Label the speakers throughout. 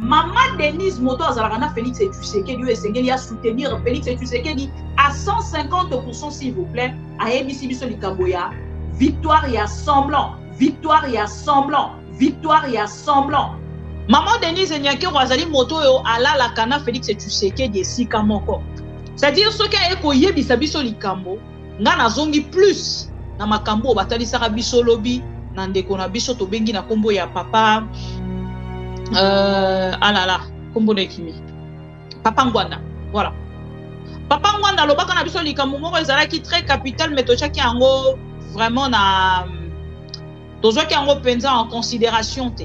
Speaker 1: Maman Denise Moto Azalakana Félix et Tshisekedi Esengeli a soutenir Félix et Tshisekedi à 150% s'il vous plaît. A ABC Biso Likaboya. Victoire et assemblant. Victoire et assemblant. Victoire et assemblant. Maman Denise Nyake Wazali Moto yo ala la kana Félix et Tshisekedi esika moko. C'est-à-dire ce qui a eko yebisa biso likambo nga nazongi plus na makambo batali saka biso lobi na ndeko na biso to bengi na kombo ya papa alala kombo na kimi Papa Ngwanda. Voilà. Papa Ngwanda lobaka na biso likambo moko ezalaki très capital mais tochaki yango vraiment na tozoki yango penza en considération te.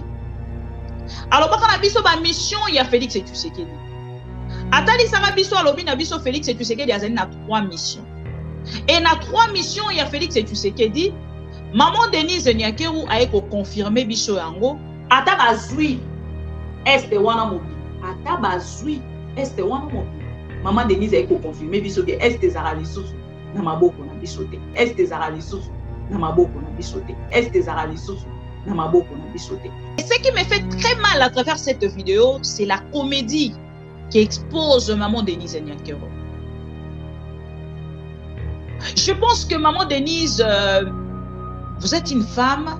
Speaker 1: Alors baka na biso ba mission ya Félix et Tshisekedi. Atali saka biso alobi na biso Félix et Tshisekedi azali na 3 missions. Et na 3 missions ya Félix et Tshisekedi, maman Denise Nyakeru a eko confirmer biso yango ata bazui este wana mobi. Ata bazui este wana mobi. Maman Denise a eko confirmer biso que este zara lisusu na maboko na biso te. Este zara lisusu na maboko na biso te. Este zara lisusu na maboko na biso te. Et ce qui me fait très mal à travers cette vidéo, c'est la comédie qui expose maman Denise Nyakeru. Je pense que maman Denise, vous êtes une femme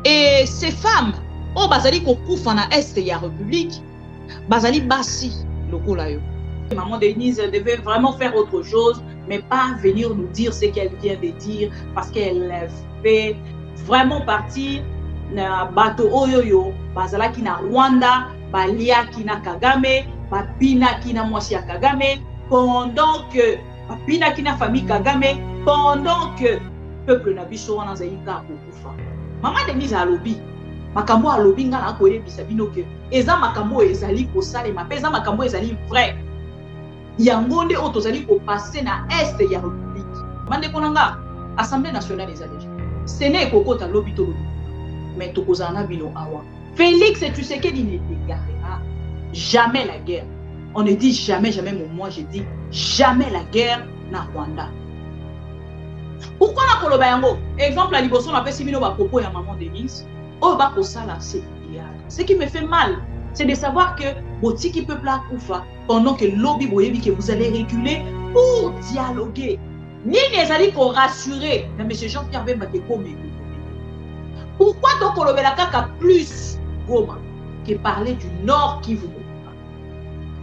Speaker 1: et ces femmes, oh bazali kokufa na est ya République, bazali basi lokola yo. Maman Denise devait vraiment faire autre chose, mais pas venir nous dire ce qu'elle vient de dire parce qu'elle fait vraiment partie na bato oyoyo bazala ki na Rwanda, balia ki na Kagame, babina ki na mwasi ya Kagame, pendant que babina ki na famille Kagame, pendant que peuple na biso wana zaika kokufa. Maman Denise alobi makambo alobi nga na koyebisa bino ke eza makambo ezali kosalema pe eza makambo ezali vrai. Yango nde oyo tozali kopase na este ya République. Bande konanga Assemblée nationale ezali. Ce n'est kokota lobi to lobi. Mais tokozana bino awa. Félix et Tshisekedi ne déclarera jamais la guerre. On ne dit jamais, jamais, mais moi je dis jamais la guerre na Rwanda. Pourquoi na koloba yango? Exemple, la liboso na pesi bino ba propos ya maman Denise. Oh ba kosala c'est idéal. Ce qui me fait mal, c'est de savoir que botiki peuple a koufa pendant que lobby boyebi que vous allez reculer pour dialoguer. Ni les allez pour rassurer. Mais monsieur Jean-Pierre Bemba ke komé. Pourquoi donc on la kaka plus Goma que parler du Nord Kivu?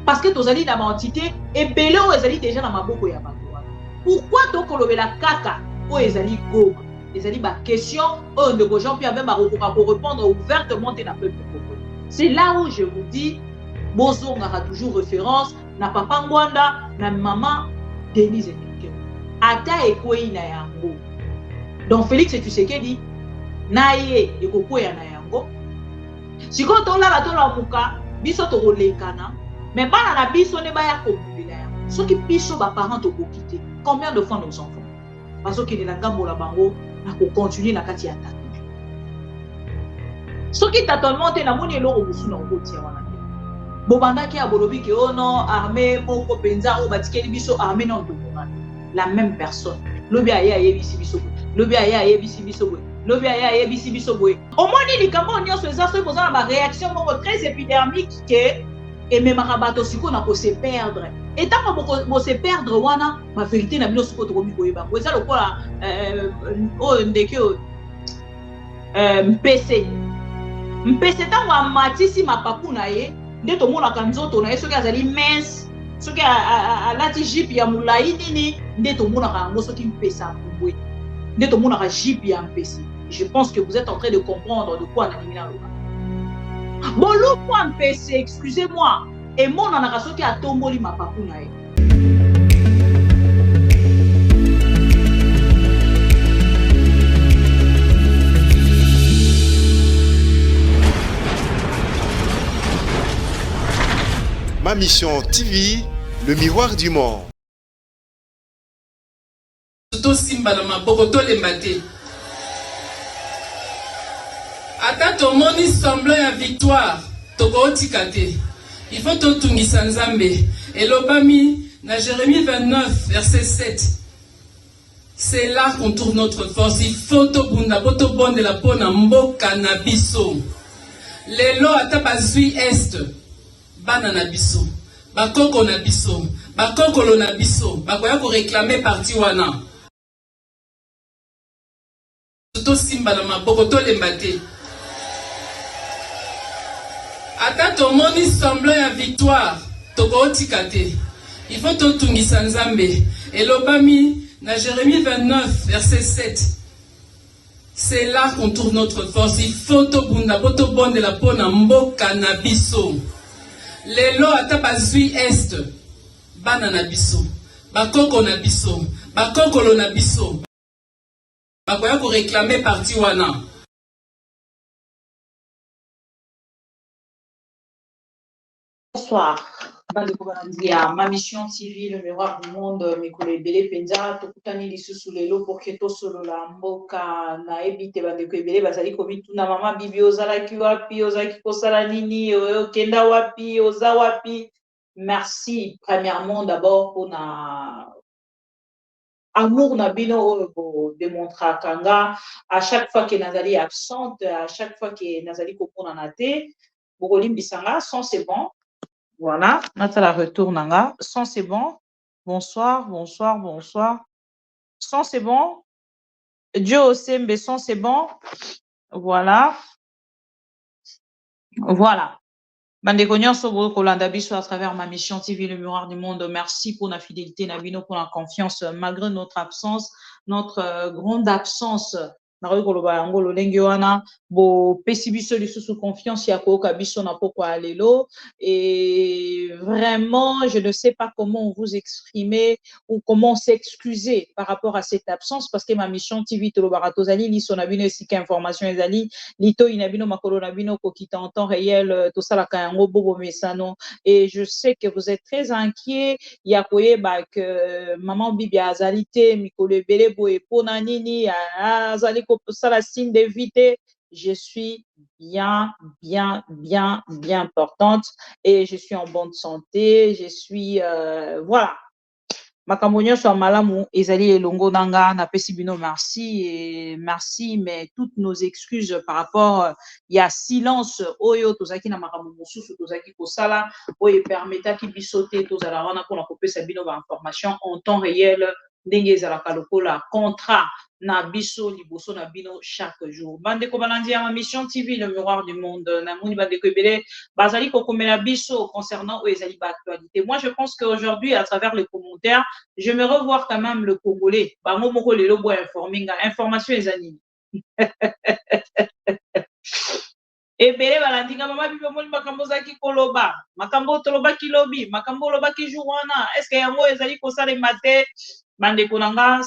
Speaker 1: Parce que tous allez dans ma entité et Bélo ils allient déjà dans ma boko ya bakoa. Pourquoi donc on la kaka ou ils allient Goma? Ils allient ma question oh de Jean-Pierre Bemba pour répondre ouvertement de la peuple. C'est là où je vous dis Bozo aura toujours référence na Papa Ngwanda na maman Denise Nyakeru. Ata ekoi na yango. Donc Félix et Tshisekedi naye ekoko ya na yango. Siko to la to la muka biso to kolekana mais bana na biso ne ba ya kobulela yango. Soki biso ba parents to kokite. Combien de fois nos enfants? Parce que na ngambo la bango na ko continuer na kati ya tata. Soki tatolement te na moni eloko busu na kotia wana. Bobanda ki abolobi ke oh non armée moko penza o batikeli biso armée non to la même personne. Lobi aya yebisi biso. Lobi aya yebisi biso. Lobi aya yebisi biso boy. Au moins ni likambo nyonso eza so posant la réaction moko très épidermique que et même rabato siko na ko se perdre. Et tant que bo se perdre wana ma vérité na bino siko to komi koyeba. Ko eza lokola ndeke mpc. Mpc tango amatisi mapapu na ye nde to mona kanzoto na ye soki azali mince soki alati jipe ya mulai nini nde to mona kango soki mpesa mbwe nde to mona ka jipe ya mpesi. Je pense que vous êtes en train de comprendre de quoi on a là. Bon le point mpesi, excusez-moi, et mon anaka soki atomboli mapapu na ye.
Speaker 2: Ma mission TV, le miroir du monde.
Speaker 3: To simba na maboko to lembate. Ata to moni semblant ya victoire, to ko tikate. Il faut to tungisa nzambe. Elobami na Jérémie 29 verset 7. C'est là qu'on trouve notre force. Il faut to bunda boto bonde la pona mboka na biso. Lelo ata bazui est bana na biso bakoko na biso bakokolo na biso bakoya ko réclamer parti wana to simba na maboko to lemba te ata tomoni semblant ya victoire tokotika te il faut totungisa nzambe elobami na Jérémie 29 verset 7. C'est là qu'on trouve notre force. Il faut tobunda boto bonde la pona mboka na biso. Lelo ata bazui est bana na biso bakoko na biso bakokolo na biso bakoya ko réclamer parti wana.
Speaker 1: Bonsoir. Ma mission TV, le miroir du monde, Mikole Bele Penza, Tokutani Lisusu Lelo, Poketo Solo la Mboka, na Ebite Bandeko Ebele, Bazali Komitu na Mama Bibi, Ozala Kiwapi, Ozaki Kosala Nini, Okenda Wapi, Oza Wapi. Merci, premièrement, d'abord, pour na amour na bino démontrer kanga à chaque fois que Nazali est absente, à chaque fois que Nazali Kopona Nate, Bogolim Bisanga, son c'est bon. Voilà, Nathalie retourne là. Son c'est bon. Bonsoir, bonsoir, bonsoir. Son c'est bon. Dieu aussi, mais son c'est bon. Voilà. Voilà. Bandekonion Sobo Kolanda Biso à travers ma mission TV Le Miroir du Monde. Merci pour la fidélité, Nabino, pour la confiance, malgré notre absence, notre grande absence. Bo pesi biso sous confiance ya koka biso na poko alelo et vraiment je ne sais pas comment vous exprimer ou comment s'excuser par rapport à cette absence parce que ma mission TV to barato zali li sonabino esika information ezali lito inabino makolo nabino ko kita en temps réel to sala kango bobo mesano et je sais que vous êtes très inquiets ya koyeba que maman bibi azalité mikolo bele bo epona nini azali ça la signe d'éviter. Je suis bien portante et je suis en bonne santé. Je suis, voilà. Makamonyo soit malamu, ezali elongo nanga, na pesibino merci et merci, mais toutes nos excuses par rapport, il y a silence, oyo, tozaki na makamu mosusu, tozaki kosala, oyo permetta ki bisote, tozala wana pour la couper sabino ba information en temps réel, ndenge ezalaka lokola contrat na biso liboso na bino chaque jour. Bande ko balandi ma mission TV le miroir du monde na moni bande ko ebele bazali ko komela biso concernant ezali ba actualité. Moi je pense qu'aujourd'hui à travers les commentaires, je me revoir quand même le Congolais. Bango moko lelo bo informing information ezali. Ebele balandi nga mama bibi moni makambo zaki koloba. Makambo toloba kilobi, makambo loba ki jourwana. Est-ce que yango ezali ko sale matin?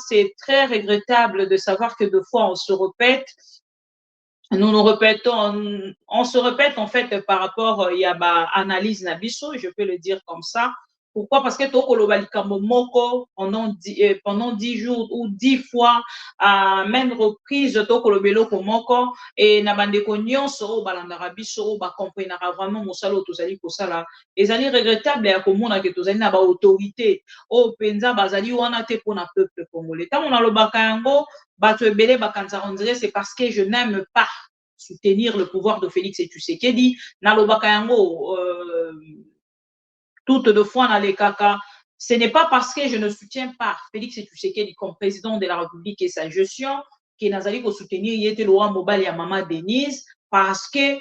Speaker 1: C'est très regrettable de savoir que deux fois on se répète. Nous nous répétons, on se répète en fait par rapport il y a bah, analyse nabiso, je peux le dire comme ça. Pourquoi? Parce que pendant 10 jours ou 10 fois, même reprise, et nabandeko nyonso balandara biso ba comprenera vraiment mosalo tozali kosala ezali regrettable ya komona ke tozali na ba autorité o penza bazali wana te pona peuple congolais. Tant on a lobaka yango bato ebele bakanza on dirait c'est parce que je n'aime pas soutenir le pouvoir de Félix Tshisekedi na lobaka yango toutes deux fois dans les caca. Ce n'est pas parce que je ne soutiens pas Félix Tshisekedi comme président de la République et sa gestion que Nazali ko soutenir yete loa mobile ya Mama Denise parce que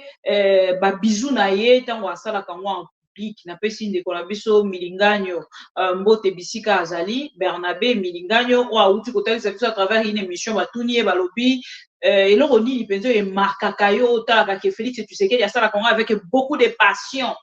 Speaker 1: bisou na ye tango asala kango en public na pesi ndeko na biso Milinganyo Mbote Bisika Azali Bernabe Milinganyo o auti kotalisa biso à travers une émission batuni e balobi eloko nini penzo e markaka yo otalaka ke Félix Tshisekedi asala kango avec beaucoup de passion.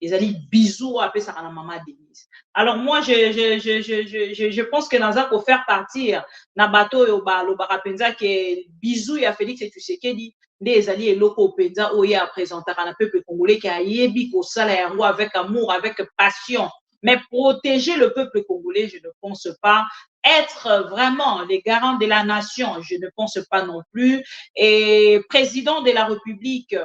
Speaker 1: Ils allaient bisous après ça à la maman Denise. Alors moi je pense que Naza pour faire partir na bateau au barapenza que bisous ya Félix et Tshisekedi des alliés et locaux penza ou ya présenter à un peuple congolais qui a yebi ko sala yango avec amour avec passion. Mais protéger le peuple congolais, je ne pense pas. Être vraiment les garants de la nation, je ne pense pas non plus. Et président de la République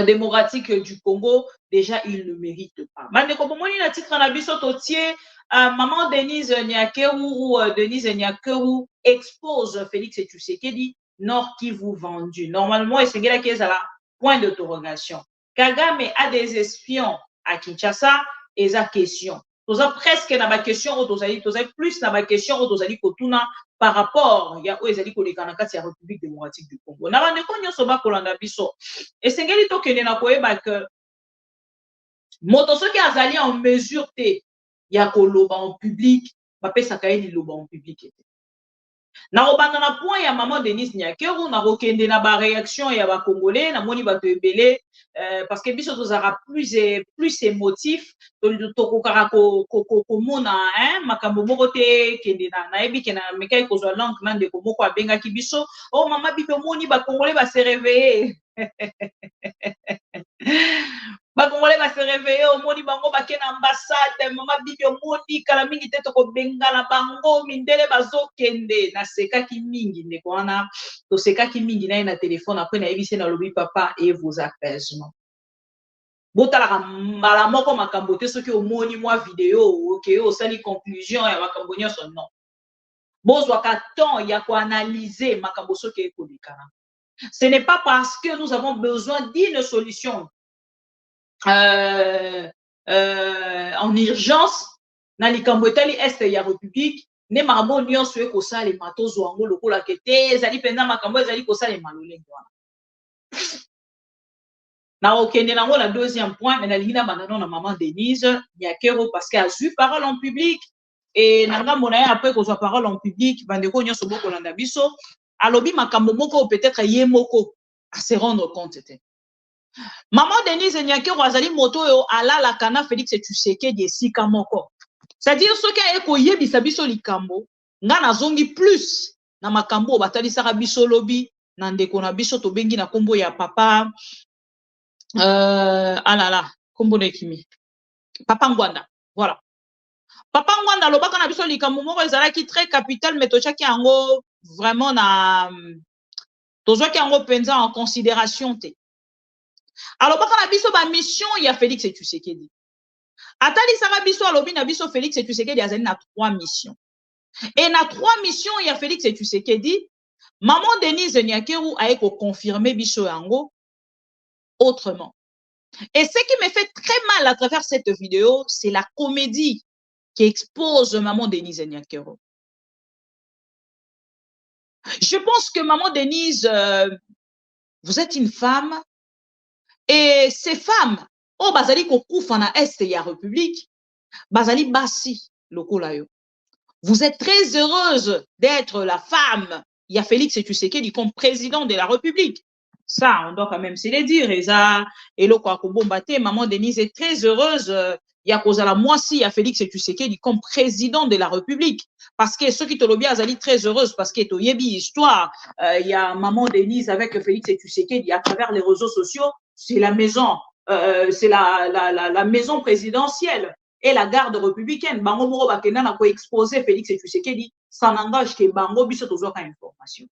Speaker 1: démocratique du Congo, déjà, il ne mérite pas. Maman Denise Nyakeru ou Denise Nyakeru expose Félix Tshisekedi Nord Kivu vendu. Normalement, c'est là point d'interrogation. Kagame a des espions à Kinshasa et sa question. Toza presque na ba question o tozali plus na ba question o tozali kotuna par rapport ya o ezali koleka na kati ya République démocratique du Congo. Na bande ko nyonso ba kolanda biso. Esengeli to kende na koyeba que moto soki azali en mesure te ya koloba en public ba pesa ka eli loba en public. Na robanda na point ya maman Denise Nyakeru na rokende na ba réaction ya ba congolais na moni bato ebele parce que biso tozara plus émotif to kokara ko mona makambo moko te kende na yebi ke na mekai kozwa langue na ndeko moko abengaki biso oh mama biso moni ba congolais ba se réveiller Bakongolais va se réveiller au moni bango bake na ambassade mama bibi omoni kala mingi te toko bengala bango mindele bazokende na sekaki mingi ndeko wana to sekaki mingi na na téléphone après na yebisi na lobi papa et vos apaisements botalaka mbala moko makambo te soki omoni mwa vidéo ok osali conclusion ya makambo nyonso non bozwaka temps ya koanalyser makambo soki ekolekana. Ce n'est pas parce que nous avons besoin d'une solution en urgence na likambo etali este ya république ne makambo nyonso ekosalema tozwa yango lokola ke te ezali mpenza makambo ezali kosalema lolenge wana na okende nango na deuxième point mais nalingi na bandano na maman Denise Nyakeru parce que azwi parole en public et na ngambo na ye après kozwa parole en public bandeko nyonso bokolanda biso alobi makambo moko peut-être ye moko à se rendre compte te. Maman Denise Nyakeru azali moto yo alalaka na Félix Tshisekedi esika moko. C'est-à-dire soki ayeko yebisa biso likambo nga nazongi plus na makambo batalisaka biso lobi na ndeko na biso tobengi na kombo ya papa alala kombo na kimi papa Ngwanda voilà papa Ngwanda lobaka na biso likambo moko ezalaki très capital mais tochaki yango vraiment na tozwaki yango penza en considération te. Alors baka na biso ba mission ya Félix Tshisekedi atalisaka biso alobi na biso Félix Tshisekedi azali na 3 missions et na 3 missions ya Félix Tshisekedi maman Denise Nyakeru a confirmé biso yango autrement. Et ce qui me fait très mal à travers cette vidéo, c'est la comédie qui expose maman Denise Nyakeru. Je pense que maman Denise, vous êtes une femme et ces femmes, oh bazali kokufa na est ya République, bazali basi lokola yo. Vous êtes très heureuse d'être la femme. Il y a Félix Tshisekedi comme président de la République. Ça, on doit quand même se le dire. Et maman Denise est très heureuse. Il y a cause à la moitié, il y a Félix Tshisekedi comme président de la République. Parce que ceux qui te l'ont bien, elle est très heureuse parce que tu y a histoire. Il y a maman Denise avec Félix Tshisekedi à travers les réseaux sociaux. C'est la maison, c'est la maison présidentielle. Et la garde républicaine, bango moko bakenda na ko exposer Félix Tshisekedi, ça n'engage que bango biso tozoka information.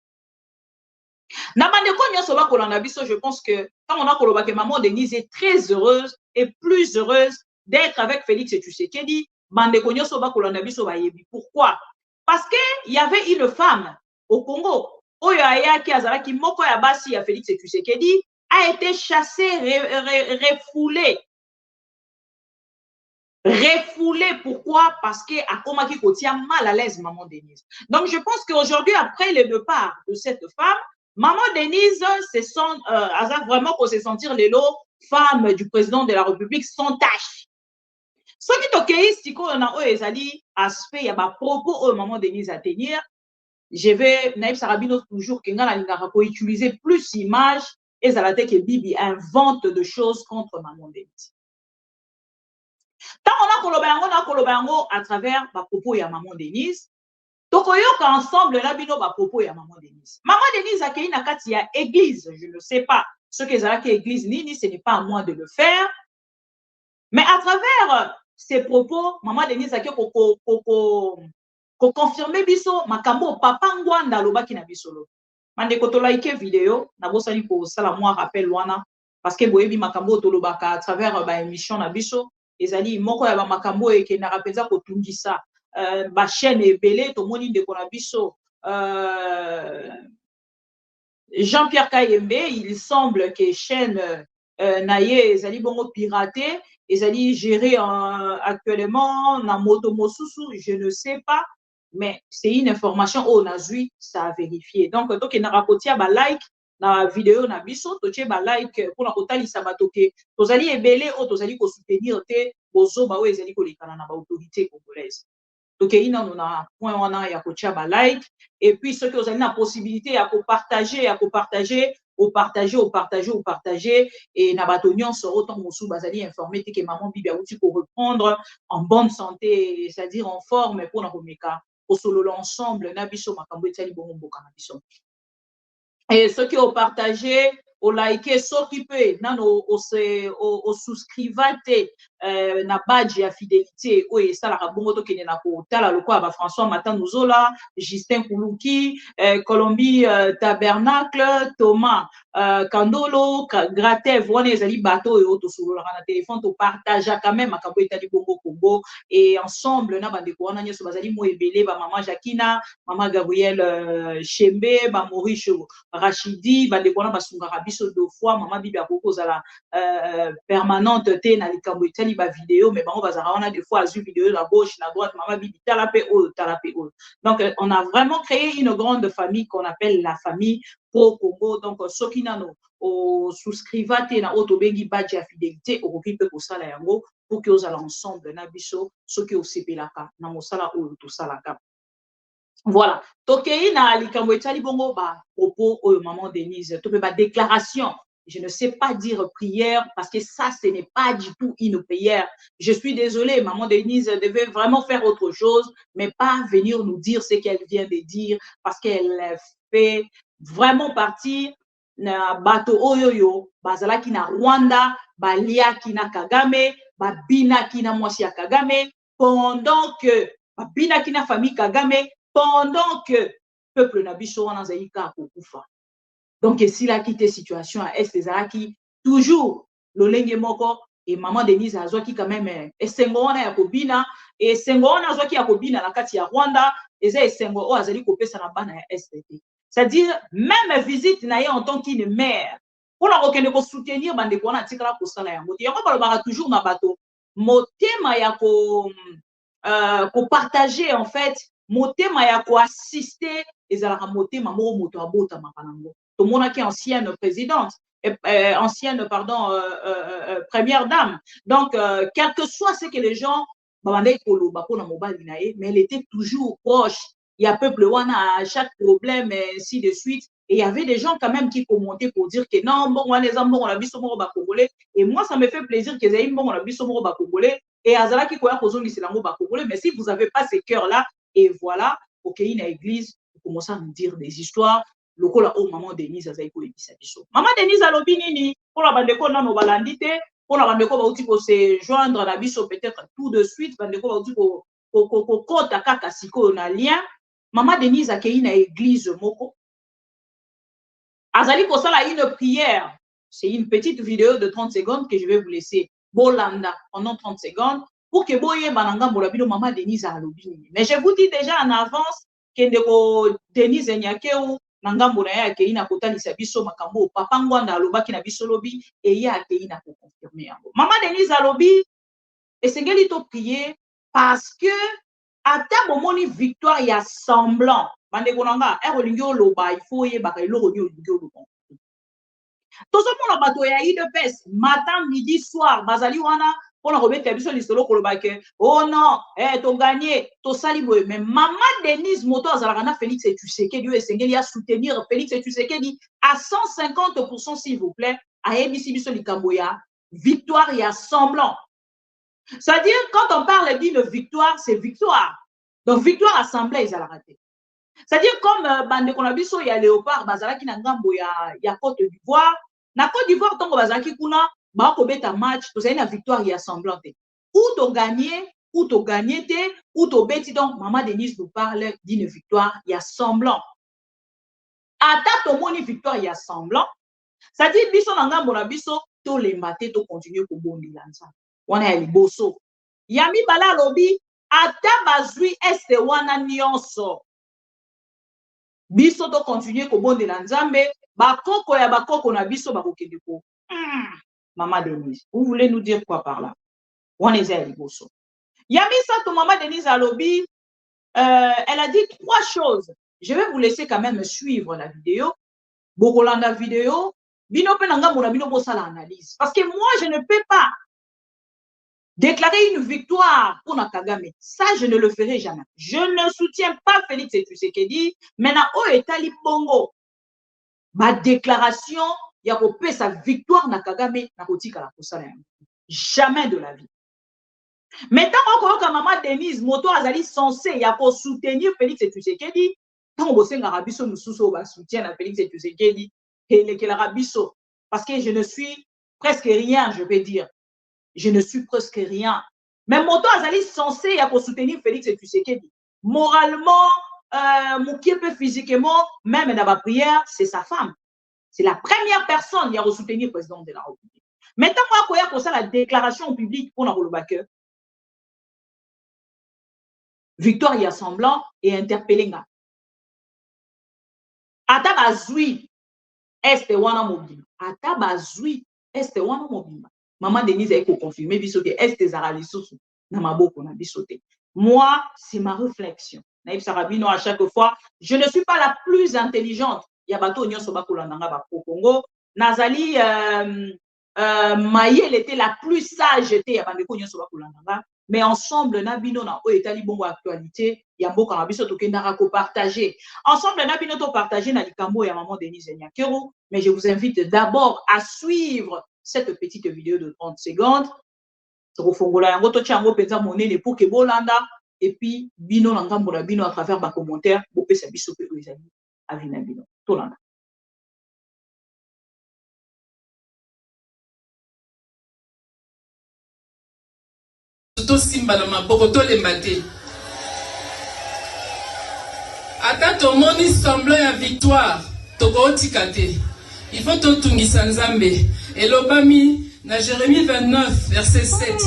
Speaker 1: Na bandeko nyonso ba kolanda biso, je pense que quand on a koloba que maman Denise est très heureuse et plus heureuse d'être avec Félix Tshisekedi, bandeko nyonso ba kolanda biso ba yebi. Pourquoi? Parce que il y avait une femme au Congo, oyo ayaki azalaki moko ya basi ya Félix Tshisekedi, a été chassée, refoulée. Refoulé, pourquoi? Parce que à Komaki Kotia mal à l'aise maman Denise. Donc je pense qu'aujourd'hui, après le départ de cette femme, maman Denise se sent vraiment qu'on se sentir les lots femme du président de la République sans tâche. Ce qui est ok, si on a ezali aspect ya ba propos maman Denise à tenir, je vais Naïb Sarabino toujours que utiliser plus images et ça la tête que Bibi invente de choses contre maman Denise. Tant on a kolobango à travers ma propos ya maman Denise, tokoyoka ensemble la bino ba propos ya maman Denise. Maman Denise a kei na kati ya église, je ne sais pas ce que zala ki église nini, ce n'est pas à moi de le faire. Mais à travers ces propos, maman Denise a kei ko confirmer biso makambo papa Ngwanda lobaki na biso lo. Mande ko to like vidéo na bosali ko sala moi rappel wana parce que boyebi makambo to lobaka à travers ba émission na biso. Ezali moko ya ba makambo eke na rapeza ko tungisa ba chaîne ebele to moni ndeko na biso Jean-Pierre Kayembe, il semble que chaîne naye ezali bongo piraté, ezali géré actuellement na moto mosusu, je ne sais pas, mais c'est une information au nazui, ça a vérifié. Donc toke na rakotia ba like na vidéo na biso, toche ba like pour na kotalisa bato ke tozali ebele o tozali ko soutenir te bozoba o ezali kolekana na ba autorité congolaise. Donc, il y a un point où on a un like. Et puis, ceux qui ont la possibilité à partager, et Nabatonion sera autant sous Bazali informé que maman Bibia Outi pour reprendre en bonne santé, c'est-à-dire en forme pour Naromeka, pour solo l'ensemble, Nabiso Makambo et Tali Bongo Kanabiso. Et ceux qui ont partagé, au liké, s'occuper, au souscrivate, na badge ya fidélité, oui, ça la rabongo to kene na ko tala lokwa ba François Matanouzola, Justin Koulouki, Colombie Tabernacle, Thomas Kandolo, Gratev, wana ezali bateau et auto solo la na téléphone to partage quand même makambo etali bongo Congo et ensemble na bandeko wana nyoso bazali mo ebele ba maman Jacquina, maman Gabrielle Chembe, ba Maurice Rachidi, bandeko wana basungaka biso deux fois, maman Bibi akoko zala permanente te na likambo etali ba vidéo, mais bango bazara wana deux fois azu vidéo na gauche, na droite, maman Bibi talape o. Donc on a vraiment créé une grande famille qu'on appelle la famille pro Congo. Donc soki nano o souscrivate na auto bengi badge ya fidélité au pe ko sala yango pour que os ala ensemble na biso soki o sepelaka na mosala o to salaka. Voilà. Tokei na likambo etali bongo ba propos o maman Denise to pe ba déclaration. Je ne sais pas dire prière parce que ça, ce n'est pas du tout une prière. Je suis désolée, maman Denise devait vraiment faire autre chose, mais pas venir nous dire ce qu'elle vient de dire parce qu'elle fait vraiment partie na bato oyoyo, bazalaki na Rwanda, baliaki na Kagame, babinaki na mwasi ya Kagame, pendant que babinaki na famille Kagame, pendant que peuple na biso wana zaika kokufa. Donc, s'il a quitté situation à Est, qui toujours le lenge moko et maman Denise a qui quand même et sengona ya kobina et sengona zo qui ya kobina na kati ya Rwanda et ça sengo o azali kopesa na bana ya STT. C'est-à-dire même visite na ye en tant qu'une mère pour la rekende ko soutenir bande ko na tikala ko sala yango. Yango balobaka toujours na bato motema ya ko partager en fait motema ya ko assister ezalaka motema moko moto abota makanango. Tout le monde qui est ancienne présidente, ancienne, pardon, première dame. Donc, quel que soit ce que les gens, mais elle était toujours proche. Il y a peuple wana à chaque problème, et ainsi de suite. Et il y avait des gens quand même qui commentaient pour dire que non, bon, les hommes, on a vu ce mot congolais. Et moi, ça me fait plaisir qu'ils aient bon, on a vu ce mot congolais. Et Azala qui croit qu'on c'est l'amour congolais. Mais si vous n'avez pas ces cœurs-là, et voilà, ok, une église, vous commencez à nous dire des histoires. Lokola o maman Denise azali ko ebisa biso. Maman Denise alobi nini pour la bandeko nano balandi te, pour la bandeko bauti ko se joindre na biso peut-être tout de suite bandeko bauti ko kota kaka siko na lien. Maman Denise akei na église moko. Azali ko sala une prière. C'est une petite vidéo de 30 secondes que je vais vous laisser bolanda pendant 30 secondes pour que boye bananga molabino maman Denise alobi nini. Mais je vous dis déjà en avance que ndeko Denise Nyakeu na ngambo na ye akei na kotalisa biso makambo papa ngwanda alobaki na biso lobi et ye akei na koconfirmer yango. Maman Denise alobi esengeli to prier parce que ata bomoni victoire ya semblant bandeko nanga erolingi oloba il faut yebaka eloko nini olingi oloba. Tozomona bato ya UDPS matin midi soir bazali wana pour remettre biso lisolo koloba ke oh non to gagner to sali boye. Mais maman Denise moto azalaka na Félix Tshisekedi yo esengeli ya soutenir Félix Tshisekedi à 150% s'il vous plaît ayebisi biso likambo ya victoire ya semblant. C'est-à-dire quand on parle d'une victoire c'est victoire. Donc victoire assemblée ezalaka te. C'est-à-dire comme bande ko na biso ya Léopard bazalaki na ngambo ya Côte d'Ivoire. Na Côte d'Ivoire tongo bazalaki kuna ba ko beta match to zali na victoire ya semblant. Ou to gagner ou to gagner te ou to beti. Donc maman Denise nous parle d'une victoire ya semblant. Ata to moni victoire ya semblant. Ça dit biso na ngambo na biso to lembate to continuer ko bondila nza. Wana ya liboso. Yami bala lobi ata bazui este wana nyonso. biso to continuer ko bondela nzambe bakoko ya bakoko na biso bakokende ko. Maman Denise, vous voulez nous dire quoi par là? On est à liboso. Yamisa to maman Denise alobi, elle a dit 3 choses. Je vais vous laisser quand même suivre la vidéo. Bokolanda vidéo, bino pe nanga mona bino bosala analyse. Parce que moi je ne peux pas déclarer une victoire pour Nakagame. Ça je ne le ferai jamais. Je ne soutiens pas Félix Tshisekedi, mais na o etali bongo. Ma déclaration ya ko pe sa victoire Nakagame na kotika la kosala. Jamais de la vie. Maintenant, quand maman Denise Moto azali censé ya ko soutenir Félix Tshisekedi, tant que c'est Arabiso nous soutient à Félix Tshisekedi et les Arabiso parce que je ne suis presque rien, je vais dire. Je ne suis presque rien. Mais Moto azali censé ya ko soutenir Félix Tshisekedi. Moralement, physiquement, même dans la prière, c'est sa femme. C'est la première personne qui a soutenir le président de la République. Maintenant, moi, quand il y a la déclaration publique pour Nabolobake, Victoire y a semblant et interpellé. Ata bazui este wana mobile. Ata bazui este wana mobile. Maman Denise a confirmé bisote este zarali sosu na maboko na bisote. Moi, c'est ma réflexion. Naïf Sarabino à chaque fois, je ne suis pas la plus intelligente. Yabato nyonso bakolandanga ba Congo. Nazali Maïel était la plus sage était yabandeko nyonso bakolandanga. Mais ensemble, Nabino na Oetali bongo actualité, Yambo Kanabiso Tokendara ko partager. Ensemble, Nabino to partager na Likambo ya maman Denise Nyakero. Mais je vous invite d'abord à suivre cette petite vidéo de 30 secondes. Tokofongola yango to chango penza monene pour que bolanda et puis bino na ngambo na bino à travers ba commentaire bo pesa biso pe ezali avina bino. Tolanda.
Speaker 3: Simba na maboko to lembate. Ata tomoni semblant ya victoire, tokotika te. Il faut totungisa nzambe. Elobami na Jérémie 29 verset 7.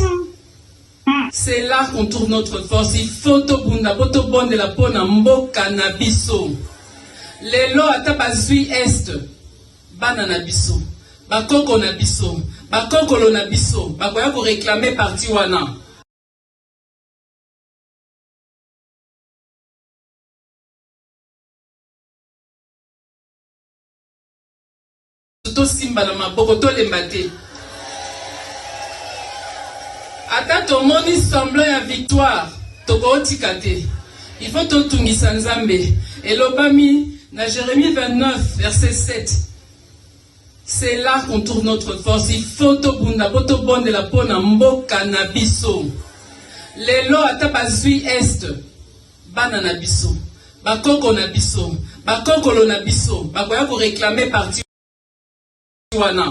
Speaker 3: C'est là qu'on trouve notre force. Il faut tobunda boto bonde la pona mboka na biso. Lelo ata bazui est bana na biso. Bakoko na biso. Bakokolo na biso. Bakoya ko réclamer parti wana. Simba na maboko to lembate. Ata tomoni semblant ya victoire, tokotika te. Il faut totungisa nzambe. Elobami na Jérémie 29 verset 7. C'est là qu'on trouve notre force. Il faut tobunda boto bonde la pona mboka na biso. Lelo ata bazui est bana na biso. Bakoko na biso. Bakokolo na biso. Bakoya ko réclamer parti.
Speaker 1: Voilà.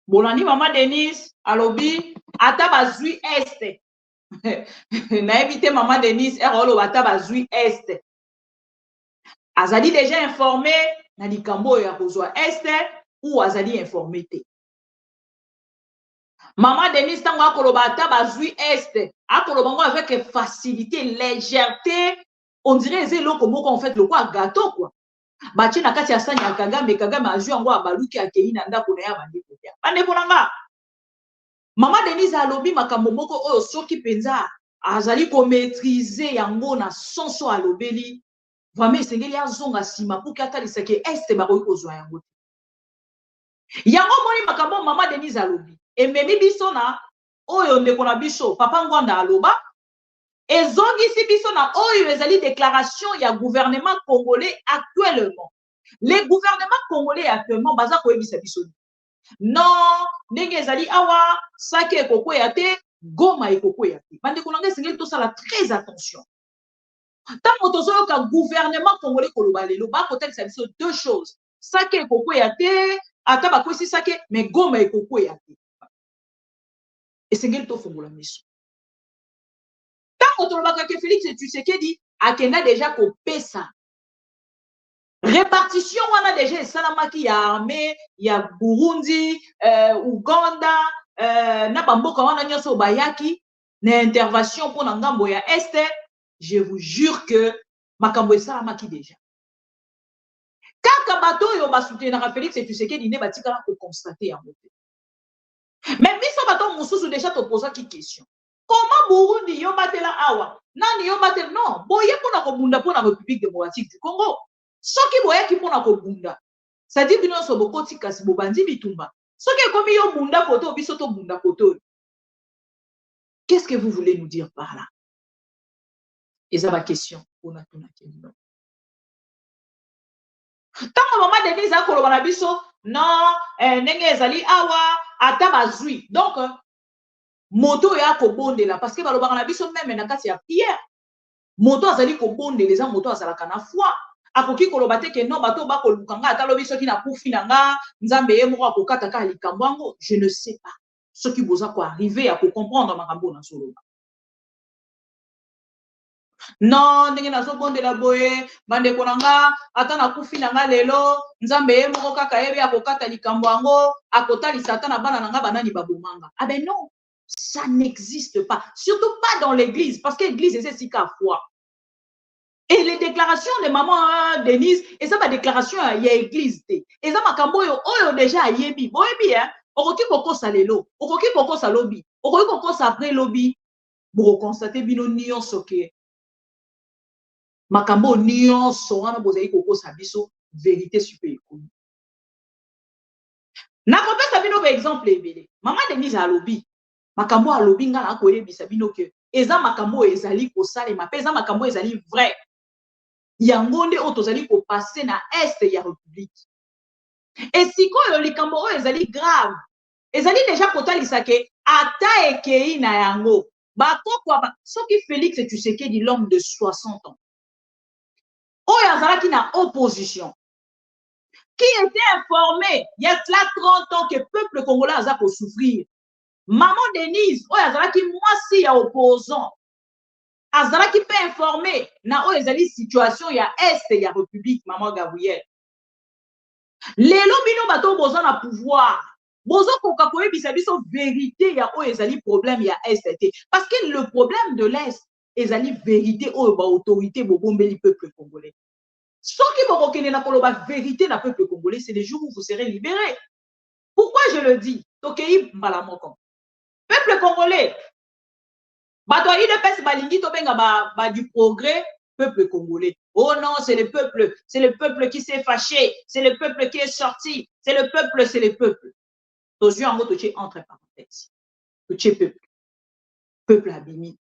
Speaker 1: Bolandi maman Denise alobi ata bazui est. Na évité maman Denise erolo ata bazui est. Azali déjà informé na likambo ya kozwa est ou azali informé te. Maman Denise tango akoloba ata bazui est. Akolobango avec facilité, légèreté. On dirait c'est l'eau comme en fait le quoi gâteau quoi. Bachi na kati ya sani ya Kagame azui yango abaluki akei na ndako na ya bandeko ya. Bandeko nanga. Maman Denise alobi makambo moko oyo soki penza azali ko maîtriser yango na sonso alobeli. Vraiment esengeli azonga sima pour katalisa ke est ba ko kozwa yango. Yango moni makambo maman Denise alobi. Ememi biso na oyo ndeko na biso papa Ngwanda aloba ezongisi biso na oyo ezali déclaration ya gouvernement congolais actuellement. Les gouvernements congolais actuellement baza koyebisa biso non ndenge ezali awa sake ekokwea te Goma ekokwea te. Bandeko nanga esengeli tosala très attention. Tango tozoyoka gouvernement congolais koloba lelo bakotalisa biso deux choses. Sake ekokwea te ata bakwesi sake mais Goma ekokwea te. Esengeli tofongola miso. Tango tolobaka ke Félix Tshisekedi akenda déjà kopesa répartition wana déjà esalamaki ya armée ya Burundi, Uganda, na bamboka wana nyonso bayaki na intervention pour na ngambo ya este, je vous jure que makambo esalamaki déjà. Kaka bato oyo basoutenaka Félix Tshisekedi nde batikala kokonstate yango te. Mais biso bato mosusu déjà topozaki question. Comment Burundi yo batela awa? Nani yo batela? Non, boye mpona kobunda mpona République démocratique du Congo. Soki boyaki mpona kobunda, c'est-à-dire bino nyonso bokoti kasi bobandi bitumba. Soki ekomi yo bunda koto biso to bunda koto. Qu'est-ce que vous voulez nous dire par là? Et ça ma question. On a tout na Tant maman Denise a koloba na biso, non, ndenge ezali awa ata bazui. Donc moto ya kobondela parce que balobaka na biso même na kati ya prière. Moto azali kobondela eza moto azalaka na foi. Akoki koloba te ke non bato ba kolukanga ata lobi soki na kufi na nga nzambe ye moko akokata ka likambo yango, je ne sais pas. Ce qui boza ko arriver à comprendre makambo na soloba. Non, ndenge nazobondela boye bandeko na nga ata na kufi na nga lelo nzambe ye moko kaka yebi akokata likambo yango akotalisa ata na bana na nga banani babomanga. Ah ben non, ça n'existe pas, surtout pas dans l'église parce que l'église c'est si qu'à foi. Et les déclarations de maman Denise et ça ma déclaration il y a église té. Et ça makambo yo oyo déjà yebi. Boyebi hein, okoki koko salelo, okoki koko salobi, okoki koko après lobby. Bo constater bino nyonso ke makambo nyonso wana bozali kokosa biso vérité super ekomi. Na kopesa bino ba exemple ebele. Maman Denise alobi makambo alobi nga na koyebisa bino ke eza makambo ezali kosalema pe eza makambo ezali vrai. Yango nde oyo tozali kopase na este ya république. Et sikoyo likambo oyo ezali grave. Ezali déjà kotalisa ke ata ekei na yango. Bakokwa soki Félix Tshisekedi l'homme de 60 ans. Oyo azalaki na opposition. Qui était informé il y a 30 ans que le peuple congolais a souffrir. Maman Denise, oyo azalaki mwasi ya opposant. Azalaki pe informé na oyo ezali situation ya est ya république maman Gabriel. Lelo bino bato boza na pouvoir. Bozo koka koyebisa biso vérité ya oyo ezali problème ya est te. Parce que le problème de l'est ezali vérité oyo ba autorité bobombeli peuple congolais. Soki bokokene na koloba vérité na peuple congolais, c'est le jour où vous serez libérés. Pourquoi je le dis? Tokei mbala moko. Peuple congolais. Bato de pes balingi to benga ba du progrès peuple congolais. Oh non, c'est le peuple qui s'est fâché, c'est le peuple qui est sorti, c'est le peuple. Tozu en moto entre parenthèses. Toche peuple. Peuple abimi.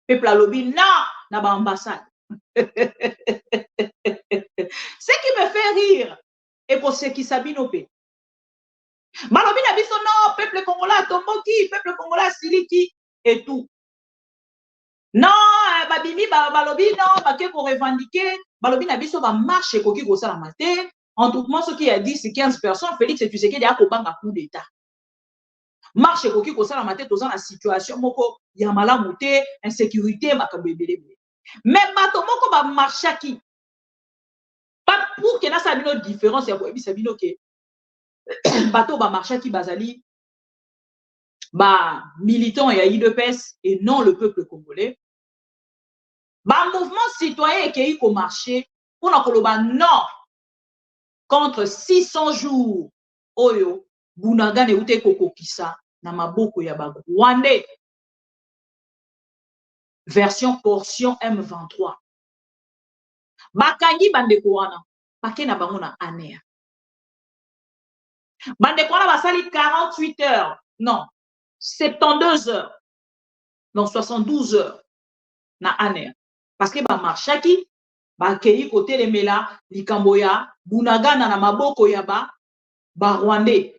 Speaker 1: Peuple alobi non na ba ambassade. Ce qui me fait rire et pour ceux qui sabino pe. Balobi na biso non, peuple congolais tomboki, peuple congolais siliki et tout. Non, babimi balobi non, bake ko revendiquer, balobi na biso ba marche koki ko sala matin. En tout cas, ce qui a dit c'est 15 personnes, Félix Tshisekedi a kobanga coup d'état. Marche koki ko sala matin dans la situation moko ya malamu te, insécurité makambo ebele. Mais bato moko ba marchaki. Pas pour que na sabino différence ya boyebi sabino ke bato ba marchaki bazali ba militant ya UDPS et non le peuple congolais. Ba mouvement citoyen qui a marché pour na koloba non contre 600 jours oyo bunagane ute kokokisa na maboko ya ba Rwandais. Version portion M23. Bakangi bandeko wana bakena bango na aner. Bandeko wana basali 48 heures. Non, 72 heures. Non, 72 heures na aner. Parce que ba marchaki bakei côté les mela likambo ya bunagana na maboko ya ba Rwandais.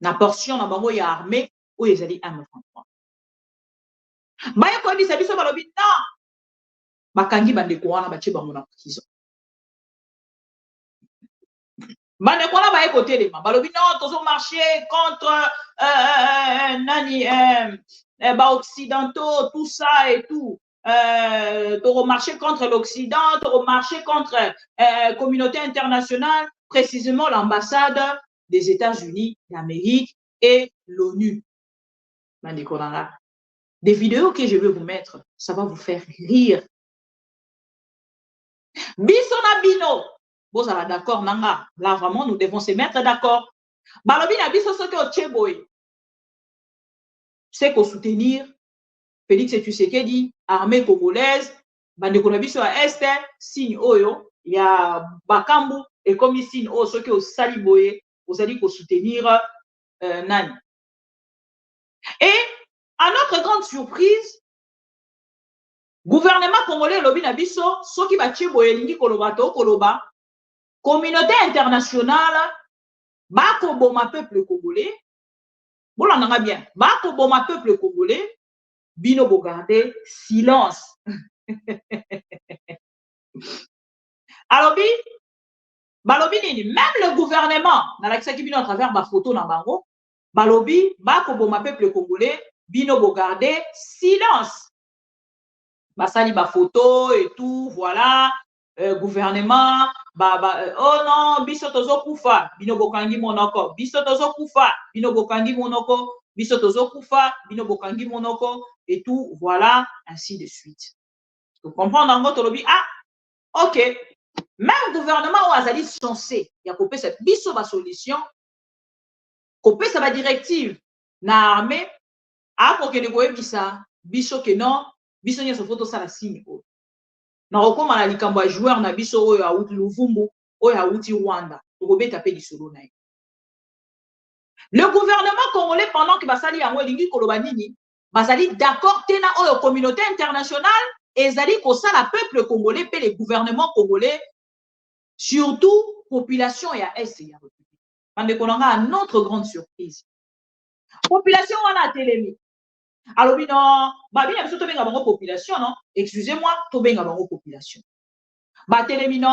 Speaker 1: Na portion na bango ya armée ou ezali M23. Baye ko bisa biso balobi non. Bakangi bandeko wana bache bango na prison. Bandeko wana baye côté les ma balobi non tozo marcher contre nani ba occidentaux tout ça et tout. Toro marcher contre l'Occident, toro marcher contre communauté internationale, précisément l'ambassade des États-Unis d'Amérique et l'ONU. Des vidéos que je vais vous mettre, ça va vous faire rire. Biso na bino, vous allez d'accord, nanga. Là, vraiment, nous devons se mettre d'accord. Balobi na biso soki o tcheboy. C'est qu'au soutenir Félix Tshisekedi, armée congolaise, bandeko na biso à Est, signe oyo, il y a Bakambu, et comme il signe oyo, soki o sali boye, vous allez soutenir Nani. Et à notre grande surprise, gouvernement congolais lobi na biso soki batie boye lingi koloba to koloba communauté internationale bakoboma peuple congolais bolanda bien bakoboma peuple congolais bino bogarder silence alobi balobi nini même le gouvernement nalakisaki bino à travers ma photo na bango balobi bakoboma peuple congolais bino bogarder silence. Basali ba photo et tout, voilà, gouvernement, oh non, biso tozo kufa, bino bokangi monoko, biso tozo kufa, bino bokangi monoko, biso tozo kufa, bino bokangi monoko, et tout, voilà, ainsi de suite. Vous comprenez en gros, tolobi, ah, ok, même gouvernement ou azali censé, y a coupé cette biso ba solution, coupé sa ba directive, na armée, pour que les goye bisa, biso que non, biso nyonso photo ça la signe ko na okoma na likambo ya joueur na biso oyo auti Luvumbu oyo auti Rwanda tokobeta pe lisolo na ye. Le gouvernement congolais pendant que basali yango elingi koloba nini basali d'accord te na oyo communauté internationale ezali kosala peuple congolais pe le gouvernement congolais surtout population ya est ya République. Bandeko nanga à notre grande surprise population wana atelemi alors, non, babina biso tobenga bango population, non? Excusez-moi, tobenga bango population. Batelemino,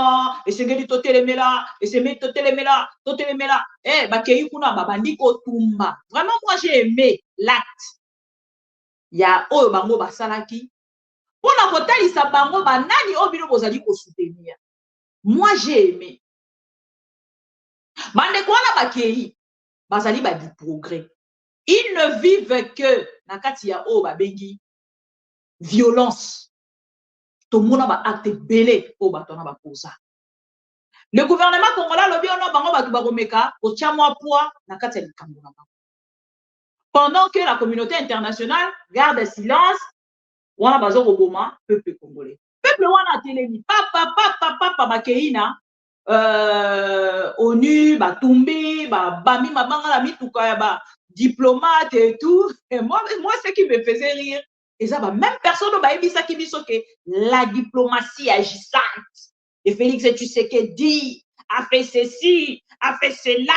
Speaker 1: et c'est que totelemela, et c'est mais totelemela, totelemela. Eh, bakei kuna babandiko tumba. Vraiment, moi j'ai aimé l'acte. Il y a oyo bango basalaki. Pona kotalisa bango banani obino bozali ko soutenir. Moi j'ai aimé. Bandeko wana bakei bazali ba du progrès. Ils ne vivent que nakati ya o babengi violence. Tout le monde a acte belé au bâton à posa. Le gouvernement congolais lobi ono bango batu bagomeka o chamwa poa nakati ya likambo. Pendant que la communauté internationale garde silence, wana bazo koboma peuple congolais. Peuple wana telemi papa bakeina ONU batumbi bami mabanga la mituka ya ba diplomate et tout. Et moi, ce qui me faisait rire, et ça, même personne ne la diplomatie agissante. Et Félix Tshisekedi a fait ceci, a fait cela.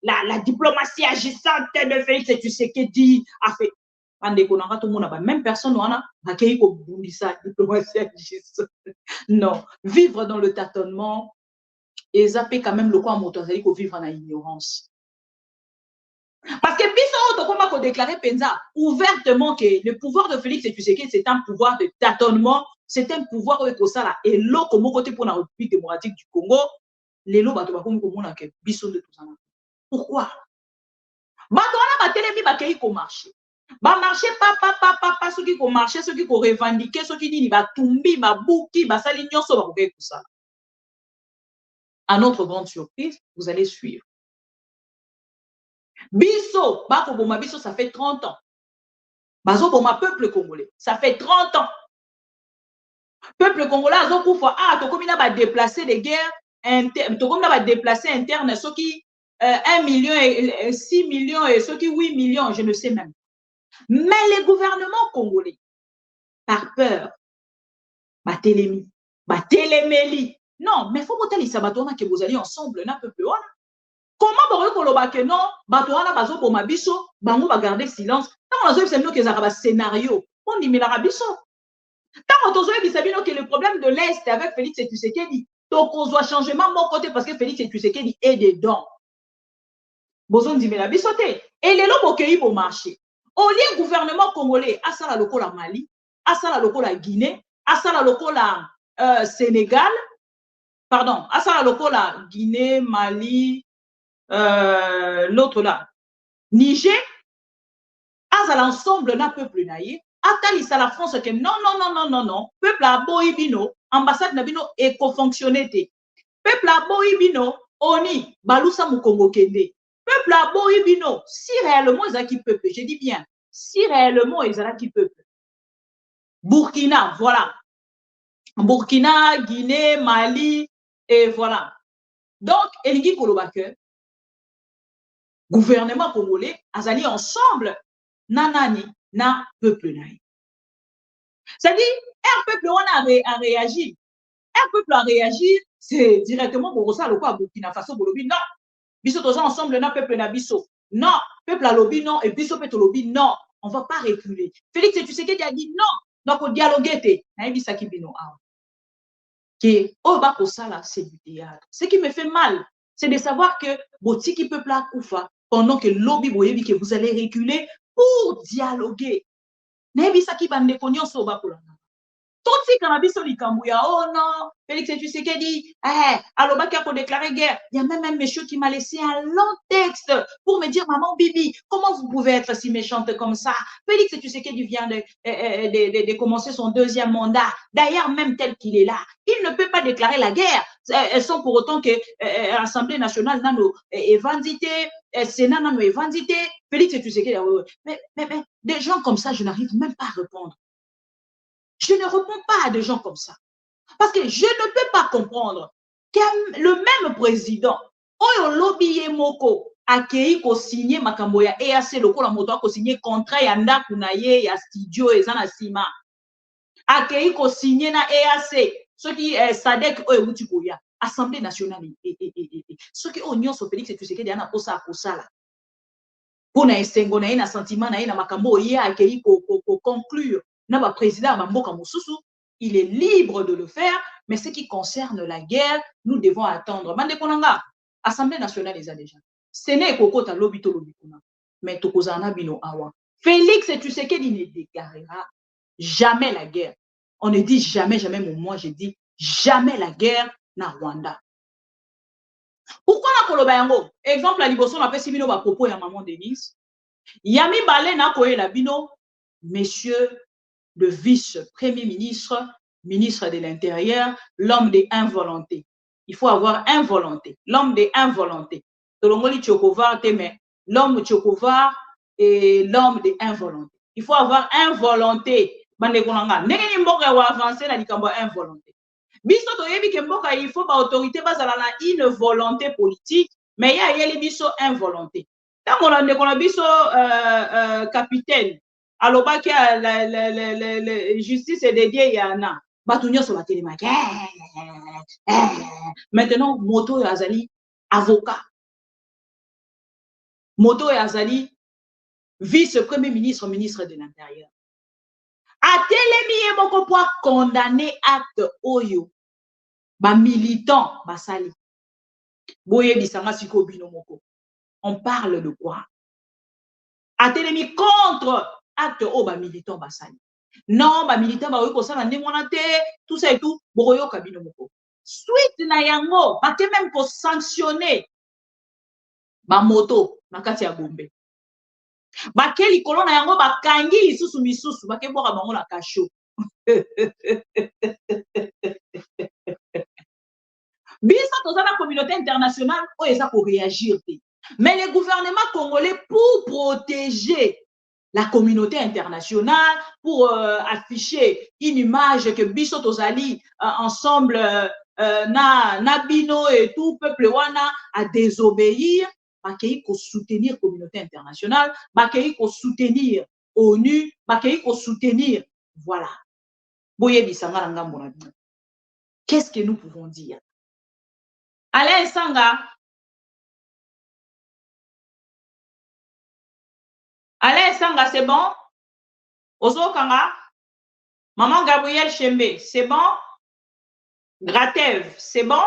Speaker 1: La diplomatie agissante de Félix Tshisekedi a fait. Même personne n'a diplomatie agissante. Non, vivre dans le tâtonnement, et ça peut quand même le quoi à vivre en ignorance. Parce que Biso a déclaré Penza ouvertement que le pouvoir de Félix Tshisekedi c'est un pouvoir de tâtonnement, c'est un pouvoir où ça et l'eau comme côté pour la République démocratique du Congo, les lots bato comme que Biso de tout ça. Pourquoi? Bato wana batelemi bakei ko marché. Ba marché pas ceux qui ko marché, ceux qui ko revendiquer, ceux qui dit ba tumbi ba buki ba sali nyonso ba ko ça. À notre grande surprise, vous allez suivre. Biso, Bakoboma Biso, ça fait 30 ans. Bazo Boma, peuple congolais, ça fait 30 ans. Peuple congolais, Tokomina va déplacer des guerres internes, Tokomina va déplacer internes, ceux qui 1 million et 6 millions et ceux qui 8 millions, je ne sais même pas. Mais les gouvernements congolais, par peur, Batelemi, non, mais il faut que vous allez ensemble, n'a peuple. Comment vous pouvez que non, Batouana Bazo pour ma biso, Bango va garder silence. Tant qu'on a dit que ça scénario, on dit mais la rabisso. Tant qu'on a dit que le problème de l'Est avec Félix Tshisekedi, donc on doit changement de mon côté parce que Félix Tshisekedi est dedans. Bozon dit mais la bissoté. Et les lots pour qu'il pour marcher. Au lieu gouvernement congolais, à ça la loco la Mali, à ça la loco la Guinée, à ça la loco la Sénégal, pardon, à ça la loco la Guinée, Mali. L'autre là, Niger, à l'ensemble na peuple naïe, atalisa la France que non, peuple a boibino, ambassade nabino éco-fonctionné. Peuple a boibino, oni, balusa mukongo kende. Peuple a boibino, si réellement ils ont qui peuple, je dis bien, si réellement ils ont qui peuple. Burkina, voilà. Burkina, Guinée, Mali, et voilà. Donc, Elingi Kolobake, gouvernement congolais, azali ensemble, nanani, na peuple naï. C'est-à-dire, un peuple a réagi. Un peuple a réagi, c'est directement pour ça, le quoi, Burkina Faso, Bolobi, non. Biso tous ensemble, na peuple na biso. Non, peuple a lobby, non, et biso peuple lobby, non. On ne va pas reculer. Félix, tu sais qu'il a dit non. Donc, on dialoguer. Oh, bah, pour ça, là, c'est du théâtre. Ce qui me fait mal, c'est de savoir que Botiki peuple a Koufa, pendant que lobby, que vous allez reculer pour dialoguer. Nebi Saki bande konyon so ba pour la. Tout si cannabis likambuya, oh non, Félix Tshisekedi, aloba qui a déclaré guerre. Il y a même un monsieur qui m'a laissé un long texte pour me dire, maman Bibi, comment vous pouvez être si méchante comme ça? Félix Tshisekedi vient de commencer son deuxième mandat. D'ailleurs, même tel qu'il est là, il ne peut pas déclarer la guerre. Sans pour autant que l'Assemblée nationale n'a pas vandité, Sénat n'a pas vandité. Félix Tshisekedi, mais des gens comme ça, je n'arrive même pas à répondre. Je ne réponds pas à des gens comme ça. Parce que je ne peux pas comprendre que le même président, Oyo Lobby Moko, accueilli ko signé makambo ya EAC lokola moto ko signé contrat ya ndaku na ye ya studio ezana sima. Accueilli ko signé na EAC, ce qui Sadek Oyo Mutikoya, Assemblée nationale ce qui Onyon so Félix Tshisekedi ana posa akosala. Pona esengo na ye na sentiment na ye na makambo ye accueilli ko conclure. N'a président il est libre de le faire, mais ce qui concerne la guerre, nous devons attendre. Mandekonanga, Assemblée nationale les a déjà. Ce n'est qu'au lobito lobikuna, mais tokozana bino awa. Félix Tshisekedi ne déclarera jamais la guerre. On ne dit jamais, moi je dis jamais la guerre na Rwanda. Pourquoi na koloba yango? Exemple la liboso na pesi bino ba propos ya maman Denise. Yami balé na koye la bino, messieurs le vice-premier ministre, ministre de l'Intérieur, l'homme de involonté. Il faut avoir involonté. L'homme de involonté. Tolongoli Tchokovar, mais l'homme Tchokovar et l'homme de involonté. Il faut avoir involonté. Bandekonanga. Nengeni mboka wa avancer na likambo involonté. Biso toyebi ke mboka il faut ba autorité bazala na une volonté politique, mais ya yeli biso involonté. Tango na ndekona biso capitaine aloba ki la justice est dédiée yana batunyo sur la téléma. Maintenant moto ya azali avocat, moto ya azali vice-premier ministre, ministre de l'Intérieur. Atelemi moko pour condamner acte oyo ba militant basali. Boye bisanga siko bino moko. On parle de quoi? Atelemi contre acte au ba militant basali. Non, ba militant ba ko sala ndengona te, tout ça et tout, boyo kabino moko. Suite na yango, ba te même pour sanctionner ba moto na kati ya Gombe. Ba ke likolo na yango ba kangi lisusu misusu, ba ke boka bango na kasho. Bisa toza na communauté internationale o eza ko réagir te. Mais le gouvernement congolais pour protéger la communauté internationale, pour afficher une image que biso tozali ensemble na bino et tout peuple wana à désobéir, bakei ko soutenir la communauté internationale, bakei ko soutenir ONU, bakei ko soutenir, voilà. Boye bisanga ngambo na bino. Qu'est-ce que nous pouvons dire? Alain Sanga, Alain Sanga, c'est bon? Ozo Kanga, Maman Gabriel Chembe, c'est bon? Gratev, c'est bon?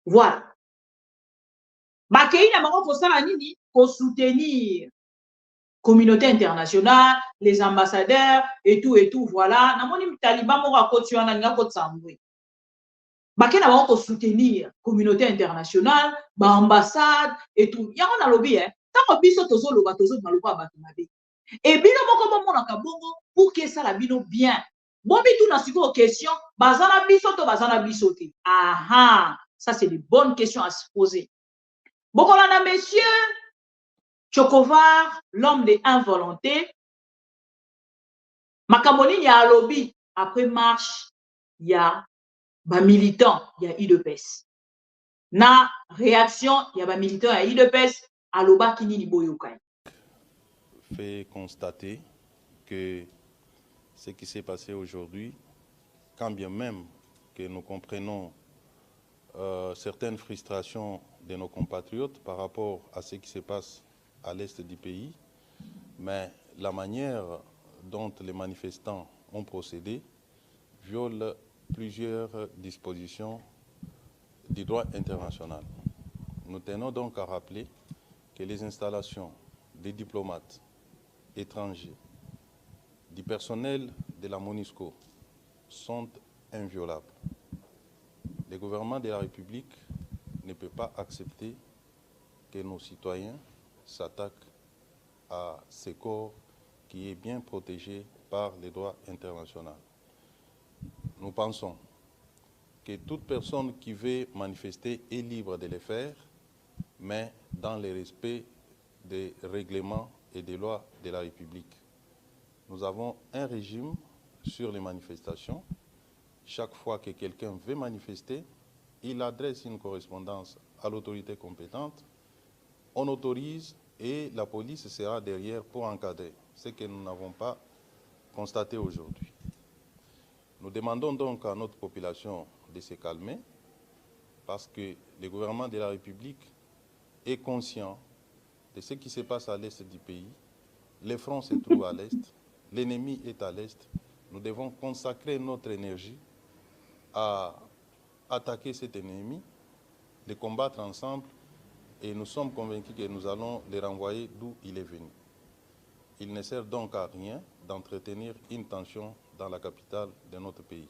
Speaker 1: Voilà. Bakei na bango fosala nini pour soutenir communauté internationale, les ambassadeurs et tout, voilà. Namoni Taliban moko akoti wana nga kotsambwe. Bakei na bango pour soutenir communauté internationale, ba ambassade et tout. Yango na lobby tant que biso tozo loba tozo malupa batumabe. Et bino moko mona kabongo pour que ça la bino bien. Bon bitu na siko question, bazana biso to bazana biso te. Aha, ça c'est des bonnes questions à se poser. Bokolana monsieur Chokovar, l'homme de involonté. Makamoni ya lobby après marche, il y a ba militant, il y a IDPS. Na réaction, il y a ba militant, il y a IDPS, aloba kini ni boyokai.
Speaker 4: Fait constater que ce qui s'est passé aujourd'hui, quand bien même que nous comprenons certaines frustrations de nos compatriotes par rapport à ce qui se passe à l'est du pays, mais la manière dont les manifestants ont procédé viole plusieurs dispositions du droit international. Nous tenons donc à rappeler que les installations des diplomates étrangers, du personnel de la MONUSCO sont inviolables. Le gouvernement de la République ne peut pas accepter que nos citoyens s'attaquent à ce corps qui est bien protégé par les droits internationaux. Nous pensons que toute personne qui veut manifester est libre de le faire, mais dans le respect des règlements et des lois de la République. Nous avons un régime sur les manifestations. Chaque fois que quelqu'un veut manifester, il adresse une correspondance à l'autorité compétente, on autorise et la police sera derrière pour encadrer, ce que nous n'avons pas constaté aujourd'hui. Nous demandons donc à notre population de se calmer parce que le gouvernement de la République est conscient de ce qui se passe à l'est du pays. Le front se trouve à l'est, l'ennemi est à l'est. Nous devons consacrer notre énergie à attaquer cet ennemi, le combattre ensemble et nous sommes convaincus que nous allons les renvoyer d'où il est venu. Il ne sert donc à rien d'entretenir une tension dans la capitale de notre pays.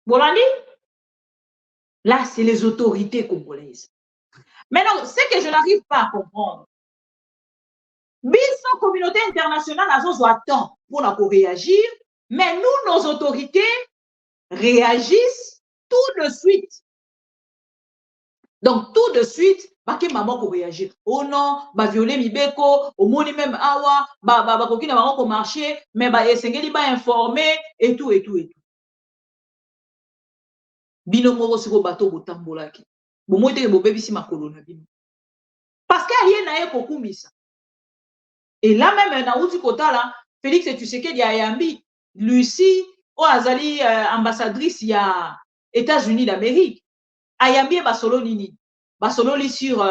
Speaker 1: Bolandi, là, c'est les autorités congolaises. Maintenant, ce que je n'arrive pas à comprendre, la communauté internationale a besoin de temps pour réagir, mais nous, nos autorités, réagissent tout de suite. Donc, tout de suite, que maman pour réagir. Oh non, violer Mibeko, au monde même awa, kokina maman marché, mais esengeli informer et tout et tout et tout. Bino moko siko bato botambolaki. Bomo te bobebi si makolo na bino. Parce que rien na ye kokumisa. Et là même na uti kotala, Félix Tshisekedi ya yambi, Lucie o azali ambassadrice ya États-Unis d'Amérique. Ayambi e basolo nini. Basolo li sur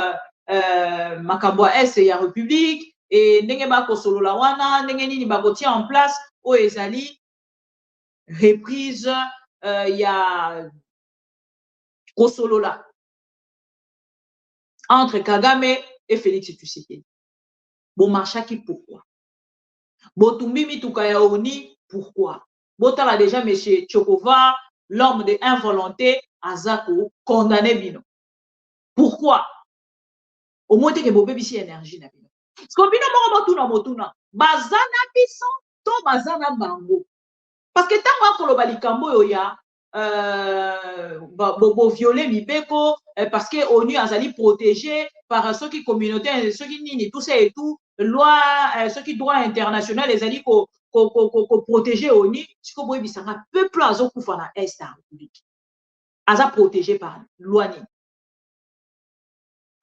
Speaker 1: makambo S ya République et ndenge ba kosolo la wana, ndenge nini ba kotia en place o ezali reprise ya Kosolola entre Kagame et Félix Tshisekedi. Bon marchaki pourquoi? Botumbi mituka ya oni pourquoi? Botala déjà monsieur Chokova, l'homme de involonté, azako condamné bino. Pourquoi? Au moins que bobebi si énergie na bino. Parce que bino motuna bazana biso to bazana bango. Parce que tant koloba likambo yo ya violer Mibeko parce que ONU azali protégé par ceux qui communautaires, ceux qui nini tout ça et tout loi ceux qui droit international les ali ko protéger ONU ce que boy bisanga peuple azo kufa na est en République aza protégé par loi ni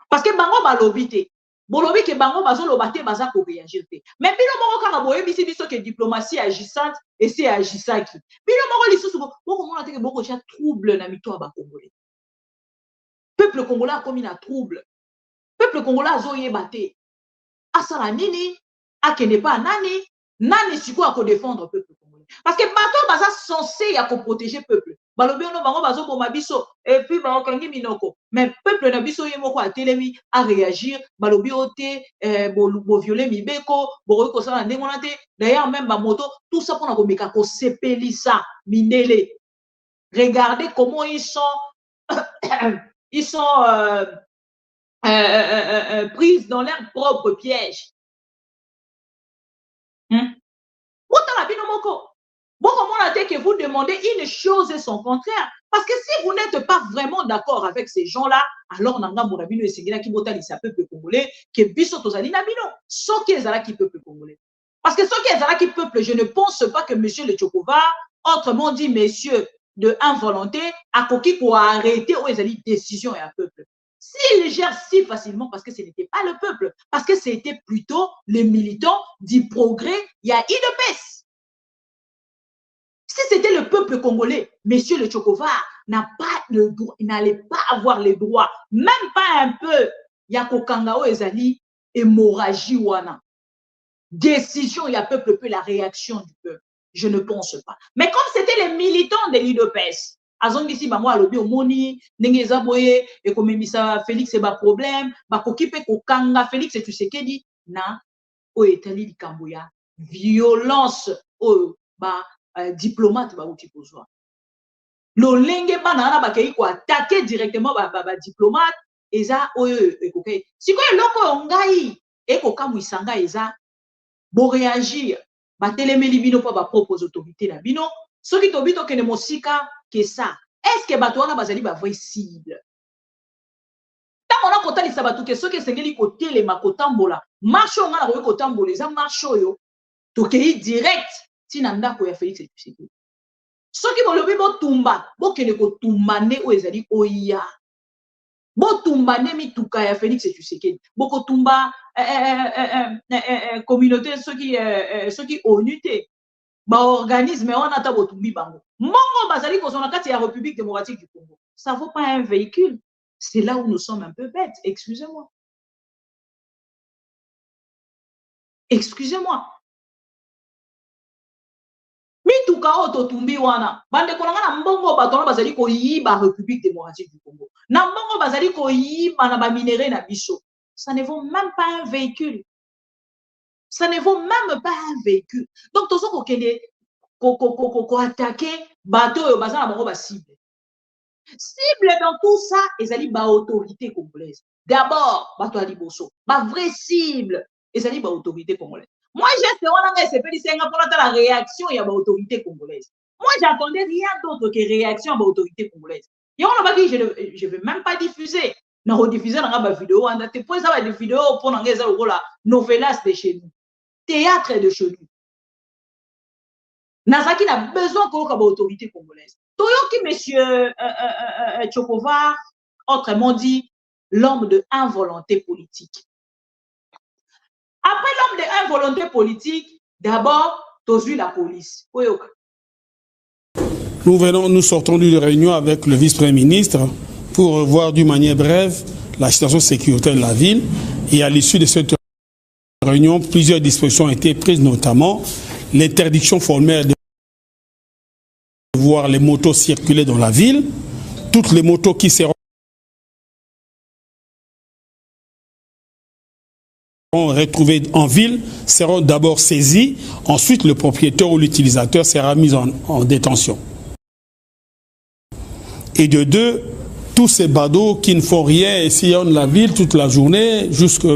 Speaker 1: parce que bango balobité bolobi ke bango bazoloba te baza ko réagir te mais bino moko kaka boyebisi biso ke diplomatie agissante et c'est agisaki bino moko lisusu boko mona te ke boko cha trouble na mito ba congolais peuple congolais a commis na trouble peuple congolais azoyeba te asala nini akende pa nani siko a ko défendre peuple congolais parce que bato baza censé ya ko protéger peuple balobi ono bango bazo boma biso et puis ba okangi minoko mais peuple na biso yemoko a telemi a réagir balobi ote bo violer Mibeko bo ko sala ndengona te d'ailleurs même ba moto tout ça pour na ko meka ko sepelisa mindele Regardez comment ils sont, ils sont pris dans leur propre piège. Bon, comment on a dit que vous demandez une chose et son contraire? Parce que si vous n'êtes pas vraiment d'accord avec ces gens-là, alors nanga morabino et sengina qui bota lisa peuple congolais, que biso tozali na bino, so qui ezala qui peuple congolais. Parce que so qui ezala qui peuple, je ne pense pas que monsieur le Tchokova, autrement dit monsieur de involonté, a koki pour arrêter ou ezali décision et un peuple. S'il gère si facilement, parce que ce n'était pas le peuple, parce que c'était plutôt les militants du progrès, il y a IDPS. Si c'était le peuple congolais, monsieur le Tchokova n'a pas le droit, il n'allait pas avoir les droits, même pas un peu. Yako Kangao ezali hémorragie wana. Décision, il y a peuple, la réaction du peuple. Je ne pense pas. Mais comme c'était les militants de l'IDPS, azongisi ba moi alobi omoni ndenge eza boye e komemisa Félix et ba problème ba kokipe ko kanga Félix et Tshisekedi na o etali likambo ya violence o ba diplomate ba uti pozwa lolenge bana na bakei ko attaquer directement ba diplomate eza oyo ekoke sikoyo eloko ngai ekokamwisa ngai eza bo réagir batelemeli bino po ba propres autorités na bino soki tobi tokende mosika ke ça est-ce que bato wana bazali ba vraie cible ntango na kotalisa bato ke soki esengeli kotelema kotambola marche oyo nga na koki kotambola eza marche oyo tokei direct tina ndako ya Félix Tshisekedi soki bolobi botumba bokende kotumba nde oyo ezali oya botumba nde mituka ya Félix Tshisekedi bokotumba communauté soki onu te baorganisme wana ata botumbi bango mongo bazali kozwa na kati ya République démocratique du Congo ça vaut pas un véhicule. C'est là où nous sommes un peu bêtes, excusez-moi. Excusez-moi. Mituka oto tumbi wana bande konanga na mbongo bato na bazali ko yiba République démocratique du Congo na mbongo bazali ko yiba na ba minéraux na biso ça ne vaut même pas un véhicule, ça ne vaut même pas un véhicule. Donc tozo ko kende ko attaquer bato yo bazana bango ba cible dans tout ça ezali ba autorité congolaise d'abord bato ali boso ba vraie cible ezali ba autorité congolaise. Moi, j'ai la réaction, il y a l'autorité congolaise. Moi, j'attendais rien d'autre que réaction à l'autorité congolaise. Et on a dit, je ne vais même pas diffuser. On va diffuser dans la vidéo. On a des vidéos pour la novelas de chez nous. Théâtre de chez nous. Nazaki n'a besoin qu'on ait l'autorité congolaise. Toyoki, monsieur Tchokova, autrement dit, l'homme de involonté politique. Après l'homme de involonté politique, d'abord, tu as vu la police.
Speaker 5: Nous sortons d'une réunion avec le vice-premier ministre pour revoir d'une manière brève la situation sécuritaire de la ville. Et à l'issue de cette réunion, plusieurs dispositions ont été prises, notamment l'interdiction formelle de voir les motos circuler dans la ville. Toutes les motos qui seront retrouvés en ville seront d'abord saisis, ensuite le propriétaire ou l'utilisateur sera mis en détention. Et de deux, tous ces badauds qui ne font rien et sillonnent la ville toute la journée jusque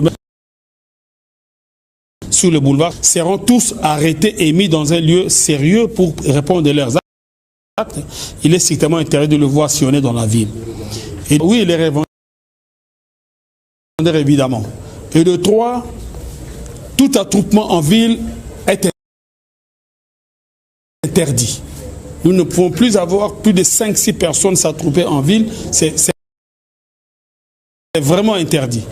Speaker 5: sur le boulevard seront tous arrêtés et mis dans un lieu sérieux pour répondre à leurs actes. Il est strictement interdit de le voir sillonner dans la ville. Et oui, les revendeurs évidemment. Et de trois, tout attroupement en ville est interdit. Nous ne pouvons plus avoir plus de 5-6 personnes s'attrouper en ville. C'est vraiment interdit.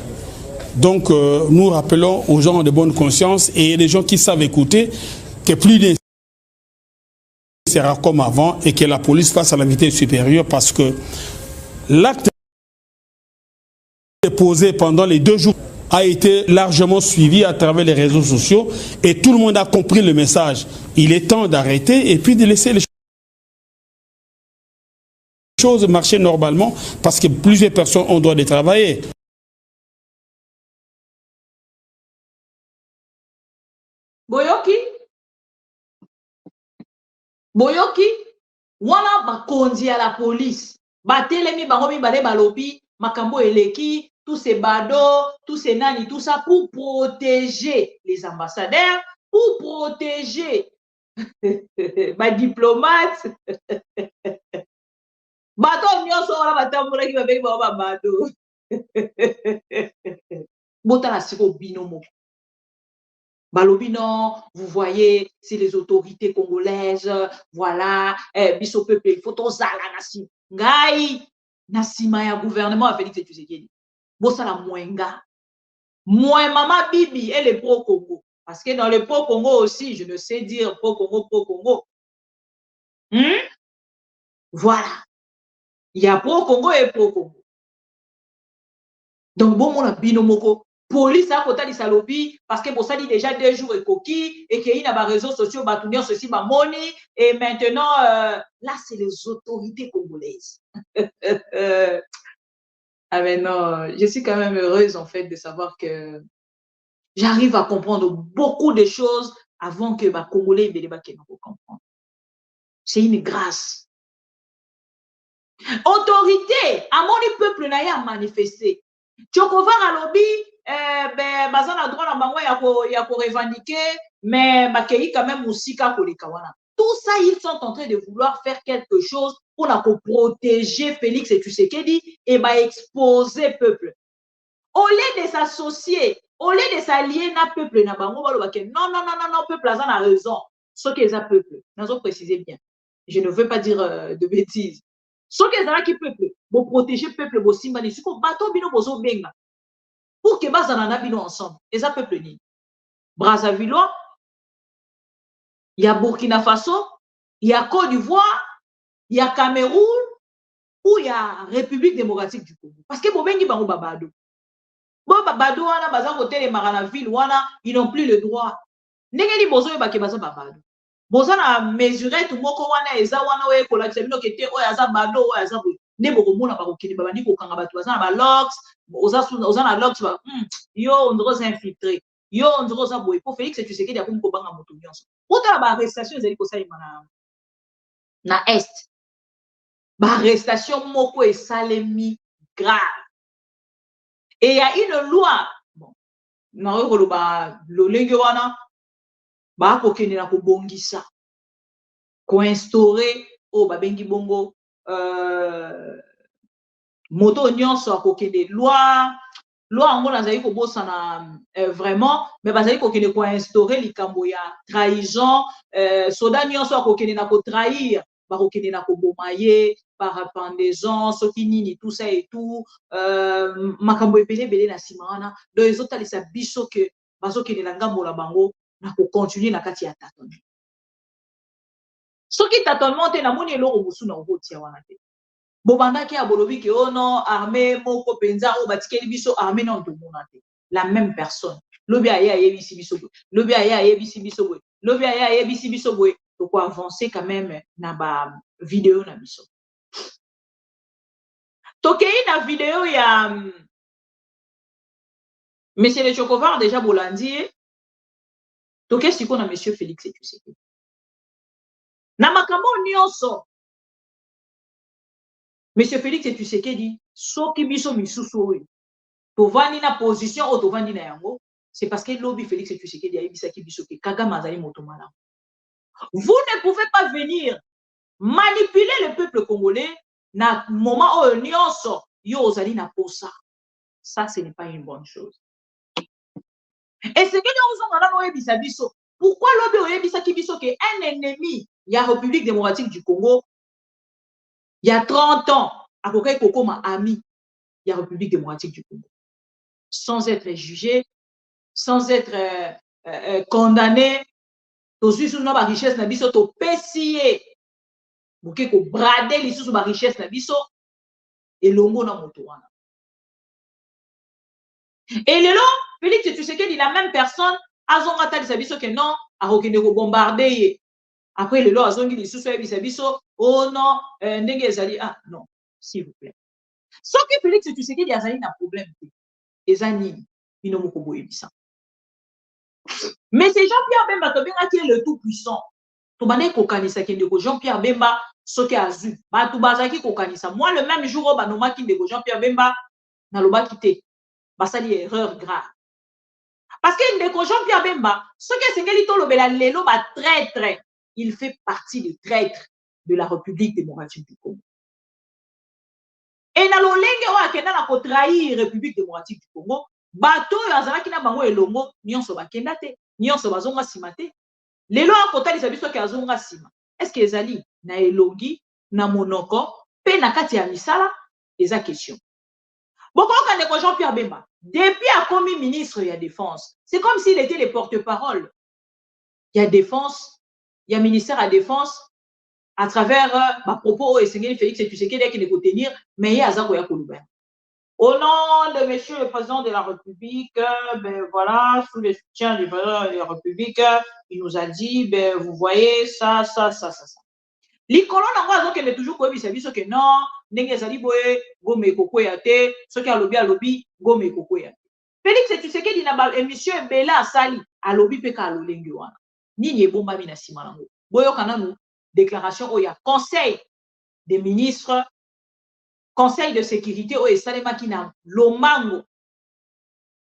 Speaker 5: Donc, nous rappelons aux gens de bonne conscience et les gens qui savent écouter que plus de sera comme avant et que la police fasse à la vitesse supérieure parce que l'acte déposé pendant les 2 jours a été largement suivi à travers les réseaux sociaux et tout le monde a compris le message. Il est temps d'arrêter et puis de laisser les choses marcher normalement parce que plusieurs personnes ont droit de travailler.
Speaker 1: Boyoki wana bakonzi à la police batelemi bango mibale balobi makambo eleki tous ces badauds, tous ces nani, tout ça pour protéger les ambassadeurs, pour protéger les diplomates. Bateau nyonso wana batambolaki babeli bango babateau. Botala siko bino moko. Balobi non, vous voyez, c'est les autorités congolaises, voilà, biso peuple, il faut tozala nasi. Ngai, nasima ya gouvernement a Félix Tshisekedi. Bosala mwenga. Moi, maman Bibi, elle est pro-Congo. Parce que dans le pro-Congo aussi, je ne sais dire pro-Congo, pro-Congo. Voilà. Il y a pro-Congo et pro-Congo. Donc, bon, mon bino moko. Police a côté de lobby parce que ça dit déjà 2 jours et coquille et qu'il y a des réseaux sociaux, batunions ceci, money et maintenant là c'est les autorités congolaises. Ah mais non, je suis quand même heureuse en fait de savoir que j'arrive à comprendre beaucoup de choses avant que les Congolais ne comprennent. C'est une grâce. Autorité, à mon peuple n'a pas manifesté. Tchokovar à lobby, bazan a droit à revendiquer, mais bakei quand même aussi kawana. Tout ça, ils sont en train de vouloir faire quelque chose pour protéger Félix et Tshisekedi et exposer le peuple. Au lieu de s'associer, au lieu de s'allier na peuple na bango non, peuple a raison. Ce qu'ils ont peuple, nous avons précisé bien. Je ne veux pas dire de bêtises. Ce qu'ils ont qui peuple, pour protéger le peuple, pour simba ni suko bato bino bozo benga. Pour que bazana bino ensemble. Et ça peuple ni. Brazzaville, il y a Burkina Faso, il y a Côte d'Ivoire, il y a Cameroun, ou il y a République démocratique du Congo. Parce que bobengi bango babado. Bon babado wana baza côté les maranaville wana, ils n'ont plus le droit. Nengeli bozo yeba ke baza babado. Boza na mesurer tout moko wana eza wana we ko la tsebino kete o yaza bado o yaza bo. Ne boko mona ba ko kini babandi ko kanga bato baza na ba logs, oza na logs ba yo on doit infiltrer. Yo on doit boy pour Félix Tshisekedi ya ko banga moto nyonso. Ota ba arrestation ezali ko salima na est. Ba arrestation moko e salemi grave. Et il y a une loi, bon, l'olenge wana, ba ko kene na ko bongisa, ko instaurer o ba bengi bongo moto nyonso ko kene loi ngo nazali ko bosana vraiment, mais bazali ko kene ko instaurer likambo ya trahison, soda nyonso ko kene na ko trahir, ba ko kene na ko bomaye par pendaison, sokinini, tout ça et tout, makambo ebele na simana, donc les autres les biso que bazo kene na ngambo la bango na ko continuer na kati ya tâtonnement. Soki tâtonnement te na moni eloko musu na obotia wana te. Bobanda ki abolobi ke oh non, armée moko penza o batikeli biso armée non to mona te. La même personne. Lobi aya yebisi biso boy. Lobi aya yebisi biso boy. Lobi aya yebisi biso boy. Donc avancer quand même na ba vidéo na biso. Tokei na vidéo ya Monsieur le Chocovar déjà bolandi. Tokei siko na Monsieur Félix Tshisekedi. Na makambo nyonso. Monsieur Félix Tshisekedi soki biso misusu oyo. Tovandi na position o tovandi na yango, c'est parce que lobby Félix Tshisekedi a yebisaki biso ke Kagame azali moto malamu. Vous ne pouvez pas venir manipuler le peuple congolais na moment où nyonso yo ozali na posa. Ça, ce n'est pas une bonne chose. Et ce que nous avons oyebisa biso, pourquoi lobby oyebisaki biso ke un ennemi ya République démocratique du Congo il y a 30 ans à Kokai Kokoma ami ya République démocratique du Congo sans être jugé, sans être condamné, to sous na ba richesse na biso to pesier. Boke ko brader li sous ba richesse na biso elongo na moto wana. Et lelo Félix Tshisekedi la même personne azonga tali sa biso ke non a rokende ko bombarder. Après lelo azongi li sous sa biso oh non ndenge ezali ah non s'il vous plaît. Sauf que Félix Tshisekedi azali na problème. Ezani inomoko boyebisa. Mais c'est Jean-Pierre Bemba qui est le tout puissant. Tobane kokanisa kende ko Jean-Pierre Bemba soki azu bato bazaki kokanisa moi le même jour banomaki ndeko Jean-Pierre Bemba nalobaki te basali erreur grave parce que ndeko Jean-Pierre Bemba soki esengeli tolobela lelo ba traître il fait partie des traîtres de la République démocratique du Congo et na lolenge oyo akenda na kotrahir République démocratique du Congo bato oyo azalaki na bango elongo nyonso bakenda te nyonso bazonga nsima te lelo akotalisa biso ke azonga nsima est-ce que ezali na elongi na monoko pe na kati ya misala eza question bokoyoka ndeko Jean-Pierre Bemba depuis akomi ministre ya défense c'est comme s'il était le porte-parole ya défense ya ministère à défense à travers ma propos oyo esengeli Félix Tshisekedi akende kotenir mais ye aza koya koloba au nom de monsieur le président de la République, ben voilà, sous le soutien du président de la République, il nous a dit, ben vous voyez, ça. L'icône nango azokende toujours koyebisa biso ke non, ndenge ezali boye, gome ekokwea te, soki alobi, gome ekokwea te. Félix Tshisekedi na ba émission ebele asali, alobi pe ka alolenge wana. Nini ebombami na nsima nango. Boyoka nanu déclaration oyo ya conseil des ministres Conseil de sécurité au esalemaki na lomango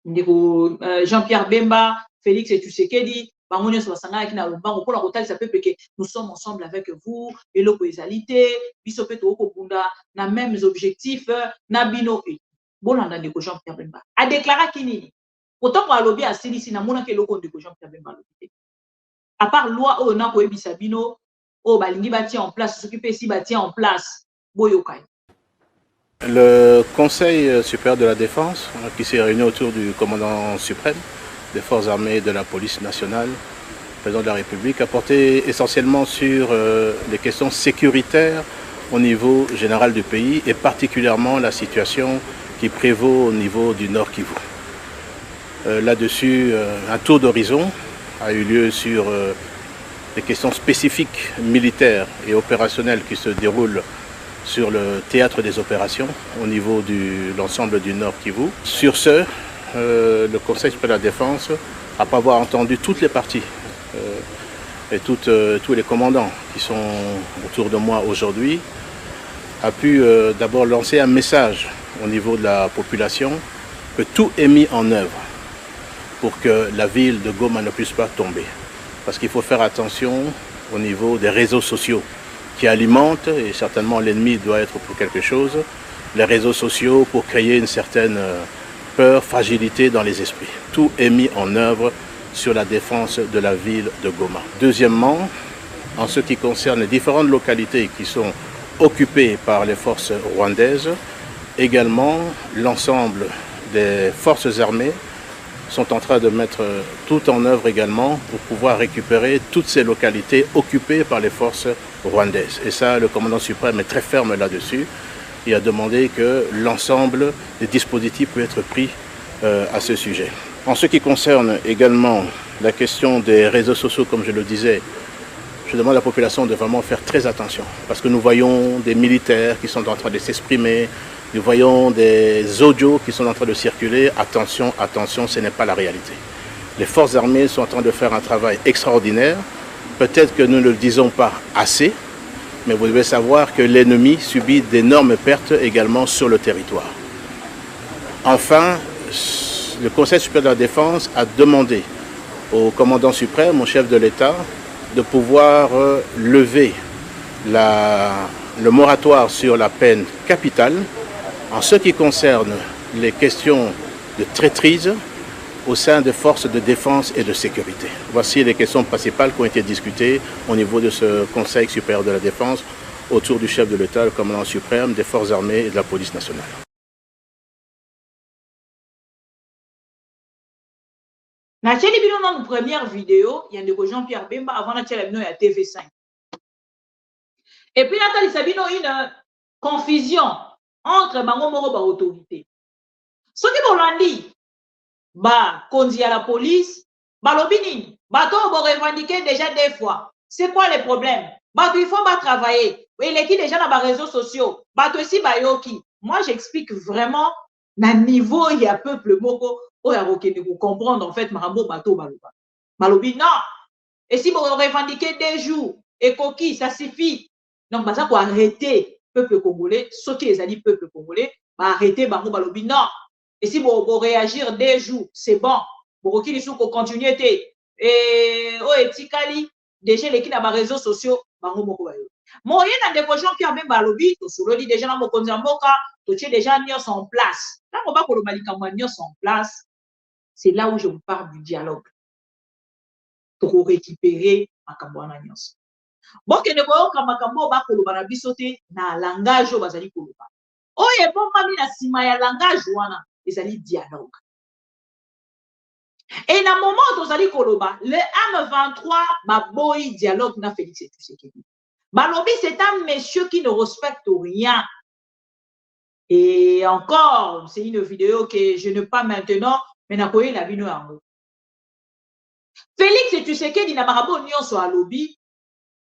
Speaker 1: ndeko Jean-Pierre Bemba, Félix Tshisekedi, bango nyonso basangaki na lomango pour la kotalisa peuple que nous sommes ensemble avec vous eloko ezalité biso pe to kobunda na mêmes objectifs na bino et bolanda ndeko Jean-Pierre Bemba a déclaré kinini autant ko alobi asilisi na mona ke eloko ndeko Jean-Pierre Bemba alobi à part loi o na ko ebisa bino o balingi bati en place s'occuper si bati en place boyokai.
Speaker 6: Le Conseil supérieur de la défense, qui s'est réuni autour du commandant suprême des forces armées et de la police nationale, président de la République, a porté essentiellement sur les questions sécuritaires au niveau général du pays et particulièrement la situation qui prévaut au niveau du Nord Kivu. Là-dessus, un tour d'horizon a eu lieu sur les questions spécifiques militaires et opérationnelles qui se déroulent sur le théâtre des opérations au niveau de l'ensemble du Nord Kivu. Sur ce, le Conseil supérieur de la défense, après avoir entendu toutes les parties et tous les commandants qui sont autour de moi aujourd'hui, a pu d'abord lancer un message au niveau de la population que tout est mis en œuvre pour que la ville de Goma ne puisse pas tomber. Parce qu'il faut faire attention au niveau des réseaux sociaux qui alimentent, et certainement l'ennemi doit être pour quelque chose, les réseaux sociaux pour créer une certaine peur, fragilité dans les esprits. Tout est mis en œuvre sur la défense de la ville de Goma. Deuxièmement, en ce qui concerne les différentes localités qui sont occupées par les forces rwandaises, également l'ensemble des forces armées sont en train de mettre tout en œuvre également pour pouvoir récupérer toutes ces localités occupées par les forces rwandaises. Et ça, le commandant suprême est très ferme là-dessus. Il a demandé que l'ensemble des dispositifs puissent être pris à ce sujet. En ce qui concerne également la question des réseaux sociaux, comme je le disais, je demande à la population de vraiment faire très attention parce que nous voyons des militaires qui sont en train de s'exprimer, nous voyons des audios qui sont en train de circuler. Attention, attention, ce n'est pas la réalité. Les forces armées sont en train de faire un travail extraordinaire. Peut-être que nous ne le disons pas assez, mais vous devez savoir que l'ennemi subit d'énormes pertes également sur le territoire. Enfin, le Conseil supérieur de la défense a demandé au commandant suprême, au chef de l'État, de pouvoir lever le moratoire sur la peine capitale en ce qui concerne les questions de traîtrise au sein des forces de défense et de sécurité. Voici les questions principales qui ont été discutées au niveau de ce Conseil supérieur de la défense autour du chef de l'État, le commandant suprême des forces armées et de la police nationale.
Speaker 1: Natieli bino dans première vidéo, il y a de Jean-Pierre Bemba avant Natieli bino ya TV5. Et puis Nathalie Sabino une confusion entre bango moko ba autorité. Ce qui bolandi ba konzi à la police, ba lobini, ba to bo revendiquer déjà deux fois. C'est quoi le problème? Ba il faut pas travailler. Et les qui déjà dans les réseaux sociaux, ba to aussi ba yoki. Moi j'explique vraiment na niveau il y a peuple moko o ya rokende pour comprendre en fait marambo bato baloba. Balobi non. Et si vous revendiquez 2 jours et coquille, ça suffit. Donc, baza ko arrêter peuple congolais, ceux qui les peuple congolais, bah arrêter bango balobi non. Et si vous réagir 2 jours, c'est bon. Vous qui sont continuer et oh etikali déjà les qui na réseaux sociaux bango moko bayo. Moyen na ndeko Jean-Pierre Bemba lobi to sololi déjà na mokonzi mboka to tie déjà nyos en place. Là on va ko lo malika nyos en place. C'est là où je vous parle du dialogue. Pour récupérer makambo wana nyos. Bon que ne koyoka makambo ba ko lo bana biso te na langage bazali ko lo ba. Oye bon mami na sima ya langage wana ezali dialogue. Et dans le moment où vous allez koloba, le M23 ba boy dialogue na Félix Tshisekedi. Balobi c'est un monsieur qui ne respecte rien. Et encore, c'est une vidéo que je ne pas maintenant, mais na koye la bino yango. Félix Tshisekedi na marabo nyonso a lobby,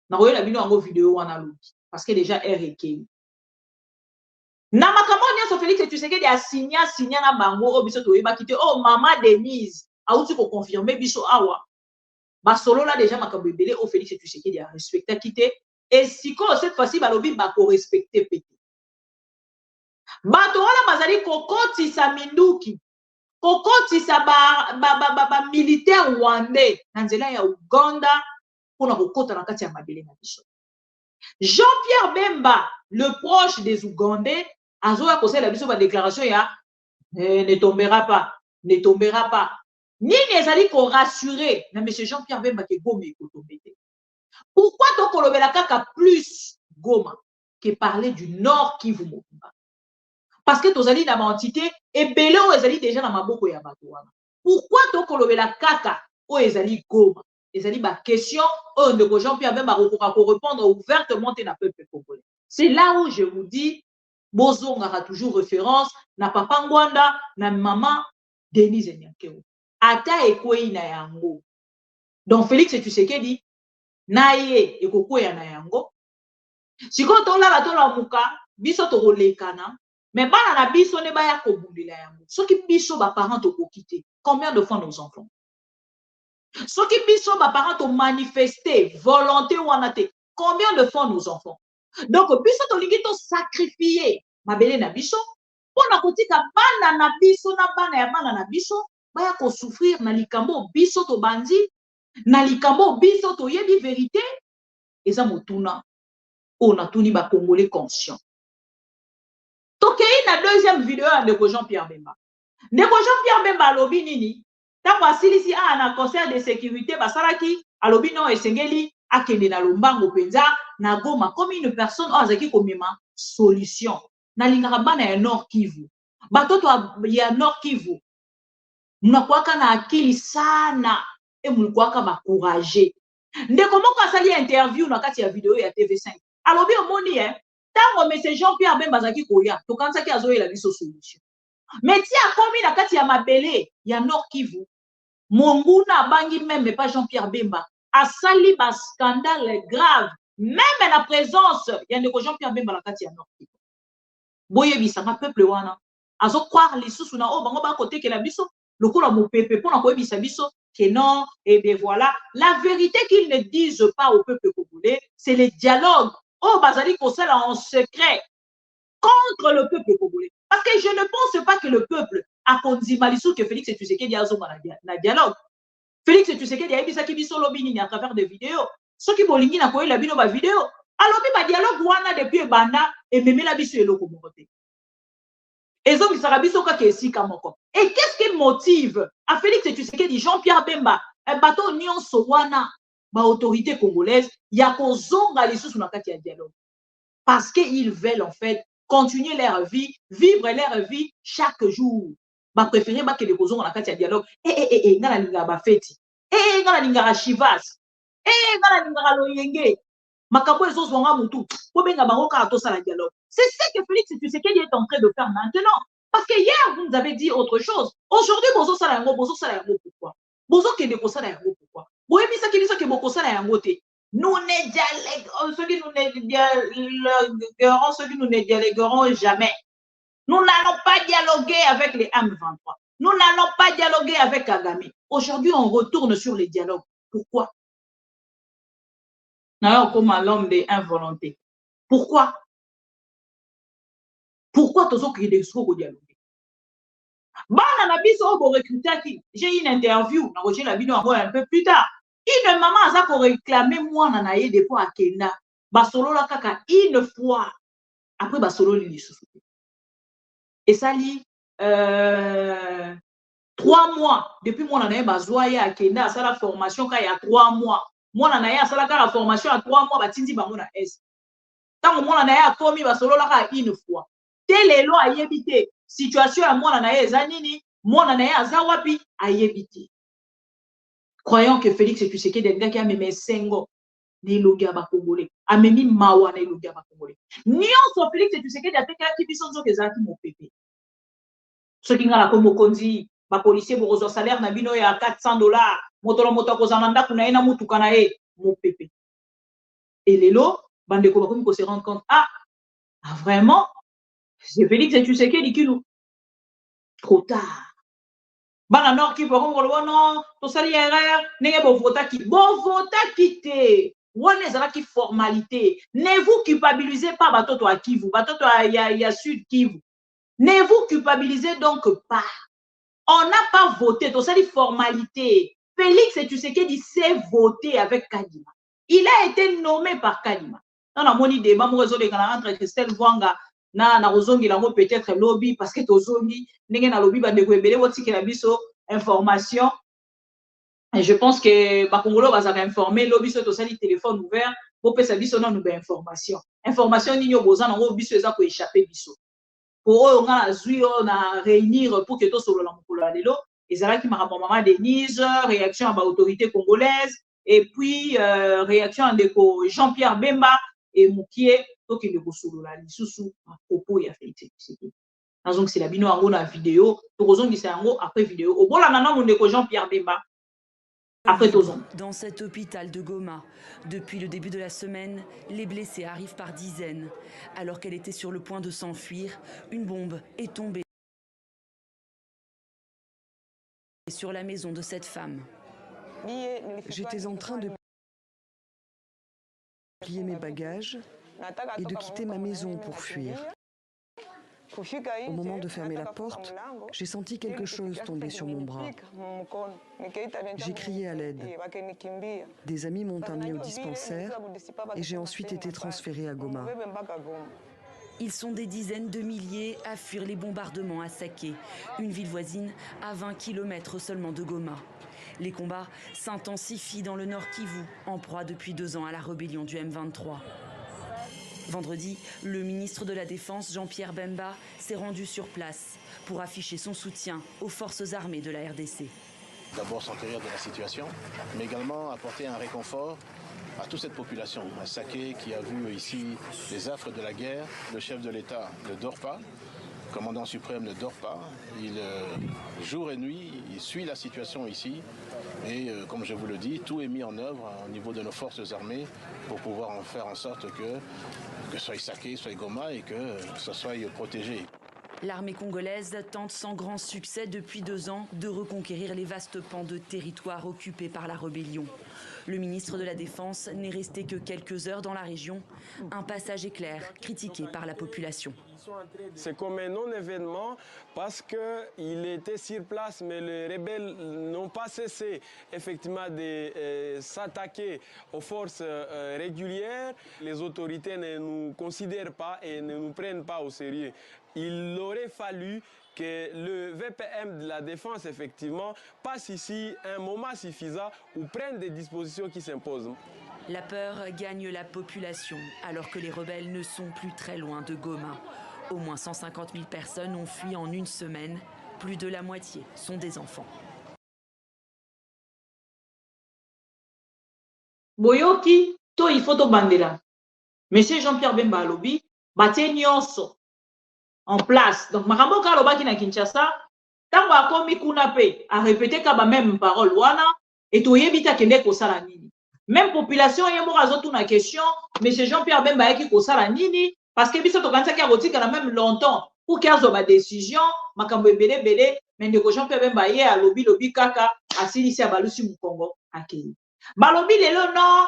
Speaker 1: na koye la bino yango vidéo wana lobby parce que déjà RK. Na makambo nyonso Félix Tshisekedi a signé na bango obiso to yeba kité oh maman Denise a outi ko confirmer biso awa. Ba solo là déjà makambo ebele o Félix Tshisekedi a respecté kité et siko cette fois-ci ba lobby ba ko respecter pété. Bato wana bazali kokoti sa minduki. Kokoti sa ba militaire rwandais na nzela ya Uganda pona kokota na kati ya mabele na biso. Jean-Pierre Bemba, le proche des Ougandais, a zoya kosé la biso ba déclaration ya ne tombera pas, ne tombera pas. Ni nezali ko rassurer na monsieur Jean-Pierre Bemba ke Goma ko tomber. Pourquoi to kolobela kaka plus Goma que parler du Nord Kivu Mobimba? Parce que tozali na entité et belé o ezali déjà na maboko ya bato wana. Pourquoi to kolobela kaka o ezali Goma? Ezali ba question o ndeko Jean-Pierre Bemba ko répondre ouvertement na peuple congolais. C'est là où je vous dis Bozonga a toujours référence na papa Ngwanda na maman Denise Nyakeo. Ata ekwei na yango. Donc Félix Tshisekedi na ye ekokwea na yango. Siko tola muka biso to kolekana mais bana na biso ne ba ya kobundela yango. Soki biso ba parents to kokite. Combien de fois nos enfants? Soki biso ba parents to manifester volonté wana te. Combien de fois nos enfants? Donc biso to lingi to sacrifier mabele na biso pona kotika bana na biso na bana ya bana na biso baya ko souffrir na likambo biso to bandi na likambo biso to yebi vérité eza motuna on a tuni ba congolais conscient. Tokei na deuxième vidéo ya ndeko Jean-Pierre Bemba. Ndeko Jean-Pierre Bemba alobi nini? Tango asilisi na conseil de sécurité basalaki alobi non esengeli akende na lombango penza na Goma comme une personne azaki komema solution. Na lingaka bana ya Nord Kivu. Batoto ya Nord Kivu. Mnakuwaka na akili sana e mnakuwaka bakourager. Ndeko moko asali interview na kati ya vidéo ya TV5. Alobi omoni tango monsieur Jean-Pierre Bemba azaki koya tokansaki azoyela biso solution. Mais ti akomi na kati ya mabele ya Nord Kivu. Monguna bangi même pas Jean-Pierre Bemba asali ba scandale grave même la présence ya ndeko Jean-Pierre Bemba na kati ya Nord Kivu. Boye bisanga peuple wana azo croire lisusu na o bango ba kotekela biso lokola mopepe pona koyebisa biso que non et bien voilà la vérité qu'ils ne disent pas au peuple congolais c'est le dialogue oh bazali kosala en secret contre le peuple congolais parce que je ne pense pas que le peuple a kondima lisu que Félix Tshisekedi azonga na dialogue. Félix Tshisekedi a ebisa ki biso lobi nini à travers des vidéos soki bolingi na koyela bino ba vidéo alobi ba dialogue wana depuis banda et memela biso eloko moko te. Ezo bisaka biso kaka esika moko. Et qu'est-ce qui motive à Félix Tshisekedi Jean-Pierre Bemba un bateau nyonso wana ba autorité congolaise ya kozonga lisusu na kati ya dialogue parce que ils veulent en fait continuer leur vie, vivre leur vie chaque jour. Ba préférer ba kele kozonga na kati ya dialogue. Ngala linga ba feti. Ngala linga Chivas. Ngala linga Loyenge. Makambo ezozwanga mutu. Po benga bango ka atosala dialogue. C'est ce que Félix Tshisekedi est en train de faire maintenant. Parce que hier, vous nous avez dit autre chose. Aujourd'hui, bozo sala yango pourquoi? Bozo kende ko sala yango pourquoi? Boye bisa ki biso ke boko sala yango te. Nous ne dialoguerons, ceux qui nous ne dialogueront jamais. Nous n'allons pas dialoguer avec les M23. Nous n'allons pas dialoguer avec Kagame. Aujourd'hui, on retourne sur les dialogues. Pourquoi? Comme l'homme des involontés. Pourquoi? Pourquoi tozo créer des scope au dialogue? Bana na biso obo recruter qui? J'ai une interview na roger la vidéo encore un peu plus tard. Une maman a ça pour réclamer moi na ye depuis à Kenya. Basolo la kaka une fois. Après basolo li lisusu. Et ça lit 3 mois depuis mon année bazoye à Kenya ça la formation quand il y a 3 mois. Mon année ça la formation à 3 mois batindi bango na est. Tant mon année a commis basolo la une fois. Telle loi a yebité situation à mon année zanini mon année a zawapi a yebité. Croyons que Félix Tshisekedi est qui a même sengo ni logia ba congolais a même mawa ni logia ba congolais. Nyonso Félix Tshisekedi a fait qui bisonzo ke zaki mo pépé. Ce qui ngala comme konzi ba policier bo rezo salaire na bino ya $400 motolo motoko zamanda kuna ina mutuka na e mo pépé. Et lelo bande ko comme ko se rendre compte vraiment c'est Félix Tshisekedi qui nous trop tard. Bana nord qui peut comme non to sali erreur nenge bo vota qui te wone zala qui formalité ne vous culpabilisez pas batoto à Kivu batoto ya sud Kivu ne vous culpabilisez donc pas. On n'a pas voté, tout ça, les formalités. Félix Tshisekedi s'est voté avec Kadima. Il a été nommé par Kadima. Dans la moni débat, moi, je entre Christelle Vwanga, na Rozongi, la peut-être lobby, parce que Tozongi, n'est na lobby, ba de Gwebele, wotsi ki la biso, information. Et je pense que, ba Congolo, va s'en informer, lobby, c'est tout ça, les téléphones ouverts, pour que ça biso, non, nous, information. Information, ni yo bozan, on biso, ça, pour échapper biso. Pour eux, on a réunir pour que tout soit dans le lelo. Et ça là qui m'a rappelé maman Denise, réaction à l'autorité congolaise, et puis réaction à Jean-Pierre Bemba et Moukié, donc il est sous la sous à propos il a fait donc c'est la bino en la vidéo, tout le monde c'est en après vidéo. Au bon là maintenant on est Jean-Pierre Bemba. Après
Speaker 7: dans cet hôpital de Goma, depuis le début de la semaine, les blessés arrivent par dizaines. Alors qu'elle était sur le point de s'enfuir, une bombe est tombée sur la maison de cette femme.
Speaker 8: J'étais en train de plier mes bagages et de quitter ma maison pour fuir. Au moment de fermer la porte, j'ai senti quelque chose tomber sur mon bras. J'ai crié à l'aide. Des amis m'ont amené au dispensaire et j'ai ensuite été transférée à Goma.
Speaker 7: Ils sont des dizaines de milliers à fuir les bombardements à Saké, une ville voisine à 20 km seulement de Goma. Les combats s'intensifient dans le nord Kivu, en proie depuis 2 ans à la rébellion du M23. Vendredi, le ministre de la Défense, Jean-Pierre Bemba, s'est rendu sur place pour afficher son soutien aux forces armées de la RDC.
Speaker 6: D'abord s'enquérir de la situation, mais également apporter un réconfort à toute cette population. À Saké qui a vu ici les affres de la guerre, le chef de l'État ne dort pas, le commandant suprême ne dort pas, il jour et nuit, il suit la situation ici et comme je vous le dis, tout est mis en œuvre au niveau de nos forces armées pour pouvoir en faire en sorte que soit Saké, soit Goma et que ça soit protégé.
Speaker 7: L'armée congolaise tente sans grand succès depuis 2 ans de reconquérir les vastes pans de territoire occupés par la rébellion. Le ministre de la Défense n'est resté que quelques heures dans la région. Un passage éclair critiqué par la population.
Speaker 9: C'est comme un non-événement parce qu'il était sur place, mais les rebelles n'ont pas cessé effectivement de s'attaquer aux forces régulières. Les autorités ne nous considèrent pas et ne nous prennent pas au sérieux. Il aurait fallu que le VPM de la Défense, effectivement, passe ici un moment suffisant ou prenne des dispositions qui s'imposent.
Speaker 7: La peur gagne la population alors que les rebelles ne sont plus très loin de Goma. Au moins 150 000 personnes ont fui en 1 semaine. Plus de la moitié sont des enfants.
Speaker 1: Boyoki, to il faut to bandela. Monsieur Jean-Pierre Bemba alobi, batie nyonso en place. Donc makambo ka lobaki na Kinshasa, tango akomi kuna pe a répété ka ba même parole wana et to yebita kende ko sala nini. Même population yemo azotu na question, monsieur Jean-Pierre Bemba yaki ko sala nini parce que biso to kanisa ka rotika na même longtemps pour qu'il y ait une décision, makambo ebele mais ndeko Jean-Pierre Bemba ye alobi lobi kaka asilisi abalusi mu Congo akei. Balobi lelo non,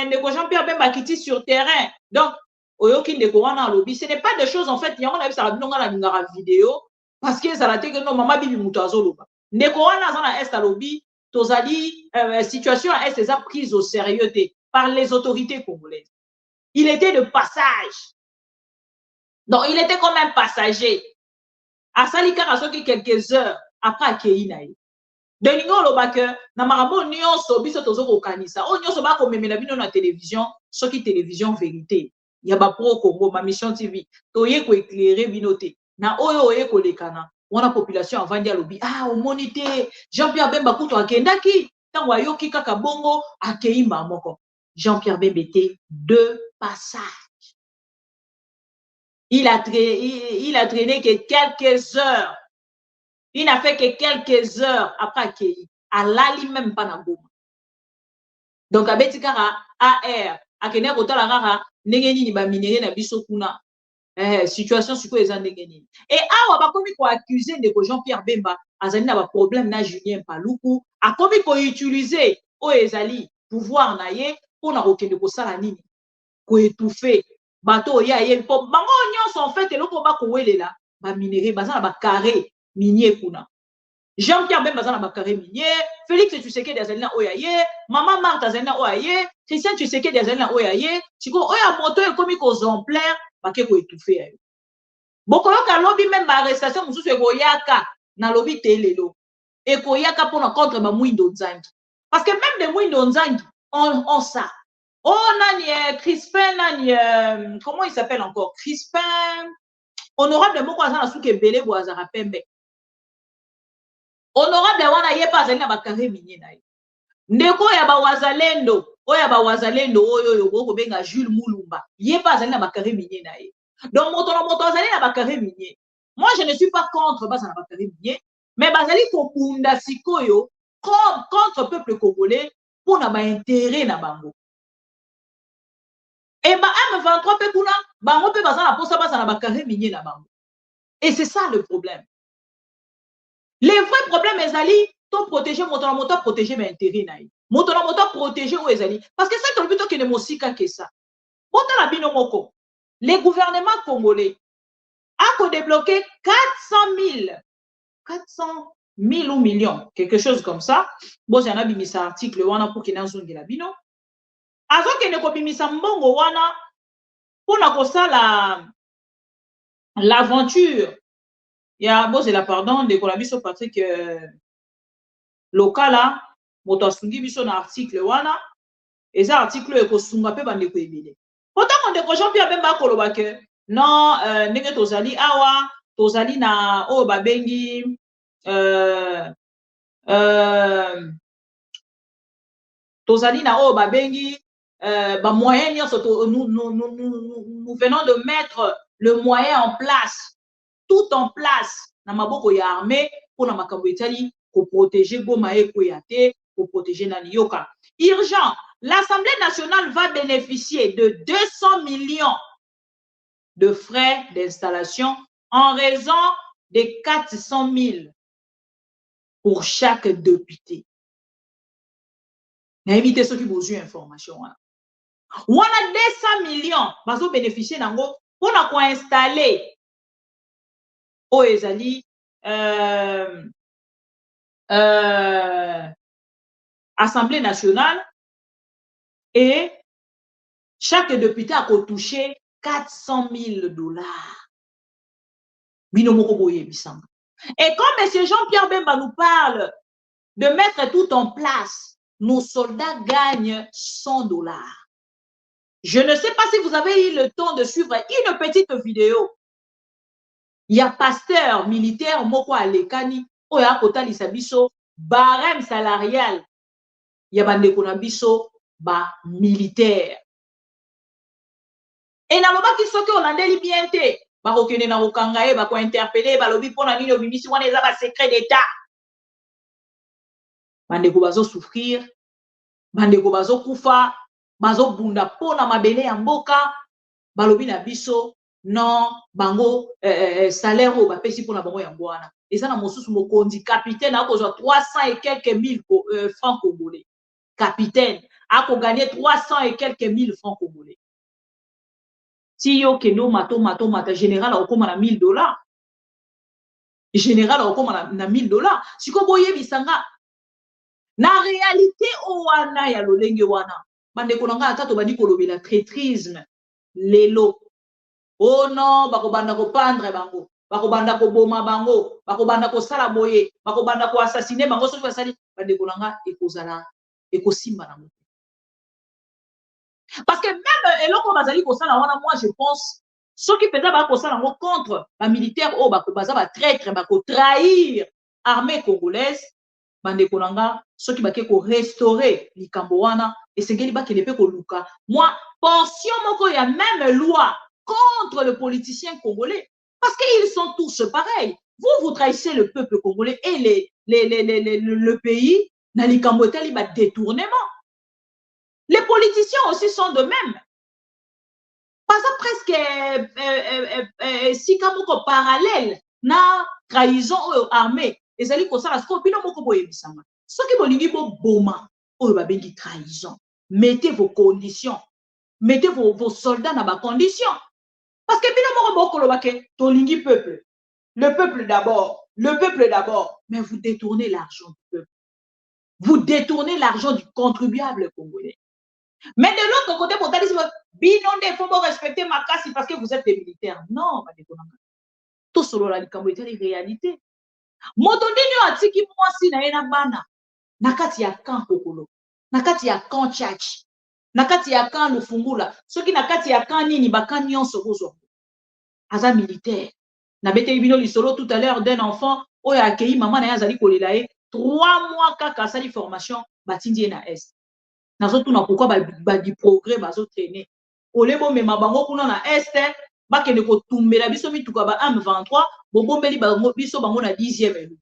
Speaker 1: ndeko Jean-Pierre Bemba kiti sur terrain. Donc oyoki ndeko wana alobi, ce n'est pas des choses en fait, yango na bisa binonga na ngara vidéo parce que ça la te que non mama bibi muto azoloba. Ndeko wana za na est alobi, tozali situation à est eza prise au sérieux par les autorités congolaises. Il était de passage. Donc il était comme un passager. Asali kaka soki quelques heures après akei na ye. De ningo loba que na marabo nyonso biso tozoko kanisa. O nyonso ba ko memela bino na télévision, soki télévision vérité. Ya ba pro Congo ma mission TV. Toye ko éclairer binote. Na oyo oye ko lekana. Wana population avandi alobi ah omonité Jean-Pierre Bemba kuto akendaki tango ayoki kaka bongo akei moko. Jean-Pierre Bemba était de passage. Il a traîné que quelques heures. Il n'a fait que quelques heures après accueilli. À l'ali même pas na goma. Donc, à Betikara, AR, à Kenya Kotala Rara, Negeni ni ba minéré na biso kuna. Situation sur quoi ils ont négeni. Et awa ba komi ko accuser de Jean-Pierre Bemba, azali na ba problème na Julien Paluku, a komi ko utiliser o ezali pouvoir na ye pour na kokende ko sala nini. Ko étouffer bateau ya ye po bango nyonso en fait eloko ba ko welela ba minéré bazana ba carré minier kuna. Jean-Pierre Bemba bazana ba carré minier, Félix Tshisekedi azalina oyaye, Maman Marthe azalina oyaye, Christian Tshisekedi azalina oyaye, siko oya moto e komi ko exemplaire ba ke ko étouffer ya. Boko yoka lobby même ba arrestation mususu e ko yaka na lobby telelo. E ko yaka pour contre ba Mwindo Nzangi. Parce que même de Mwindo Nzangi on ça. Oh, nani, Crispin, nani, comment il s'appelle encore? Crispin, honorable de Moko Azana Souke Bele Boazara Pembe. Honorable wana ye pas azali na bakare minye na ye. Ndeko ya ba wazalendo, oya ba wazalendo oyo yo boko benga Jules Mulumba. Ye pas azali na bakare minye na ye. Donc moto azali na bakare minye. Moi je ne suis pas contre basa na bakare minye, mais bazali ko kunda sikoyo contre peuple congolais pour na ba intérêt na bango. Et bah, M23 pe kuna, bango pe bazana posa bazana bakare minye na bango. Et c'est ça le problème. Les vrais problèmes ezali, to protéger moto protéger mes intérêts na ye. Moto protéger ou ezali. Parce que ça, plutôt que ne mosika que ça. Ota la bino moko. Les gouvernements congolais a débloqué 400 000 ou millions, quelque chose comme ça. Bon, j'en ai mis ça article wana pour qu'il n'azongi la bino. Avant que ne kobimisa mbongo wana pour na kosala l'aventure ya bon c'est la pardon de Kolabiso Patrick local moto asungi biso na article wana et ça article e kosunga pe bande ko ebele pourtant on de Jean-Pierre Bemba koloba ke non ndenge tozali awa tozali na o babengi tozali na o babengi moyens, nous venons de mettre le moyen en place, tout en place. Na maboko ya armée pour na makambo etali pour protéger Goma et Koyate, pour protéger Nanioka. Urgent, l'Assemblée nationale va bénéficier de 200 millions de frais d'installation en raison de 400 000 pour chaque député. N'invitez ceux qui vous ont information. On a 200 millions bazo bénéficier nango pour na ko installer o ezali Assemblée nationale et chaque député a touché 400 000 $. Bino moko boye bisanga. Et comme M. Jean-Pierre Bemba nous parle de mettre tout en place, nos soldats gagnent 100 $. Je ne sais pas si vous avez eu le temps de suivre une petite vidéo. Il y a pasteur militaire moko alekani oya kotali sabiso barème salarial. Il y a bande konabiso ba militaire. Et na loba ki soki olandeli bien te ba kokene na kokanga e ba ko interpeller ba lobi pona nini obimisi wana eza ba secret d'état. Bande ko bazo souffrir, bande ko bazo kufa. Bazo bunda pona mabele ya mboka balobi na biso non bango salaire o bapesi pona bango ya ngwana eza na mosusu mokonzi capitaine akozwa 300 et quelques mille francs congolais capitaine ako gagner 300 et quelques mille francs congolais Si yo kendo mata général au comme na $1000. Général au comme na $1000. Si ko boye bisanga na réalité o wana ya lolenge wana. Bande konanga atato bandi kolobela traîtrisme lelo. Oh non, bakobanda ko pendre bango. Bakobanda ko boma bango, bakobanda ko sala boye, bakobanda ko assassiner bango soki basali bande konanga ekozala ekosimba na moto. Parce que même eloko bazali ko sala wana, moi je pense ceux qui peut-être ba ko sala contre ba militaire o ba ko baza ba traître ba ko trahir armée congolaise bande konanga ceux qui ba ke ko restaurer likambo wana et sengeli ba kelepe ko luka. Moi pension moko ya même loi contre le politicien congolais. Parce qu'ils sont tous pareils. Vous trahissez le peuple congolais et le pays, dans les Cambodgiens, il y a détournement. Les politiciens aussi sont de même. Pas presque si comme parallèle, na trahison armée. Les alliés comme ça, la scopine moko boye bisama. Ceux qui bolingi bo boma, oh ba bengi trahison. Mettez vos conditions. Mettez vos soldats dans ma condition. Parce que le peuple d'abord, mais vous détournez l'argent du peuple. Vous détournez l'argent du contribuable congolais. Mais de l'autre côté, vous allez dire, il faut respecter ma casse parce que vous êtes des militaires. Non, tout solo la réalité. Motondinyo atiki mwasi na ena bana. Nakati ya kan kokolo. Nakati ya kan church. Nakati ya kan lufungula. Soki nakati ya kan nini bakan nyonso bozo. Aza militaire. Na bete ibino lisolo tout à l'heure d'un enfant oya accueilli maman na yazali kolela e 3 mois kaka sali formation batindi na est. Nazo tuna pourquoi ba di progrès bazo traîner. Olebo mema bango kuna na est bakende ko tumbela biso mituka ba M23 bobombeli bango biso bango na 10e elu.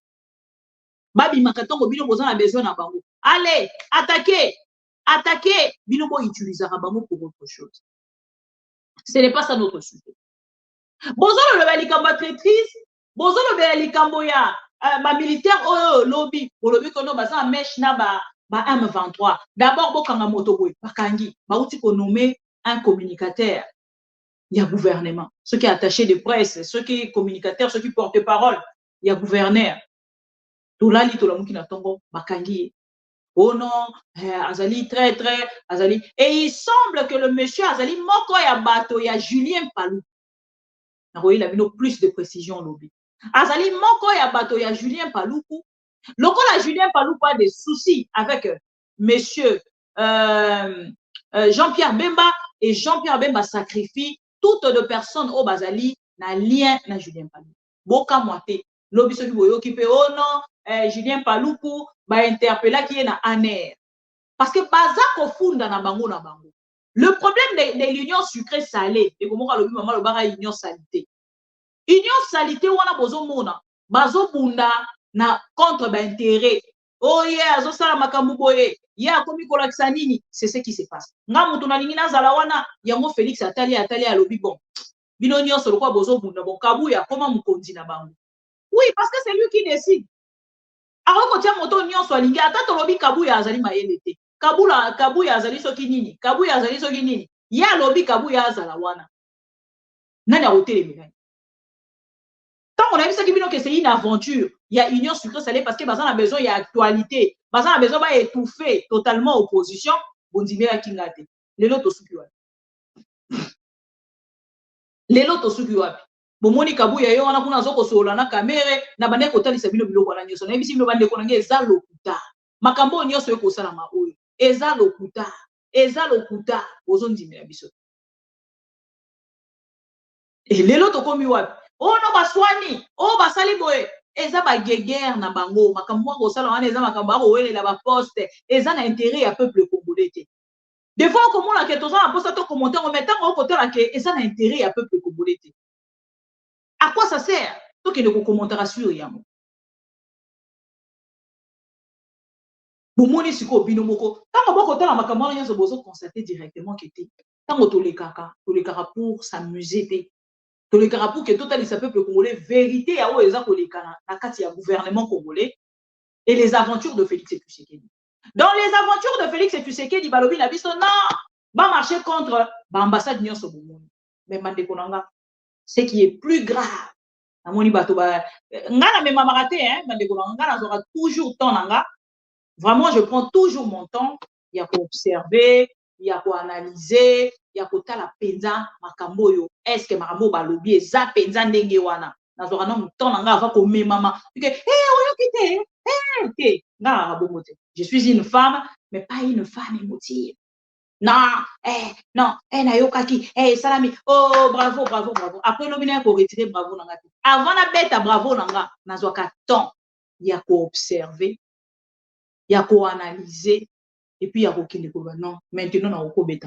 Speaker 1: Babi makatongo bino boza na besoin na bango. Allez, attaquez, bino bo utiliser bango pour autre chose. Ce n'est pas ça notre sujet. Bozolo le likambo traîtrise, bozolo le likambo ya ba militaire lobby kono baza mesh na ba M23. D'abord bokanga moto boy bakangi ba uti ko nommer un communicateur. Il y a gouvernement, ceux qui est attaché de presse, ceux qui est communicateurs, ceux qui portent parole, il y a gouverneur. Tout là li to la mukina tongo bakangi. Oh non, Azali très Azali. Et il semble que le monsieur Azali moko ya bato ya Julien Palou. Il a mis plus de précision lobby. Azali moko ya bato ya Julien Paloukou. Lokola Julien Paloukou a des soucis avec monsieur Jean-Pierre Bemba et Jean-Pierre Bemba sacrifie toutes les personnes au Bazali na lien na Julien Paloukou. Boka moite lobby soki boyo ki pe oh non Julien Paloukou ba interpella qui est na aner. Parce que baza ko funda na bango na bango. Le problème de l'union sucrée salée, et comment le maman le bara union salité. Union salité wana bozo mona, bazo bunda na contre ba intérêt. Oh yeah, azo sala makambu boye. Ya komi kolakisa nini, c'est ce qui se passe. Nga mutu na lingina zala wana, yango Félix atali a lobi bon. Bino nyonso lokwa bozo bunda bon kabuya koma mukonzi na bango. Oui, parce que c'est lui qui décide. Alors ko tia moto nyonso alingi ata to lobi kabuya azali mayelete. Kabuya azali soki nini? Kabuya azali soki nini? Ya lobi kabuya azala wana. Nani a ôté les médailles? Tant qu'on a vu ça qui que c'est une aventure, il y a union sucrée salée parce que Bazan a besoin, il y a actualité. Bazan a besoin d'étouffer totalement opposition. Bondimera Kingate. Les lots au Sukuapi. Les lots au Sukuapi. Bomoni Kabuya yo wana kuna zoko sola na kamere na bande kotali sabino biloko na nyoso. Na ebisi bino bande konange eza lokuta. Makambo nyoso yo kosala ma oyo. Eza lokuta. Ozondimera biso. Et les lots komi wapi. Oh non baswani, oh basali boye, eza ba guerre na bango, makambo ko sala wana eza makambo ko welela ba poste, eza na intérêt ya peuple congolais. Des fois comme on a que toza na poste to commenter en mettant au côté là que eza na intérêt ya peuple congolais. À quoi ça sert? To que ne commentaire sur yamo. Bomoni siko bino moko, tant ko côté la makambo nya zo bozo constater directement que té. Tant to le kaka pour s'amuser. Que le carapou que total il peuple congolais vérité à où les a gouvernement congolais et les aventures de Félix Tshisekedi. Dans les aventures de Félix Tshisekedi, Balobi n'a dit non, va marcher contre l'ambassade Nyon Soboumou. mais mandeko nanga, ce qui est plus grave. Namoni bato ba ngana me mamaka te hein, mandeko nanga nazora toujours temps nanga. Vraiment je prends toujours mon temps, il y a pour observer, il y a pour analyser, il y a pour tala penza makambo yo. Est-ce que makambo balobi eza penza ndenge wana? Nazora na temps nanga avant ko me mama. Que oyo kite, ok. Nga bomote. Je suis une femme mais pas une femme émotive. Non, non, nayokaki, salami, oh, bravo, bravo, bravo. Après, l'obéné pour retirer bravo nanga. Avant la bête à bravo nanga, nazwaka temps. Il y a qu'à observer, il y a qu'à analyser, et puis il y a qu'à non, maintenant, on a qu'à bête.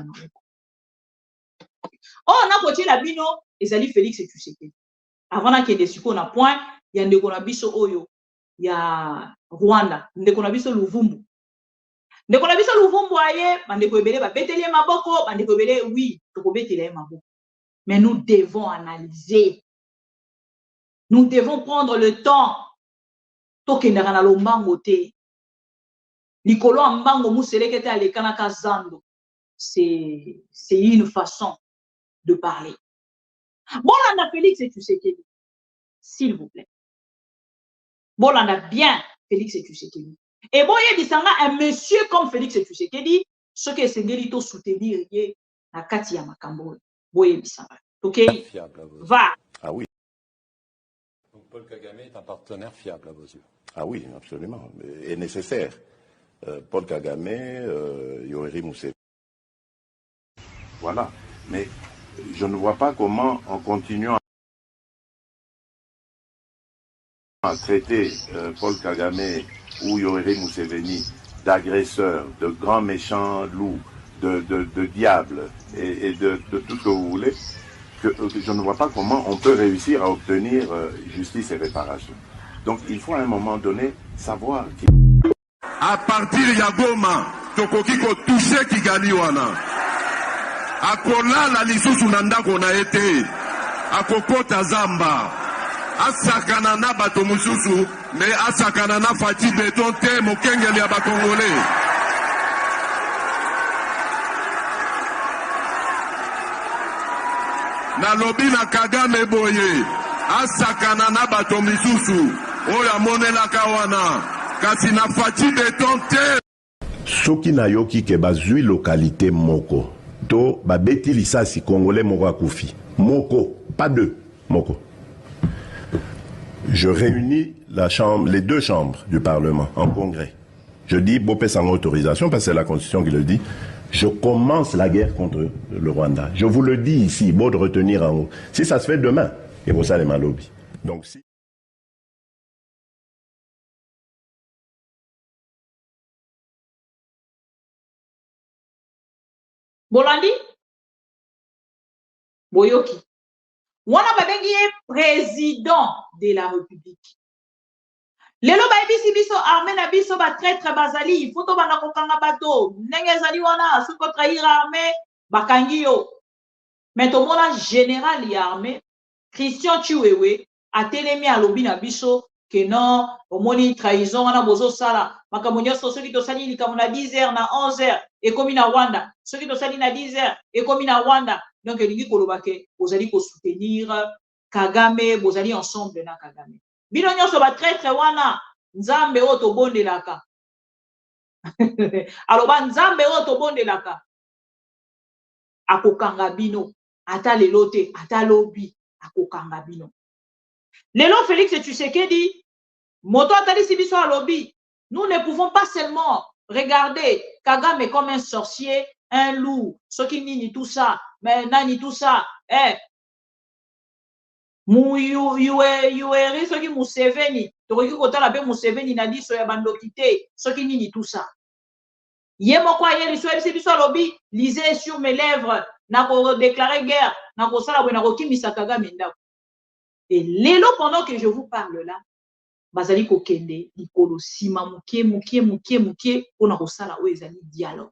Speaker 1: Oh, on a côté la bino, Ezali Félix et tu sais que. Avant qu'il y ait des sucos, on a point, il y a un déconabiso Oyo, il y a Rwanda, un déconabiso Luvumbu. Ndeko na biso Luvumbu aye, bandeko ebele ba beteli maboko, bandeko ebele oui, toko beteli maboko. Mais nous devons analyser. Nous devons prendre le temps. Tokendaka na lombango te. Likolo mbango museleke te alekana kazando. C'est une façon de parler. Bolanda Félix et tu sais qui, s'il vous plaît. Bolanda bien Félix et tu sais qui. Et bon, il y a un monsieur comme Félix Tshisekedi, ce que c'est Gelito soutenir, na kati ya makambo. Boye bisanga. OK? Va.
Speaker 10: Ah oui. Donc Paul Kagame est un partenaire fiable à vos yeux. Ah oui, absolument. Et nécessaire. Paul Kagame, Yoweri Museveni. Voilà. Mais je ne vois pas comment, en continuant à traiter Paul Kagame ou Yoweri Museveni d'agresseurs, de grands méchants loups, de diables et de tout ce que vous voulez, que je ne vois pas comment on peut réussir à obtenir justice et réparation. Donc il faut à un moment donné savoir qui...
Speaker 11: À partir de Goma, tokoki ko toucher Kigali wana. Akola la lisusu nanda kona ete. Akokota Zamba. Asakana na bato mususu, mais asakana na Fati Beton te mokengeli ya bakongolais. Na lobi na Kagame boye, asakana na bato misusu, oya monelaka wana, kasi na Fati Beton te.
Speaker 10: Soki na yoki ke bazui localité moko, to babeti lisasi congolais moko akufi. Moko, pas deux, moko. Je réunis les deux chambres du Parlement en congrès. Je dis, Bopé sans autorisation, parce que c'est la Constitution qui le dit, je commence la guerre contre le Rwanda. Je vous le dis ici, beau de retenir en haut. Si ça se fait demain, et vous allez mal lobby. Donc si...
Speaker 1: Bolandi Boyoki. Wana babengi président de la République. Lelo ba ebisi biso armée na biso ba traître bazali, il faut to bana kokanga bato. Ndenge zali wana suko trahir armée bakangi yo. Mais to mona général ya armée Christian Chiwewe atelemi alobi na biso que non, omoni trahison wana bozo sala. Makambo nyonso soki to sali likambo na 10h na 11h et komi na Rwanda. Soki to sali na 10h et komi na Rwanda. Donc, il koloba ke bozali ko soutenir Kagame, bozali ensemble na Kagame. Bino nyonso ba traître wana nzambe o to bondelaka. Aloba nzambe o to bondelaka. Akokanga bino, ata lelo te, ata lobi, akokanga bino. Lelo Félix Tshisekedi, moto atali si biso alobi, nous ne pouvons pas seulement regarder Kagame comme un sorcier, un loup, ce qui nini tout ça. Mais nani tout ça, Yoweri soki Museveni, tokoki kotala pe Museveni na liso ya bandoki te, soki nini tout ça. Ye moko ye liso ebisi biso alobi, lisez sur mes lèvres, na ko déclarer guerre, na ko sala bwe na ko kimisa Kagame ndako. Et lelo pendant que je vous parle là, bazali ko kende likolo sima mukie pona ko sala o ezali dialogue.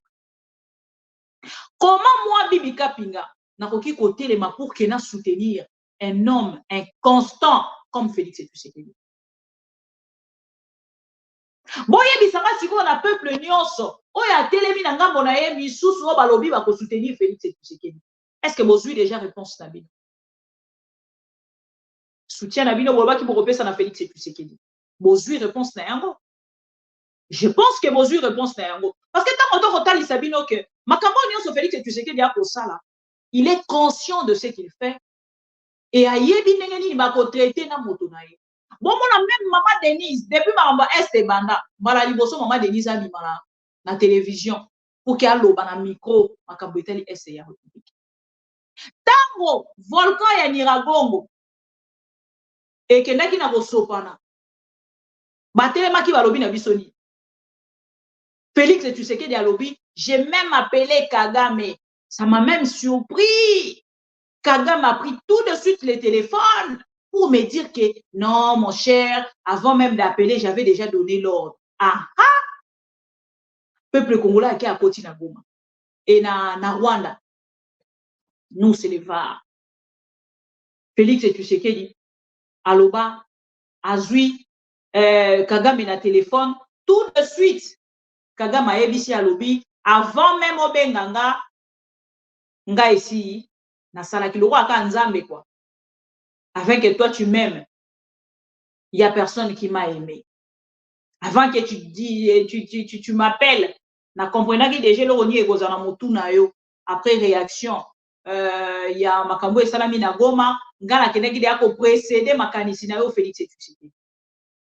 Speaker 1: Comment moi, Bibi Kapinga, nakoki kotelema pour que na soutenir un homme inconstant comme Félix Tshisekedi? Boye bisanga siko na peuple nyonso, oya telemi na ngambo na ye misusu o balobi ba ko soutenir Félix Tshisekedi. Est-ce que vous avez déjà réponse Nabino? Soutien Nabino, vous avez repéré ça na Félix Tshisekedi. Vous avez réponse Nayango? Je pense que vous avez réponse Nayango. Parce que tant qu'on a Sabino que Makambo Nyonso Félix Tshisekedi a pour ça là, il est conscient de ce qu'il fait. Et ayebi nengeni ba ko traiter na moto na ye. Bon mon même maman Denise depuis maman Est banda, bala liboso maman Denise a mis na télévision pour qu'elle loba na micro makambo etali Est ya République. Tango volcan ya Nyiragongo et que ndaki na bosopana. Batelema ki balobi na bisoni. Félix Tshisekedi a lobby, j'ai même appelé Kagame. Ça m'a même surpris. Kagame a pris tout de suite le téléphone pour me dire que non, mon cher, avant même d'appeler, j'avais déjà donné l'ordre. Ah ah! Peuple congolais qui a côté na Goma. Et na Rwanda. Nous, c'est les VAR. Félix Tshisekedi, Aloba, Azui, Kagame na téléphone, tout de suite. Kagame a ébissé à lobby, avant même au Benganga, nga ici, na salaki le roi Kanzambe quoi. Afin que toi tu m'aimes, il y a personne qui m'a aimé. Avant que tu dis, tu m'appelles, na comprena que déjà le roni egozana motuna yo. Après réaction, il y a makambo esalami na Goma, ngana keneki dia ko précéder makanisi na yo Félix Tshisekedi.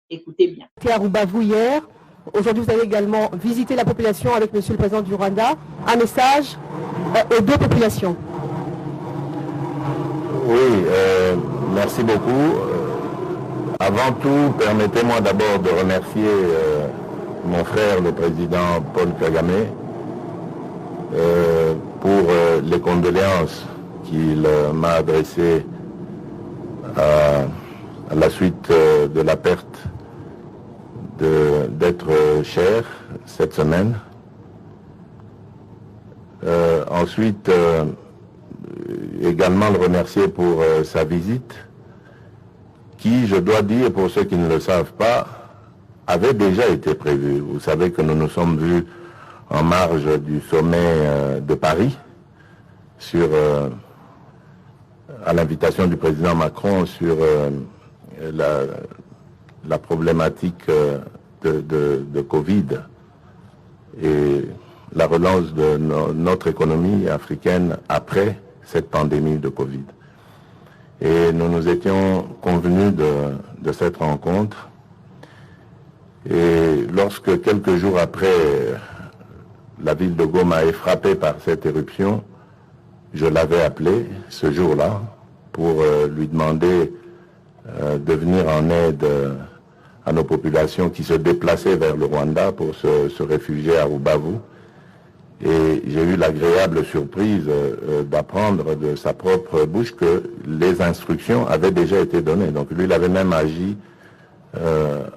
Speaker 1: Écoutez bien.
Speaker 12: À Rubavu hier. Aujourd'hui, vous allez également visiter la population avec Monsieur le Président du Rwanda. Un message aux deux populations.
Speaker 11: Oui, merci beaucoup. Avant tout, permettez-moi d'abord de remercier mon frère, le président Paul Kagame, pour les condoléances qu'il m'a adressées à la suite de la perte d'être cher cette semaine. Ensuite, également le remercier pour sa visite, qui, je dois dire, pour ceux qui ne le savent pas, avait déjà été prévue. Vous savez que nous nous sommes vus en marge du sommet de Paris, à l'invitation du président Macron, sur la problématique de Covid et la relance de notre économie africaine après cette pandémie de Covid. Et nous nous étions convenus de cette rencontre. Et lorsque, quelques jours après, la ville de Goma est frappée par cette éruption, je l'avais appelé ce jour-là pour lui demander de venir en aide à nos populations qui se déplaçaient vers le Rwanda pour se réfugier à Rubavu. Et j'ai eu l'agréable surprise d'apprendre de sa propre bouche que les instructions avaient déjà été données. Donc lui, il avait même agi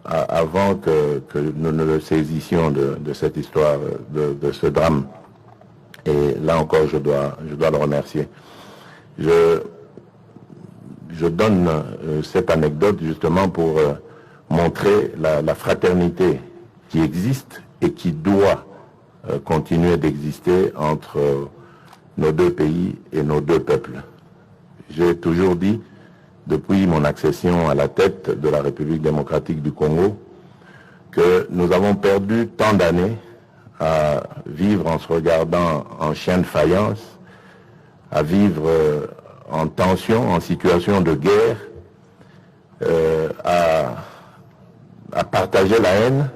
Speaker 11: avant que nous ne le saisissions de cette histoire, de ce drame. Et là encore, je dois le remercier. Je donne cette anecdote justement pour montrer la fraternité qui existe et qui doit continuer d'exister entre nos deux pays et nos deux peuples. J'ai toujours dit, depuis mon accession à la tête de la République démocratique du Congo, que nous avons perdu tant d'années à vivre en se regardant en chien de faïence, à vivre en tension, en situation de guerre, à partager la haine.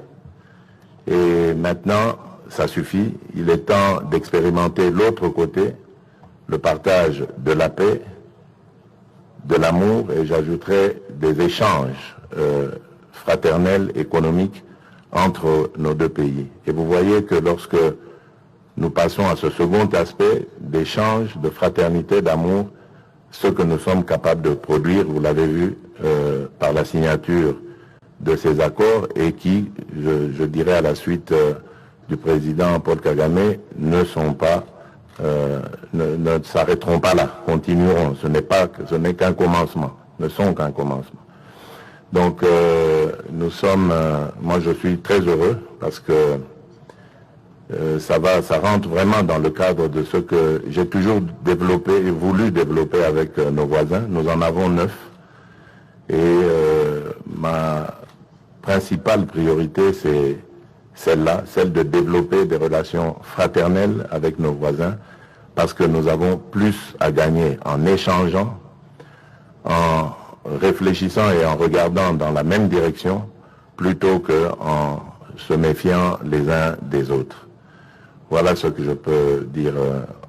Speaker 11: Et maintenant, ça suffit. Il est temps d'expérimenter l'autre côté, le partage de la paix, de l'amour, et j'ajouterai des échanges fraternels, économiques entre nos deux pays. Et vous voyez que lorsque nous passons à ce second aspect d'échange, de fraternité, d'amour, ce que nous sommes capables de produire, vous l'avez vu par la signature de ces accords, et qui, je dirais à la suite du président Paul Kagame, ne s'arrêteront pas là, continueront. Ce n'est qu'un commencement, ne sont qu'un commencement. Donc moi je suis très heureux parce que
Speaker 10: ça rentre vraiment dans le cadre de ce que j'ai toujours développé et voulu développer avec nos voisins. Nous en avons 9. Et ma principale priorité, c'est celle-là, celle de développer des relations fraternelles avec nos voisins, parce que nous avons plus à gagner en échangeant, en réfléchissant et en regardant dans la même direction, plutôt qu'en se méfiant les uns des autres. Voilà ce que je peux dire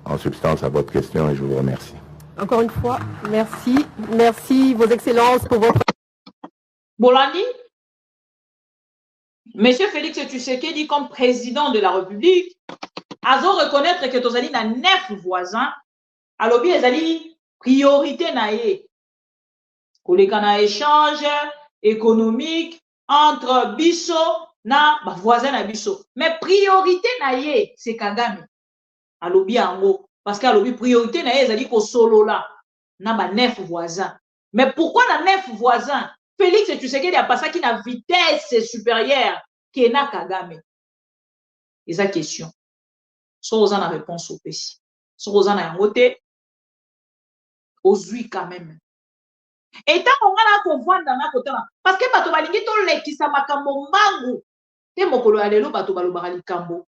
Speaker 10: en substance à votre question et je vous remercie.
Speaker 12: Encore une fois, merci. Merci, Vos Excellences, pour votre...
Speaker 1: Bolandi, Monsieur Félix Tshisekedi, comme président de la République, a reconnaître que Tozali na 9 voisins, alobi ezali priorité na ye. Koleka na échange économique entre biso na voisins na biso. Mais priorité na ye, c'est Kagame. Alobi ango. Parce qu'alobi priorité na ye ezali ko solo là. Na ba 9 voisins. Mais pourquoi na 9 voisins? Félix Tshisekedi a passé qui na vitesse supérieure qui na Kagame. C'est sa question. So oza na réponse au PC. So oza na yangote ozui quand même. Et tant qu'on a ko vanda na kotana parce que bato balingi to lekisa makambo mbangu. Te mokolo ya lelo bato balobaka likambo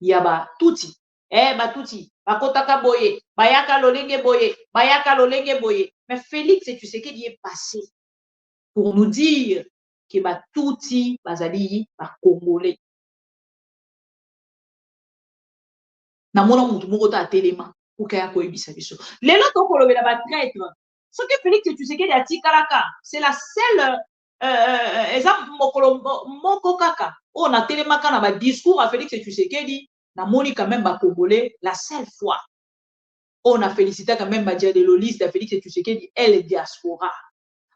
Speaker 1: ya ba tuti. Batuti, bakotaka boye, bayaka lolenge boye, bayaka lolenge boye. Mais Félix Tshisekedi est passé pour nous dire que batuti bazali ba Congolais. Na mona mutu moko ta telema ukaya ko ebisa biso. Lelo to kolobela ba traître. Ce que Félix Tshisekedi a tikalaka, c'est la seule exemple moko kaka. On a tellement quand na discours à Félix Tshisekedi, na moni quand même ba Congolais la seule fois. On a félicité quand même ba dialoliste de Félix Tshisekedi et le diaspora.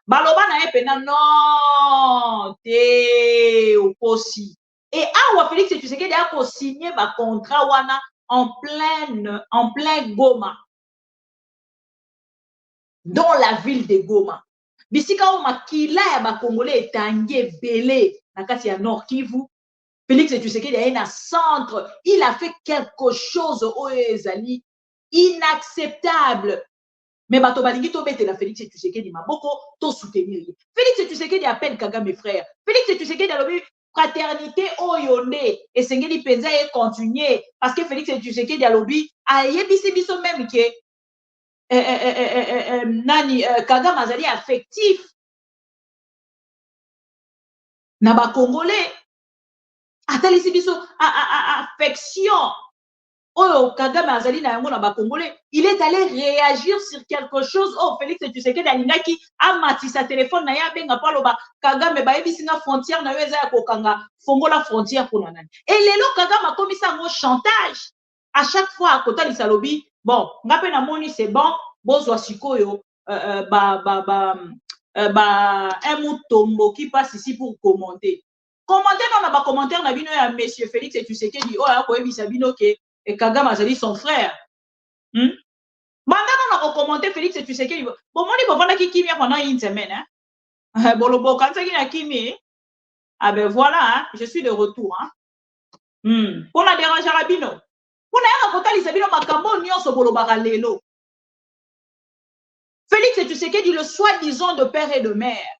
Speaker 1: Baloba na epena non te oposi. Et awa Félix Tshisekedi a ko signé ba contrat wana en plein Goma. Dans la ville de Goma. Bisika o makila ya ba Congolais etangie belé na kati ya Nord Kivu. Félix Tshisekedi a un centre, il a fait quelque chose au ezali inacceptable. Mais bato balingi to bete la Félix Tshisekedi maboko to soutenir. Félix Tshisekedi appelle Kagame frère. Félix Tshisekedi a lobi fraternité oyonde et sengeli penza et continuer parce que Félix Tshisekedi a lobi a yebisi biso même que Kagame azali affectif na ba Congolais. Atalisi biso affection. Oh, Kagame azali na yango na ba Congolais, il est allé réagir sur quelque chose. Oh, Félix Tshisekedi alingaki amati sa téléphone na ya benga paloba Kagame ba yebisinga frontière na yo eza ya kokanga fongola frontière pour nani. Et lelo Kagame a commis ça mo chantage. À chaque fois à côté de Salobi, bon, ngape na moni c'est bon, bozwa sikoyo un moutombo qui passe ici pour commenter. Commenter dans ma commentaire na bino ya monsieur Félix Tshisekedi oh ya ko ebisa bino ke et Kagame azali son frère. Maintenant on a commenté Félix Tshisekedi. Bon moni bovanda ki kimia pendant une semaine hein. Bolobo quand ça qui na kimi. Ah ben voilà hein, je suis de retour hein. Pour la déranger rabino. Pour na ya kota lisabino makambo nyonso bolobaka lelo. Félix Tshisekedi le soi-disant de père et de mère.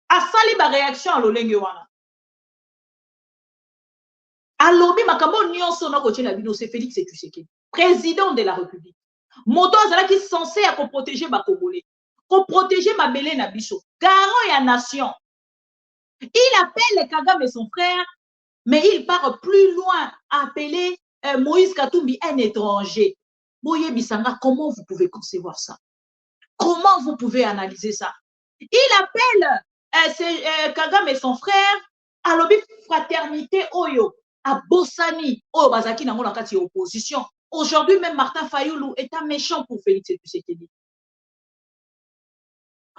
Speaker 1: A sali ba réaction à l'olenge wana. Alobi makambo nyonso na kotina bino c'est Félix Tshisekedi, président de la République. Moto azala qui censé à protéger ba Congolais, ko protéger ma belé na biso, garant ya nation. Il appelle Kagame son frère, mais il part plus loin, appeler Moïse Katumbi un étranger. Boye Bisanga, comment vous pouvez concevoir ça? Comment vous pouvez analyser ça? Il appelle Kagame et son frère à l'objet fraternité Oyo, à Bossani, Oyo Bazaki Nango na kati opposition. Aujourd'hui, même Martin Fayoulou est un méchant pour Félix Tshisekedi.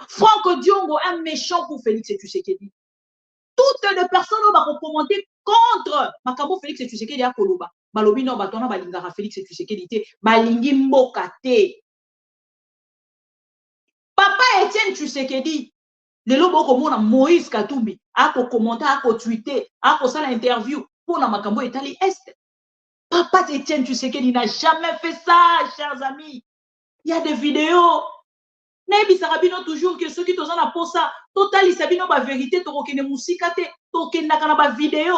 Speaker 1: Franck Diongo, un méchant pour Félix Tshisekedi. Toutes les personnes vont commenter contre Makambo Félix Tshisekedi à Koloba. Balobi no batona balingara Félix Tshisekedi, balingi mbokate. Papa Etienne Tshisekedi. Le lobo comme Moïse Katumbi a commenté, a tweeté, a fait l'interview. pour la makambo Italie Est. Papa Etienne Tshisekedi n'a jamais fait ça, chers amis. Il y a des vidéos. Nebi Sarabino toujours que ceux qui t'ont en pour ça, total Sabino ba vérité, to rokene musikate, to kenakana ba vidéo.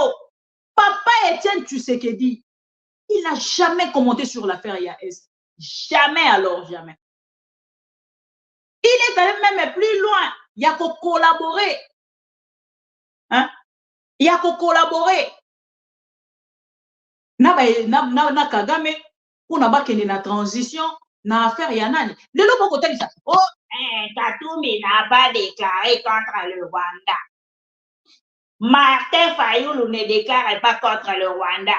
Speaker 1: Papa Etienne Tshisekedi, il n'a jamais commenté sur l'affaire IAS. Jamais alors, jamais. Il est allé même plus loin. Il y a qu'à collaborer. Hein? Il y a qu'à collaborer. Na Kagame, pour na transition, na affaire Yanani. Le lobo côté ça. Oh, Katoumi n'a pas déclaré contre le Rwanda. Martin Fayoulou ne déclare pas contre le Rwanda.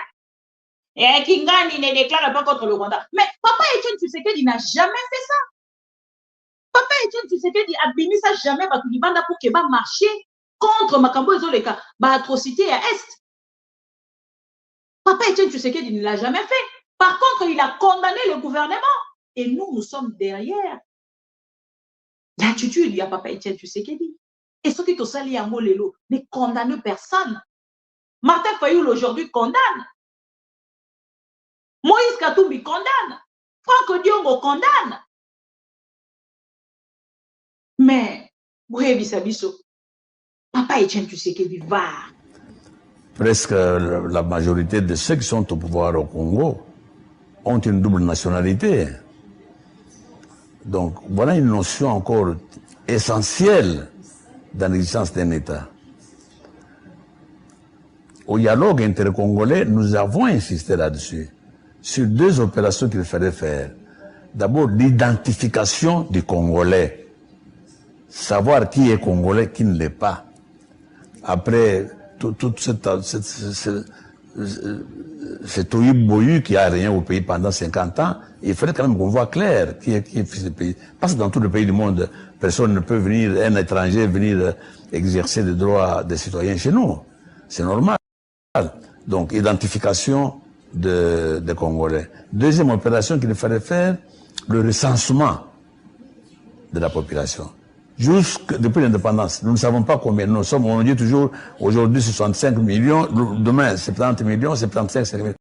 Speaker 1: Et Kingani ne déclare pas contre le Rwanda. Mais Papa Etienne Tshisekedi n'a jamais fait ça. Papa Etienne Tshisekedi a béni ça jamais parce qu'il va pour qu'il va marcher contre Makambo Ezoleka, atrocité à Est. Papa Etienne Tshisekedi ne l'a jamais fait. Par contre, il a condamné le gouvernement. Et nous sommes derrière l'attitude de Papa Etienne Tshisekedi. Et ceux qui te salient à Molelo ne condamnent personne. Martin Fayoul aujourd'hui condamne. Moïse Katumbi condamne. Franck Diongo condamne. Mais, Papa Etienne Tshisekedi va.
Speaker 13: Presque la majorité de ceux qui sont au pouvoir au Congo ont une double nationalité. Donc, voilà une notion encore essentielle dans l'existence d'un État. Au dialogue intercongolais, nous avons insisté là-dessus, sur deux opérations qu'il fallait faire. D'abord, l'identification du Congolais. Savoir qui est Congolais, qui ne l'est pas. Après, toute cette tohu-bohu qui a rien au pays pendant 50 ans, il fallait quand même qu'on voit clair qui est fils du pays. Parce que dans tous les pays du monde, personne ne peut venir, un étranger, venir exercer les droits des citoyens chez nous. C'est normal. Donc, identification des Congolais. Deuxième opération qu'il fallait faire, le recensement de la population. Depuis l'indépendance, nous ne savons pas combien nous sommes. On dit toujours, aujourd'hui 65 millions, demain 70 millions, 75 millions.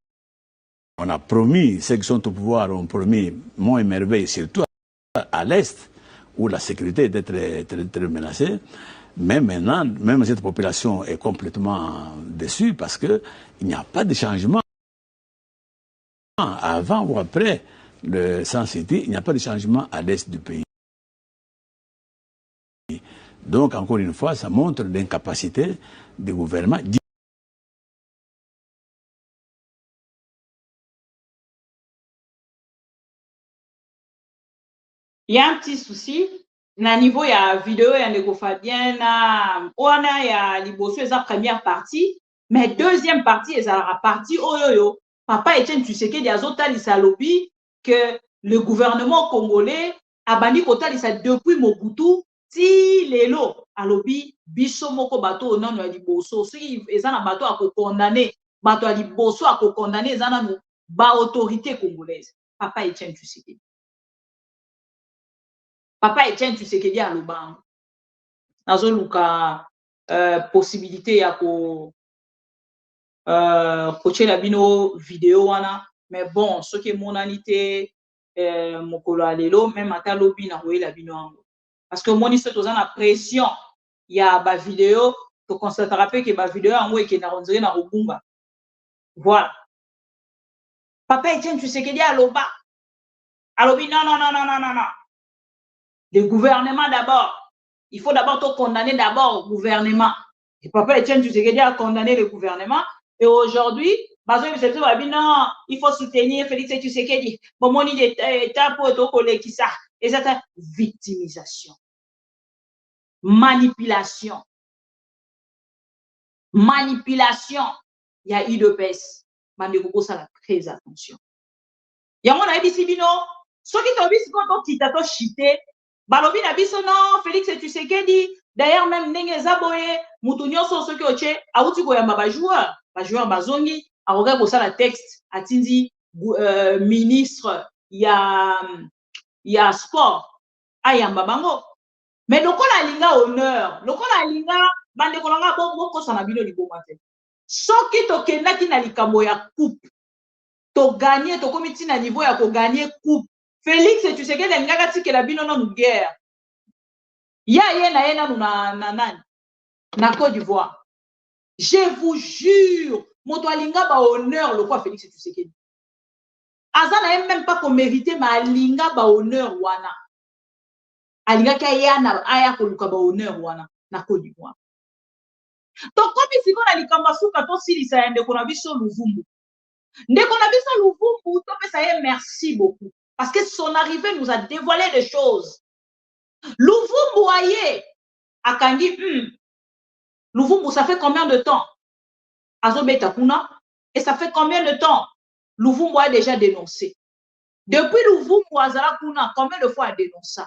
Speaker 13: On a promis, ceux qui sont au pouvoir ont promis Mont et Merveille, surtout à l'Est, où la sécurité était très menacée. Mais maintenant, même cette population est complètement déçue parce qu'il n'y a pas de changement. Avant ou après le Sun City, il n'y a pas de changement à l'Est du pays. Donc, encore une fois, ça montre l'incapacité du gouvernement.
Speaker 1: Il y a un petit souci. Na niveau, il y a vidéo, il y a Nego Fabien, il y a Liboso, la première partie. Mais deuxième partie, il y a la partie Oyoyo. Papa Etienne Tshisekedi a zotalisa lobby que le gouvernement congolais a banni kotalisa depuis Mobutu. Si lelo alobi biso moko bato onano ya liboso soki ezana bato a condamné bato ya liboso a condamné ezana no ba autorité congolaise. Papa Etienne Tshisekedi. Papa Etienne Tshisekedi a lobango. Nazo luka possibilité ya ko coacher la bino vidéo wana, mais bon ce qui monanité mokolo alelo même ata lobi na roye la bino ango. Parce que moi, c'est la pression. Il y a ba vidéo, tu constateras que ba vidéo en haut et qui n'a rendu na Rubumba. Voilà. Papa Etienne Tshisekedi à l'Oba. Alors, non. Le gouvernement d'abord. Il faut d'abord te condamner d'abord au gouvernement. Et Papa Etienne Tshisekedi a condamné le gouvernement. Et aujourd'hui, non, il faut soutenir Félix Tshisekedi. Bon, mon idée est pour être collé qui ça. Et c'est une victimisation. Manipulation. Manipulation. Il y a UDPS. Mandeko ça la très attention. Il y a mon avis bino. Ceux qui t'ont vu qui t'ont chité. Balobi na biso non, Félix Tshisekedi. D'ailleurs même ndenge zaboye, mutunyo so ceux qui oche, auti ko yamba ba joueur bazongi, aroga ko ça la texte atindi ministre ya sport ayamba bango. Mais lokola linga honneur, lokola linga bande kolanga boko sana bino liboma te. soki tokendaki na likambo ya coupe to gagner to komiti na niveau ya ko gagner coupe Félix Tshisekedi ngaka tikela bino na guerre ya ye na ye na nani na Côte d'Ivoire. Je vous jure moto alinga ba honneur le quoi Félix Tshisekedi aza na même pas qu'on mériter ma alinga ba honneur wana alinga ka yana aya ko luka ba honneur wana na Côte d'Ivoire. To komi siko na likamba suka to silisa ya ndeko na biso Luvumbu. Ndeko na biso Luvumbu to pesa ye merci beaucoup parce que son arrivée nous a dévoilé des choses. Luvumbu aye akangi Luvumbu ça fait combien de temps Azobeta kuna et ça fait combien de temps Luvumbu a déjà dénoncé. Depuis Luvumbu azala kuna combien de fois a dénoncé?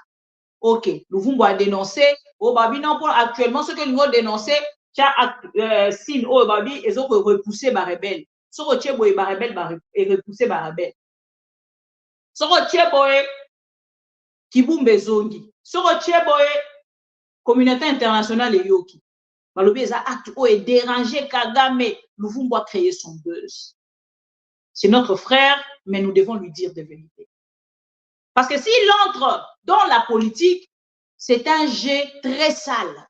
Speaker 1: OK, Luvumbu a dénoncé au babi non pour actuellement ce que nous dénoncé sin o babi ils ont repoussé ba rebelle. Soko cheboy ba rebelle et repoussé ba rebelle. Soko cheboy kibumbe zongi. Soko cheboy communauté internationale et yoki. Balobi eza acte o est dérangé Kagame. Luvumbu a créé son buzz. C'est notre frère, mais nous devons lui dire des vérités. Parce que s'il entre dans la politique, c'est un jet très sale.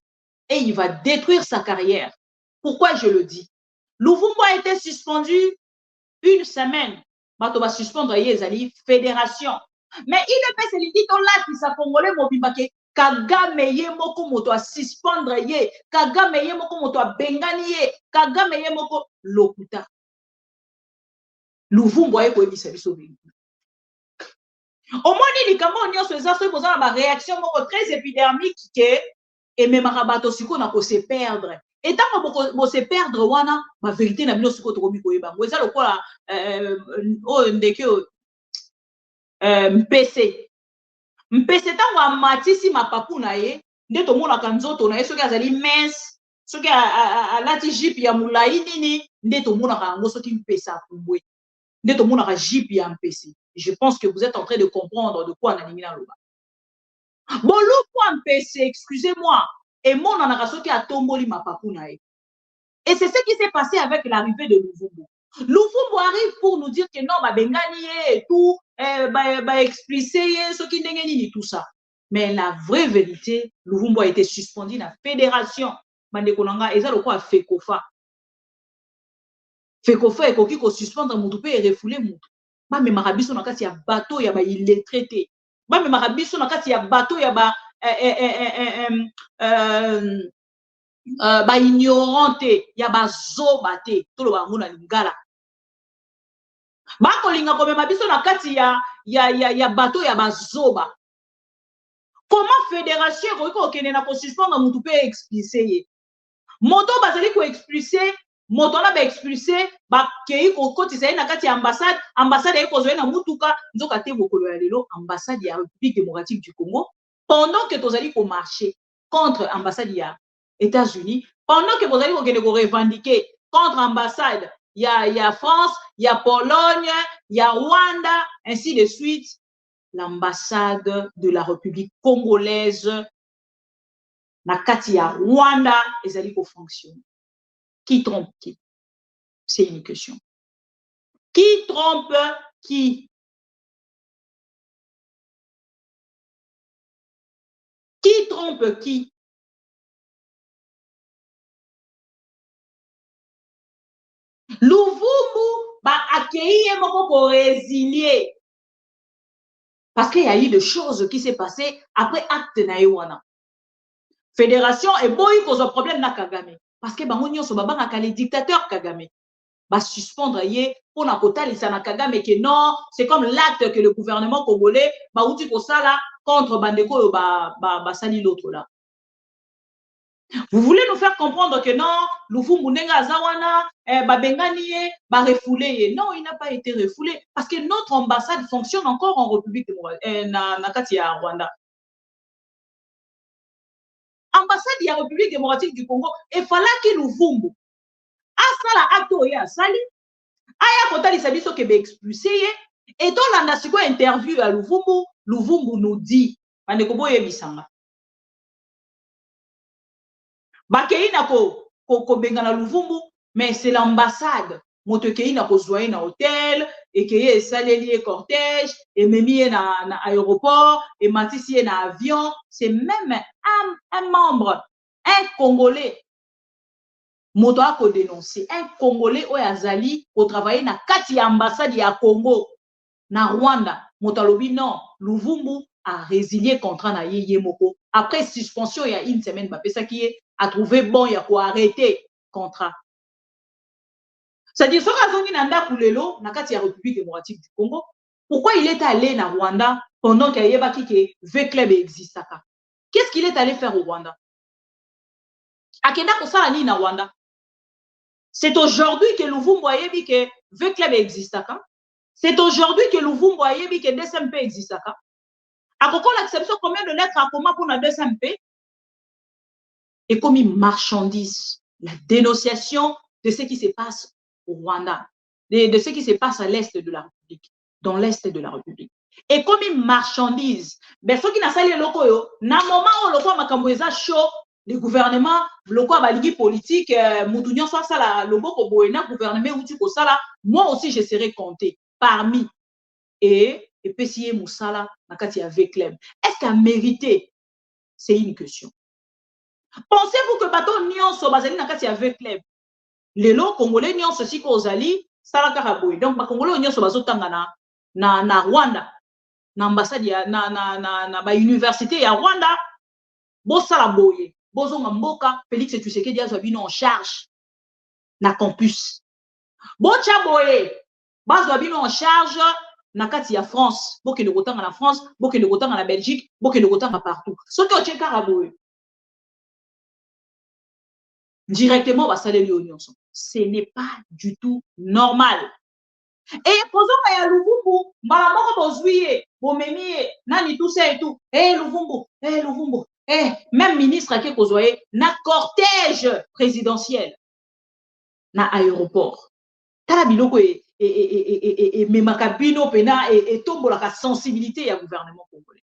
Speaker 1: Et il va détruire sa carrière. Pourquoi je le dis? Luvumbu a été suspendu une semaine. Bato va suspendre Yezali fédération. Mais il ne peut se dire là qui sa congolais mobimake Kagame ye moko moto a suspendre ye Kagame ye moko moto a bengani ye Kagame ye moko lokuta. Luvumbu a ko ebisa biso bengi. Au moins ni likambo nyonso eza so kozala ba réaction moko très épidermique que et même rabato siko na ko se perdre. Et tant que se perdre wana ma vérité na bino siko to komi koyeba. Ngo eza lokola o ndeke mpese. Mpese tango amatisi mapapu na ye nde to mona kanzoto na ye soki azali mince soki alati jupe ya mulai nini nde to mona kango soki mpesa kumbwe. Nde to mona ka jupe ya mpese. Je pense que vous êtes en train de comprendre de quoi on a mis dans le bas. Bon, le point PC, excusez-moi, et mon anarasoki a tomboli ma papounae. Et c'est ce qui s'est passé avec l'arrivée de Luvumbu. Luvumbu arrive pour nous dire que non, bah bengani et tout, bah expliquer ce qui n'est ni tout ça. Mais la vraie vérité, Luvumbu a été suspendu dans la fédération. Mandekonanga, et ça le quoi Fekofa. Fekofa et Koki ko suspendre Moutoupe et refouler Moutou. Ba me marabiso na kati ya bateau ya ba illettré. Ba me marabiso na kati ya bateau ya ba ba ignorante ya ba zobate to lo ba nguna lingala. Ba ko linga ko me mabiso na kati ya bateau ya ba zoba. Comment fédération ko kene na ko suspendre mutu pe expliquer. Moto bazali ko expliquer moto na ba expulsé ba kei ko kotisa na kati ya ambassade e ko zoe na mutuka nzoka te bokolo ya lelo ambassade ya République démocratique du Congo pendant que tozali ko marcher contre ambassade ya États-Unis pendant que tozali ko kene ko revendiquer contre ambassade ya France ya Pologne ya Rwanda ainsi de suite l'ambassade de la République congolaise na kati ya Rwanda ezali ko fonctionner. Qui trompe qui? C'est une question. Qui trompe qui? Qui trompe qui? Luvumbu va accueillir moko pour résilier. Parce qu'il y a eu des choses qui s'est passées après acte naïwana. Fédération et boy cause problème na Kagame. Parce que bango nyonso babanga les dictateurs Kagame va suspendre yé pour na kotalisa na Kagame que non, c'est comme l'acte que le gouvernement congolais ba uti ko sala contre bandeko ba sali l'autre là. Vous voulez nous faire comprendre que non, Luvumbu nenga zawana ba bengani yé ba refoulé yé. Non, il n'a pas été refoulé parce que notre ambassade fonctionne encore en République na kati ya Rwanda. Ambassade de la République démocratique du Congo, il fallait que Luvumbu asala acto ya sali aya kotali sabiso ke be expulsé et dans la nation interview à Luvumbu nous dit bandeko boye bisanga bakei na ko bengana Luvumbu mais c'est l'ambassade. Motokei na kozwaye na hôtel, et que saleli cortège, et memi na aéroport, et matisi na avion. C'est même un membre, un Congolais. Moto a ko dénoncer un Congolais au Azali pour travailler na kati ambassade ya Congo na Rwanda. Moto alobi non, Luvumbu a résilié contrat na yeye moko. Après suspension il y a une semaine, Bapesa qui a trouvé bon il y a quoi arrêter contrat. C'est-à-dire, na République démocratique du Congo, pourquoi il est allé na Rwanda pendant qu'il y a que V-Club existe? Qu'est-ce qu'il est allé faire au Rwanda? Akenda kosala ni na Rwanda. C'est aujourd'hui que Luvumbu a dit que V-Club existe. C'est aujourd'hui que Luvumbu a dit que DSMP existe. À quoi l'acception combien de lettres à comment pour la DSMP? Et comme une marchandise, la dénonciation de ce qui se passe au Rwanda, de ce qui se passe à l'est de la République, dans l'est de la République. Et comme une marchandise, ben ceux qui n'a pas les locaux, na moment où le locaux makamboeza chaud, le gouvernement, le locaux baligi politique, moutunion soit ça la logo koboena gouvernement ou tu ko ça là, moi aussi je serai compté parmi et PCA Moussala nakati avec Clem. Est-ce qu'à mérité? C'est une question. Pensez-vous que bateau nyonso bazali nakati avec Clem? Les lots congolais nyonso aussi kozali sala karaboy. Donc ba congolais nyonso bazotanga na Rwanda, na ambassade ya na ba université ya Rwanda, bo sala boye, bozo mboka Félix Tshisekedi azwa bino en charge na campus. Bo cha boye, bazwa bino en charge na kati ya France, bo ke le kotanga na France, bo ke le kotanga na Belgique, bo ke le kotanga partout. Ce que tu karaboy directement va saler l'union. Ce n'est pas du tout normal. Et posons à Luvumbu, malamoko bozuye, bomemie, nani tout ça et tout. Luvumbu, même ministre qui kozoye na cortège présidentiel na aéroport. Tala biloko et memakabino pena et tombola la sensibilité à gouvernement congolais.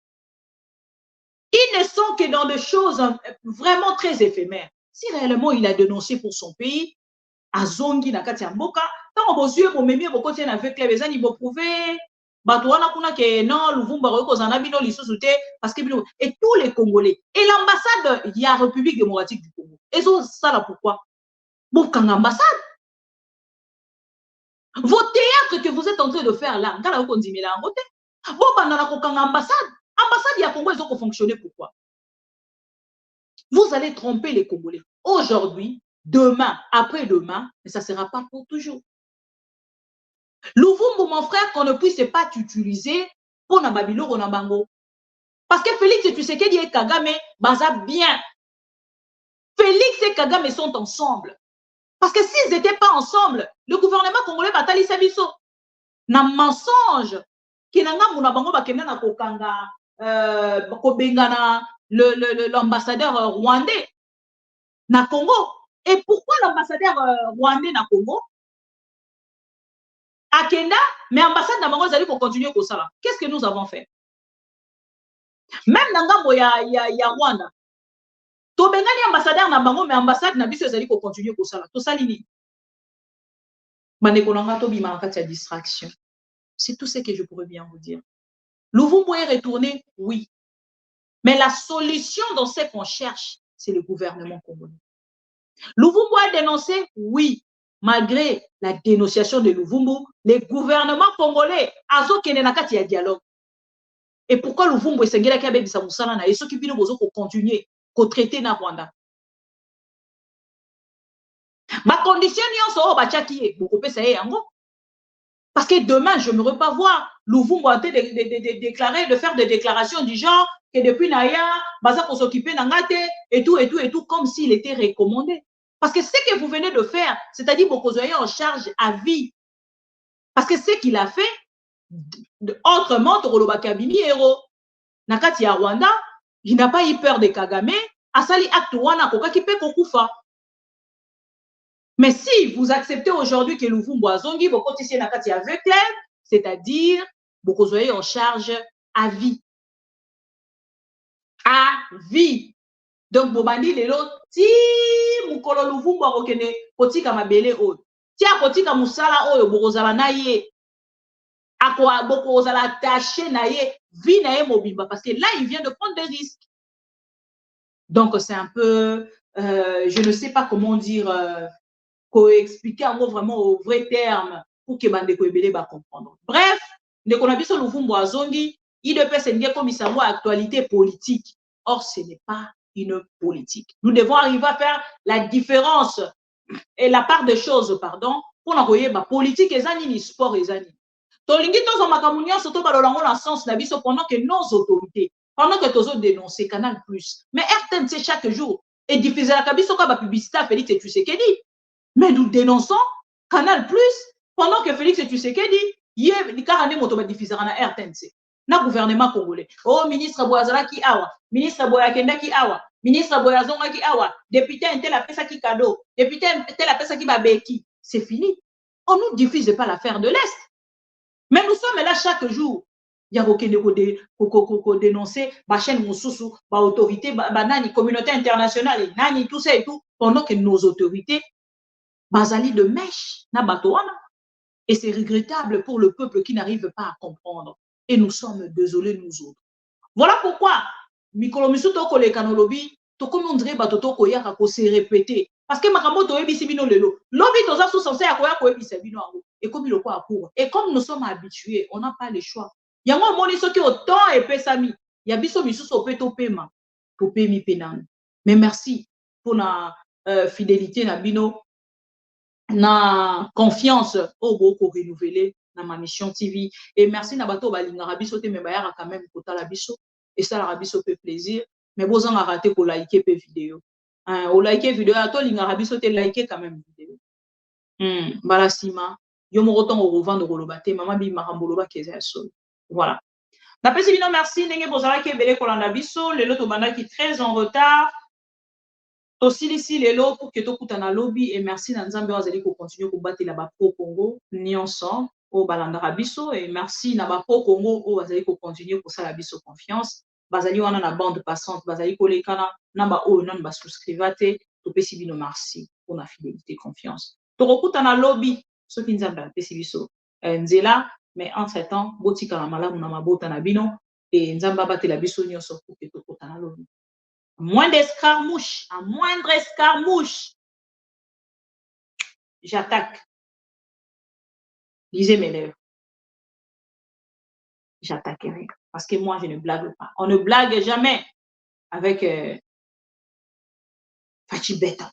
Speaker 1: Ils ne sont que dans des choses vraiment très éphémères. Si réellement il a dénoncé pour son pays, à Zongi, na kati ya mboka, tant que vous avez même beaucoup de avec les besoins, ils vont prouver, batouana kuna que non, Luvumbu reko zanabino lisosute, parce que et tous les Congolais et l'ambassade il y a République démocratique du Congo. Et ça là pourquoi? Bokanga ambassade. Vos théâtres que vous êtes en train de faire là, ngala ko ndimela ngote. Bo bandana ko kanga ambassade. Ambassade ya Congo ils ont fonctionné pourquoi? Vous allez tromper les Congolais. Aujourd'hui, demain, après-demain, mais ça ne sera pas pour toujours. Luvumbu, mon frère, qu'on ne puisse pas t'utiliser pour Nababilo ou Nabango. Parce que Félix Tshisekedi et Kagame, baza bien. Félix et Kagame sont ensemble. Parce que s'ils n'étaient pas ensemble, le gouvernement congolais va tali sabiso. Na mensonge. Kinanga Munabango bakemena na kokanga, kobengana l'ambassadeur rwandais na Congo. Et pourquoi l'ambassadeur rwandais na Congo? Akenda, mais l'ambassade na Bango zali pour continuer comme ça. Qu'est-ce que nous avons fait? Même dans Ngambo ya Rwanda. To bengani ambassadeur na Bango, mais ambassade na biso zali pour continuer comme ça. To salini. Bandeko nanga to bima kati ya distraction. C'est tout ce que je pourrais bien vous dire. Luvumbu est retourné, oui. Mais la solution dans ce qu'on cherche, c'est le gouvernement congolais. Luvumbu a dénoncé, oui, malgré la dénonciation de Luvumbu, le gouvernement congolais a un dialogue. Et pourquoi Luvumbu est sengela ki abebisa musala na yeso ki bino bozo ko continuer ko traiter na Rwanda? Ma condition nyonso ba tchaki boko pesa yango. Parce que demain, je ne me pas voir Luvumbu en train de déclarer, de faire des déclarations du genre que depuis Naya, Baza pour s'occuper d'Angate et tout, comme s'il était recommandé. Parce que ce que vous venez de faire, c'est-à-dire que vous soyez en charge à vie. Parce que ce qu'il a fait, autrement, Toroloba Kabimi héros. Nakati ya Rwanda, il n'a pas eu peur de Kagame, Asali Aktuana Kokakipe Kokufa. Mais si vous acceptez aujourd'hui que Luvumbu Azongi, vous continuez à faire avec elle, c'est-à-dire vous soyez en charge à vie. À vie. Donc, Bobandi, lelo, ti mukolo luvumbu akokene kotika mabele oyo. Ti akotika musala oyo bokozala na ye. Bokozala attaché na ye, vie na ye mobimba. Parce que là, il vient de prendre des risques. Donc, c'est un peu, je ne sais pas comment dire, expliquer en gros vraiment au vrai terme pour que Bandeko Ebele va comprendre. Bref, nous connaissons le Luvumbu Azongi, il peut s'engager comme il s'avoue actualité politique. Or, ce n'est pas une politique. Nous devons arriver à faire la différence et la part des choses, pardon, pour envoyer la politique et le sport et les Tolingi tozo makamunyo soto balolango dans sens na biso pendant que nos autorités, pendant que tozo dénoncer Canal+. Mais RTNC chaque jour et diffuser la kabiso ka ba publicité à Félix Tshisekedi. Mais nous dénonçons Canal+, pendant que Félix Tshisekedi, il y a des motos diffusés dans RTNC. Na gouvernement congolais. Oh, ministre Boazala qui awa, ministre Boyakenda qui awa, ministre Boyazonga qui awa, député un tel a fait ça qui cadeau, député un tel a fait ça qui babeki. C'est fini. On ne diffuse pas l'affaire de l'Est. Mais nous sommes là chaque jour. Il y a aucun dénoncer, ma chaîne Moussousou, ma autorité, ma communauté internationale, nani, tout ça et tout, pendant que nos autorités, bazali de mèche, na batoana. Et c'est regrettable pour le peuple qui n'arrive pas à comprendre. Et nous sommes désolés, nous autres. Voilà pourquoi, Mikolomisu toko le kanolobi, toko mondre batotoko yaka ko se répéter. Parce que Makamoto ebisibino lelo. Lobi toza sous censé akoya ko ebisibino ango. Et comme il le croit à court. Et comme nous sommes habitués, on n'a pas le choix. Il y a un moment qui autant et pesami. Il y a biso misus au peto paiement. Pour payer pénan. Mais merci pour la fidélité na bino. Na confiance au beaucoup renouvelé dans ma mission TV. Et merci na bato balinga rabiso te me bayara quand même kota la biso. Et ça la rabiso fait plaisir. Mais vous en a raté pour liker pe vidéo. Au liker vidéo, à toi linga rabiso te liker quand même vidéo. Balasima. Yo mo roton au revendre rolobate. Maman bi maramboloba keza sol. Voilà. D'après ce bino merci. Nenge bozala ke bele kolanda biso. Le lot banda qui très en retard. Aussi ici les lots pour que tu écoutes un lobby et merci Nanzambe Wazali pour continuer à battre là-bas pro Congo ni ensemble au Balandara Bisso et merci Naba pro Congo au Wazali pour continuer pour ça la Bisso confiance Bazali wana na bande passante Bazali kolekana naba o non ba souscrivate to pesi bino merci pour la fidélité confiance to écoute un lobby ce qui Nzambe pesi biso nzela mais entre temps botika la malamu na mabota na bino et Nzamba battre la Bisso ni ensemble pour que tu écoutes un lobby. Moins d'escarmouche, à moindre escarmouche, j'attaque. Lisez mes lèvres. J'attaquerai. Parce que moi, je ne blague pas. On ne blague jamais avec Fachibeta.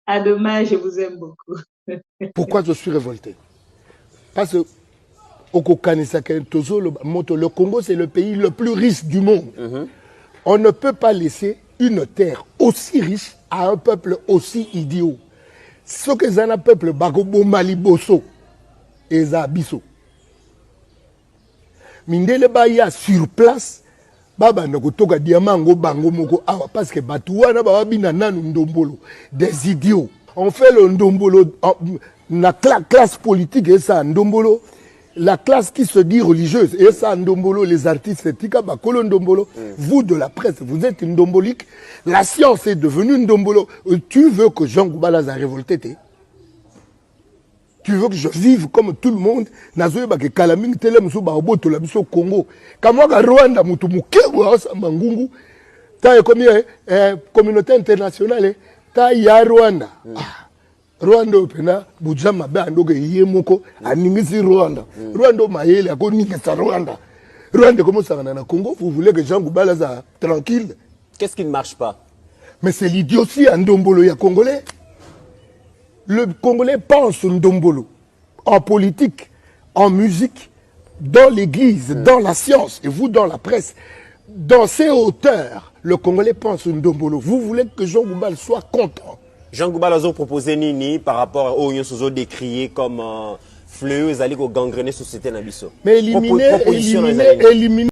Speaker 1: À demain, je vous aime beaucoup.
Speaker 14: Pourquoi je suis révolté? Parce que le Congo, c'est le pays le plus riche du monde. On ne peut pas laisser une terre aussi riche à un peuple aussi idiot. Ce que c'est un peuple, Bagobo Maliboso et Zabiso. Mindele Baya sur place, Baba Nokotoka Diamango Bango Moko Awa, parce que Batouana Babina Nanou Ndombolo, des idiots. On fait le Ndombolo, la classe politique et ça, Ndombolo. La classe qui se dit religieuse, et ça, Ndombolo, les artistes, Tika Bakolo Ndombolo, vous de la presse, vous êtes une ndombolique. La science est devenue une ndombolo. Tu veux que Jean Goubala a révolté? Tu veux que je vive comme tout le monde? Nazoye bake kalaming tele muso ba oboto la biso Congo. Kamwa Rwanda mutu mukewa sa mangungu. Ta comme communauté internationale, ta ya Rwanda. Rwanda opena bujama bandoke yemoko aningisi Rwanda. Rwanda mayele akoningisa Rwanda. Rwanda comment ça na Congo? Vous voulez que Jean Goubala soit tranquille?
Speaker 15: Qu'est-ce qui ne marche pas?
Speaker 14: Mais c'est l'idiotie en Ndombolo ya Congolais. Le Congolais pense Ndombolo en politique, en musique, dans l'église, dans la science, et vous dans la presse. Dans ces hauteurs, le Congolais pense Ndombolo. Vous voulez que Jean Goubala soit content?
Speaker 15: Jean Goubala a proposé Nini par rapport aux Nyonsozo décriés comme fléaux, ils allaient gangréner la société Nabiso.
Speaker 14: Mais éliminer